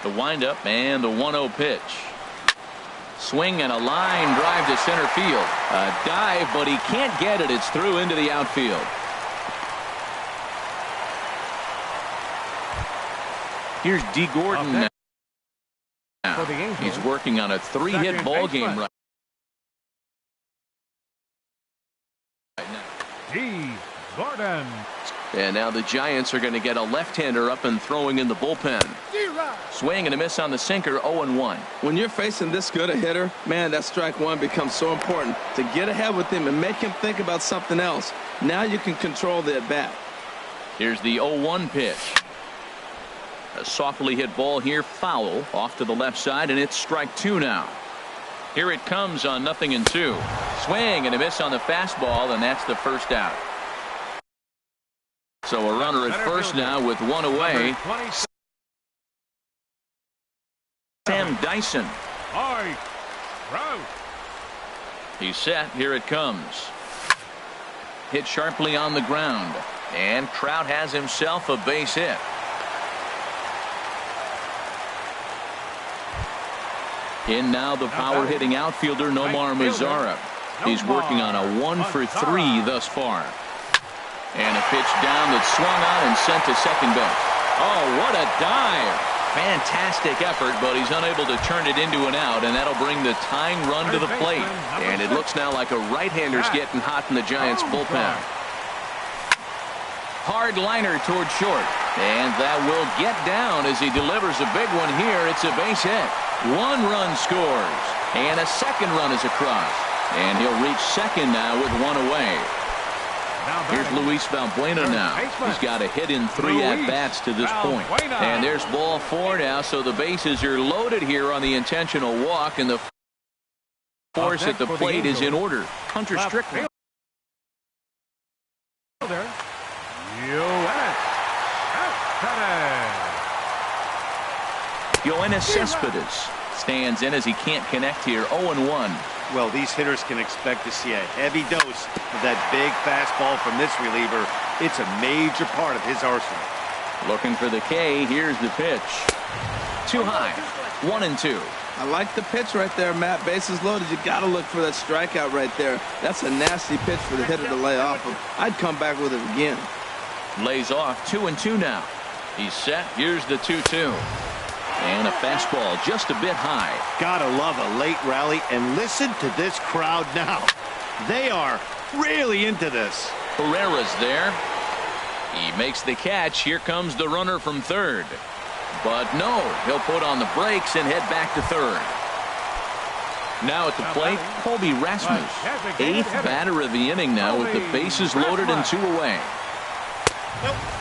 The windup and the 1-0 pitch. Swing and a line drive to center field. A dive, but he can't get it. It's through into the outfield. Here's D. Gordon now. He's working on a 3-hit ball game right now. D. Gordon. And now the Giants are going to get a left-hander up and throwing in the bullpen. Swing and a miss on the sinker, 0-1. When you're facing this good a hitter, man, that strike 1 becomes so important to get ahead with him and make him think about something else. Now you can control the at-bat. Here's the 0-1 pitch. A softly hit ball here, foul, off to the left side, and it's strike 2 now. Here it comes on 0-2. Swing and a miss on the fastball, and that's the first out. So a runner at first now with 1 away. Sam Dyson. He's set. Here it comes. Hit sharply on the ground. And Trout has himself a base hit. In now the power hitting outfielder Nomar Mazara. He's working on a 1-for-3 thus far. And a pitch down that's swung on and sent to second base. Oh, what a dive. Fantastic effort, but he's unable to turn it into an out, and that'll bring the tying run to the plate. And it looks now like a right-hander's getting hot in the Giants bullpen. Hard liner toward short. And that will get down as he delivers a big one here. It's a base hit. 1 run scores. And a second run is across. And he'll reach second now with 1 away. Here's Luis Valbuena now. He's got a hit in 3 at-bats to this point. And there's ball 4 now, so the bases are loaded here on the intentional walk, and the force at the plate is in order. Hunter Strickland. Yoenis Cespedes stands in as he can't connect here. 0-1. Well, these hitters can expect to see a heavy dose of that big fastball from this reliever. It's a major part of his arsenal. Looking for the K. Here's the pitch. Too high. 1-2. I like the pitch right there, Matt. Bases loaded. You got to look for that strikeout right there. That's a nasty pitch for the hitter to lay off of. I'd come back with it again. Lays off. 2-2 now. He's set. Here's the 2-2. And a fastball just a bit high. Gotta love a late rally, and listen to this crowd now. They are really into this. Pereira's there. He makes the catch. Here comes the runner from third. But no, he'll put on the brakes and head back to third. Now at the plate, Colby Rasmus. 8th batter of the inning now with the bases loaded and 2 away.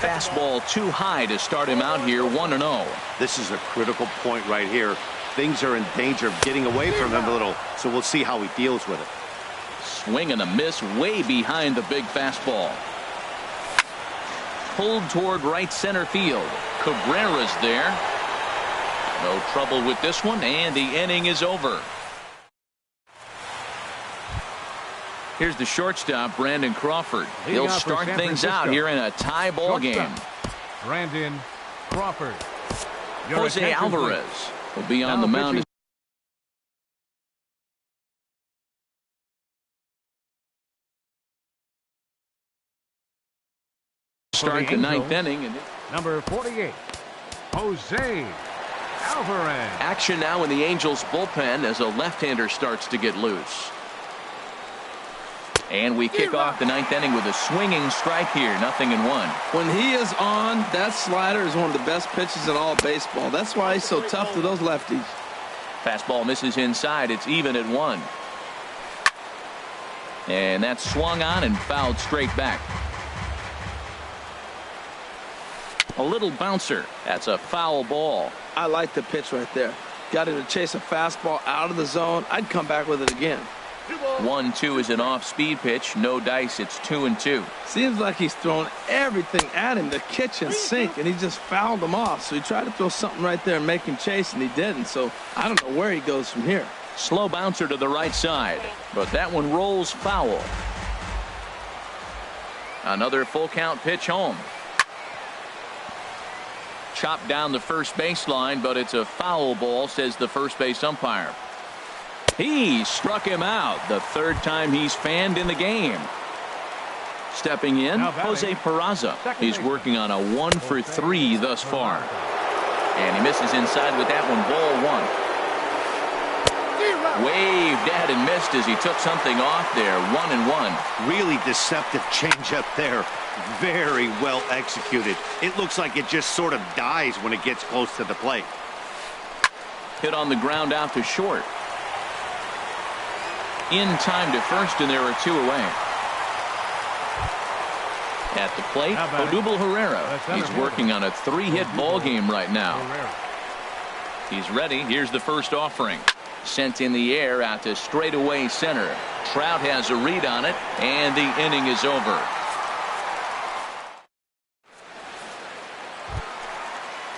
Fastball too high to start him out here. 1-0. This is a critical point right here. Things are in danger of getting away from him a little, so we'll see how he deals with it. Swing and a miss way behind the big fastball. Pulled toward right center field. Cabrera's there. No trouble with this one, and the inning is over. Here's the shortstop, Brandon Crawford. He'll start things out here in a tie ball game. Brandon Crawford. Jose Alvarez will be on the mound. for start the ninth Angels, inning. number 48, Jose Alvarez. Action now in the Angels bullpen as a left-hander starts to get loose. And we kick off the ninth inning with a swinging strike here, 0-1. When he is on, that slider is one of the best pitches in all baseball. That's why he's so tough to those lefties. Fastball misses inside. It's even at 1. And that's swung on and fouled straight back. A little bouncer. That's a foul ball. I like the pitch right there. Got him to chase a fastball out of the zone. I'd come back with it again. 1-2 is an off-speed pitch. No dice. It's 2-2. Seems like he's thrown everything at him, the kitchen sink, and he just fouled him off. So he tried to throw something right there and make him chase, and he didn't. So I don't know where he goes from here. Slow bouncer to the right side, but that one rolls foul. Another full count pitch home. Chopped down the first baseline, but it's a foul ball, says the first base umpire. He struck him out, the third time he's fanned in the game. Stepping in, Jose Peraza. He's working on a 1-for-3 thus far. And he misses inside with that one, ball 1. Waved at and missed as he took something off there, 1-1. Really deceptive changeup there. Very well executed. It looks like it just sort of dies when it gets close to the plate. Hit on the ground out to short. In time to first, and there are 2 away. At the plate, Odubel Herrera. He's working on a 3-hit ball game right now. He's ready. Here's the first offering. Sent in the air out to straightaway center. Trout has a read on it, and the inning is over.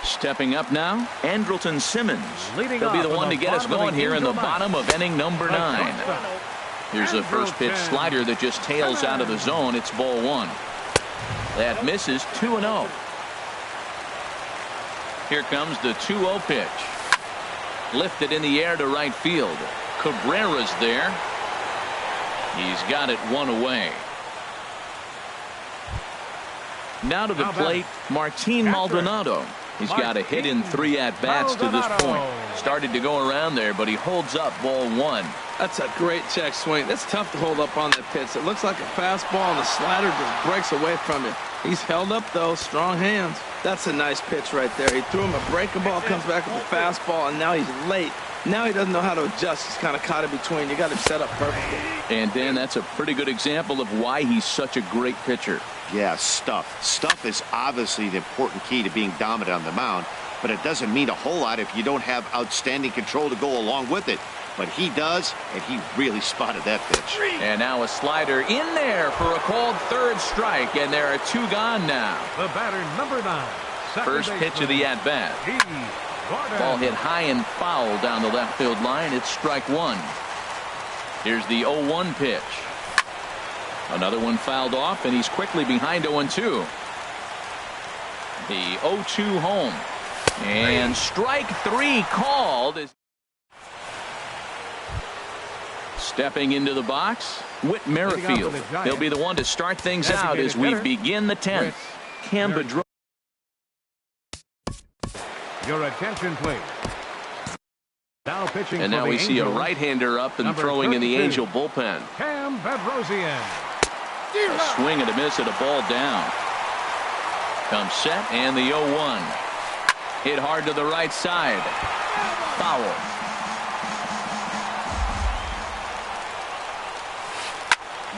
Stepping up now, Andrelton Simmons. He'll be the one to get us going here in the bottom of inning number 9. Here's a first pitch slider that just tails out of the zone. It's ball 1. That misses, 2-0. Here comes the 2-0 pitch. Lifted in the air to right field. Cabrera's there. He's got it 1 away. Now to the plate, Martin Maldonado. He's got a hit in 3 at-bats to this point. Started to go around there, but he holds up, ball 1. That's a great check swing. That's tough to hold up on that pitch. It looks like a fastball, and the slider just breaks away from you. He's held up, though. Strong hands. That's a nice pitch right there. He threw him a breaking ball, comes back with a fastball, and now he's late. Now he doesn't know how to adjust. He's kind of caught in between. You got him set up perfectly. And, Dan, that's a pretty good example of why he's such a great pitcher. Yeah, stuff. Stuff is obviously the important key to being dominant on the mound, but it doesn't mean a whole lot if you don't have outstanding control to go along with it. But he does, and he really spotted that pitch. And now a slider in there for a called third strike, and there are 2 gone now. The batter, number 9. First pitch of the at-bat. Ball hit high and foul down the left field line. It's strike 1. Here's the 0-1 pitch. Another one fouled off, and he's quickly behind 0-2. The 0-2 home. And strike 3 called. Stepping into the box, Whit Merrifield. He'll be the one to start things out as we begin the 10th. Cam Bedro. Your attention, please. Now pitching. And now we see a right-hander up and throwing in the Angel bullpen. Cam Bedrosian. A swing and a miss at a ball down. Comes set and the 0-1. Hit hard to the right side. Foul.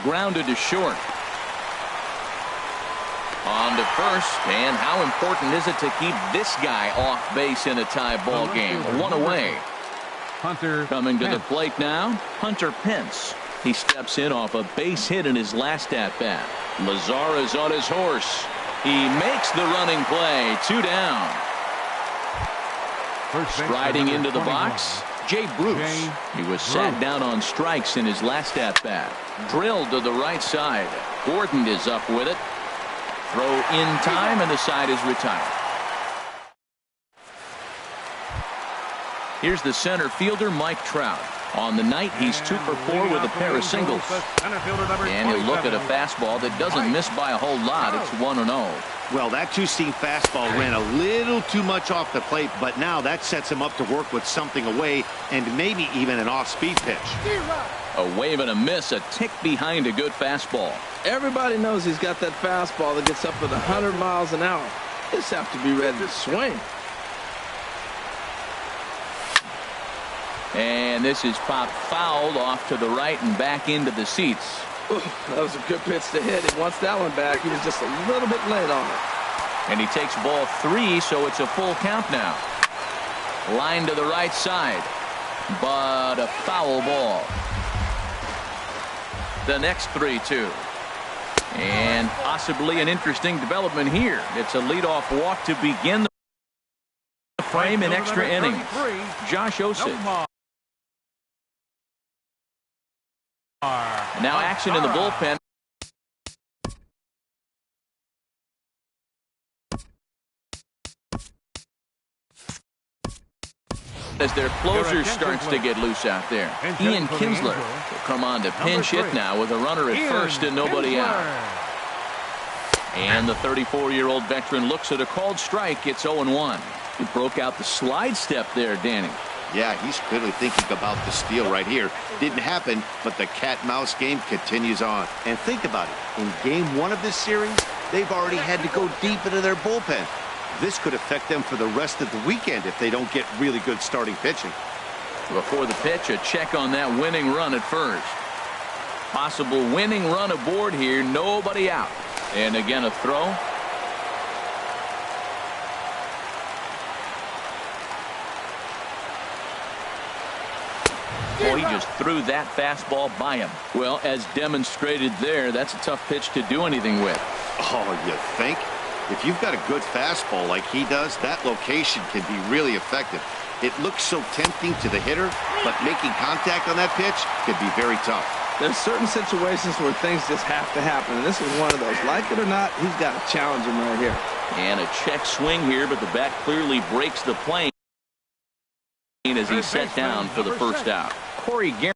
Grounded to short. On to first, and how important is it to keep this guy off base in a tie ball game? 1 away. Hunter coming to Pence. the plate now, Hunter Pence. He steps in off a base hit in his last at-bat. Lazara's on his horse. He makes the running play. 2 down. Striding into the box, Jay Bruce. He was sat down on strikes in his last at-bat. Drilled to the right side. Gordon is up with it. Throw in time, and the side is retired. Here's the center fielder, Mike Trout. On the night, he's 2 for 4 with a pair of singles. And he'll look at a fastball that doesn't miss by a whole lot. It's 1-0. Well, that two-seam fastball ran a little too much off the plate, but now that sets him up to work with something away and maybe even an off-speed pitch. A wave and a miss, a tick behind a good fastball. Everybody knows he's got that fastball that gets up at 100 miles an hour. Just have to be ready to swing. And this is popped fouled off to the right and back into the seats. Ooh, that was a good pitch to hit. He wants that one back. He was just a little bit late on it. And he takes ball 3, so it's a full count now. Line to the right side, but a foul ball. The next 3-2. And possibly an interesting development here. It's a leadoff walk to begin the frame in extra innings. Josh Osich. Now action in the bullpen. As their closer starts to get loose out there. Ian Kinsler will come on to pinch hit now with a runner at first and nobody out. And the 34-year-old veteran looks at a called strike. It's 0-1. He broke out the slide step there, Danny. Yeah, he's clearly thinking about the steal right here. Didn't happen, but the cat-mouse game continues on. And think about it. In game 1 of this series, they've already had to go deep into their bullpen. This could affect them for the rest of the weekend if they don't get really good starting pitching. Before the pitch, a check on that winning run at first. Possible winning run aboard here. Nobody out. And again, a throw. Boy, he just threw that fastball by him. Well, as demonstrated there, that's a tough pitch to do anything with. Oh, you think? If you've got a good fastball like he does, that location can be really effective. It looks so tempting to the hitter, but making contact on that pitch could be very tough. There's certain situations where things just have to happen, and this is one of those. Like it or not, he's got to challenge him right here. And a check swing here, but the bat clearly breaks the plane as he's set down for the first out. Corey Guerin.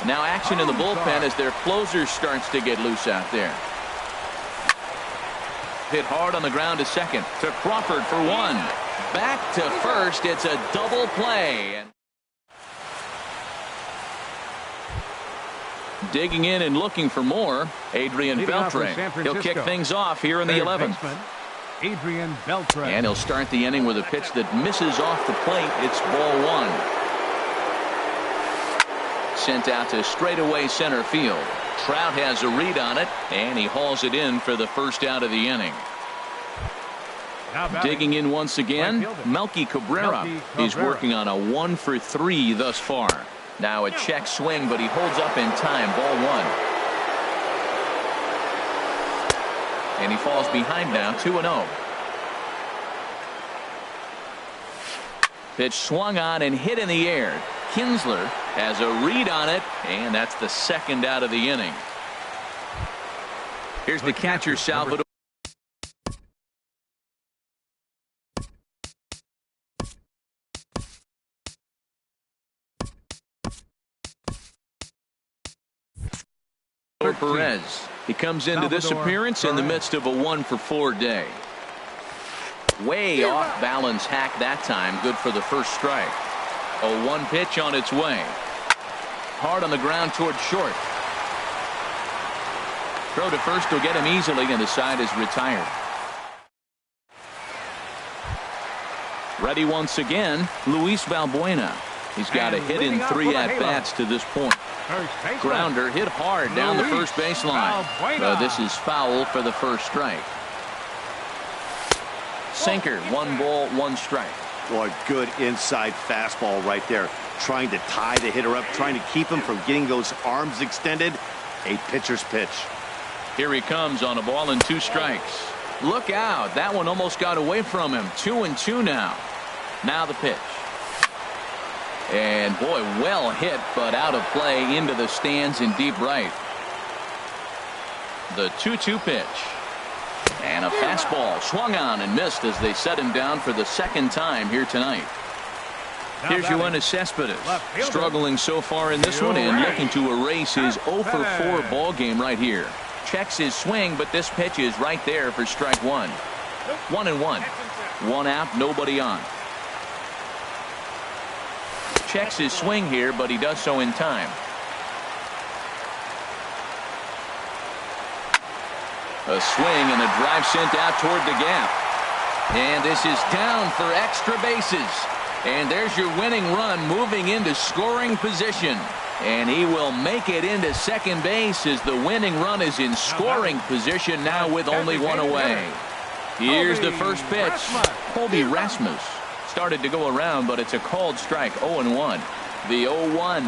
Now action in the bullpen as their closer starts to get loose out there. Hit hard on the ground to second. To Crawford for 1. Back to first. It's a double play. Digging in and looking for more, Adrian Beltre. He'll kick things off here in the 11th. Adrian Beltre. And he'll start the inning with a pitch that misses off the plate. It's ball 1. Sent out to straightaway center field. Trout has a read on it, and he hauls it in for the first out of the inning. Digging in once again, Melky Cabrera. He's working on a 1 for 3 thus far. Now a check swing, but he holds up in time. Ball 1. And he falls behind now, 2-0. Pitch swung on and hit in the air. Kinsler has a read on it, and that's the second out of the inning. Here's the catcher, Salvador. Perez. He comes into this appearance in the midst of a 1 for 4 day. Way off balance hack that time. Good for the first strike. A 1 pitch on its way. Hard on the ground toward short. Throw to first will get him easily, and the side is retired. Ready once again, Luis Valbuena. He's got a hit in 3 at-bats to this point. Grounder hit hard down the first baseline. This is foul for the first strike. Sinker, 1 ball, 1 strike. Boy, good inside fastball right there. Trying to tie the hitter up, trying to keep him from getting those arms extended. A pitcher's pitch. Here he comes on a ball and 2 strikes. Look out. That one almost got away from him. 2-2 now. Now the pitch. And boy, well hit, but out of play into the stands in deep right. The 2-2 pitch. And a fastball swung on and missed as they set him down for the second time here tonight. Here's your one to Cespedes. Struggling so far in this one and looking to erase his 0 for 4 ball game right here. Checks his swing, but this pitch is right there for strike one. 1-1. One out, nobody on. Checks his swing here, but he does so in time. A swing and a drive sent out toward the gap. And this is down for extra bases. And there's your winning run moving into scoring position. And he will make it into second base as the winning run is in scoring position now with only one away. Here's the first pitch. Colby Rasmus started to go around, but it's a called strike. 0-1. The 0-1.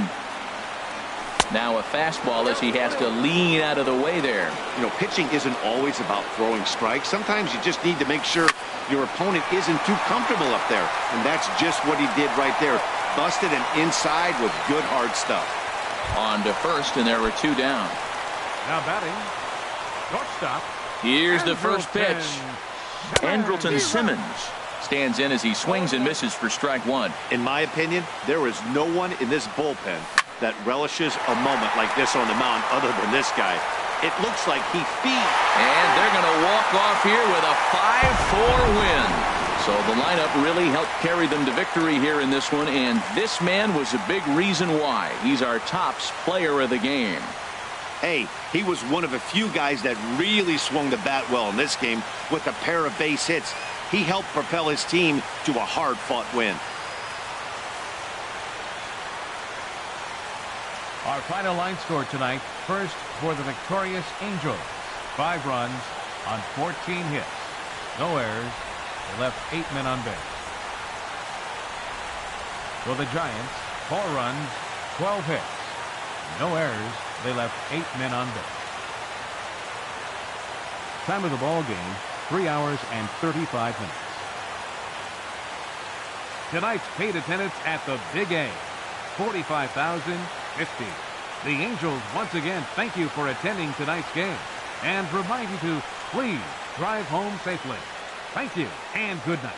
Now a fastball as he has to lean out of the way there. You know, pitching isn't always about throwing strikes. Sometimes you just need to make sure your opponent isn't too comfortable up there. And that's just what he did right there. Busted and inside with good hard stuff. On to first, and there were two down. Now batting, shortstop. Here's the first pitch. Andrelton Simmons stands in as he swings and misses for strike one. In my opinion, there is no one in this bullpen that relishes a moment like this on the mound other than this guy. It looks like he feeds. And they're going to walk off here with a 5-4 win. So the lineup really helped carry them to victory here in this one, and this man was a big reason why. He's our tops player of the game. Hey, he was one of a few guys that really swung the bat well in this game with a pair of base hits. He helped propel his team to a hard-fought win. Our final line score tonight. First for the victorious Angels. 5 runs on 14 hits. No errors. They left 8 men on base. For the Giants, 4 runs, 12 hits. No errors. They left 8 men on base. Time of the ball game, 3 hours and 35 minutes. Tonight's paid attendance at the Big A, 45,050. The Angels once again thank you for attending tonight's game and remind you to please drive home safely. Thank you and good night.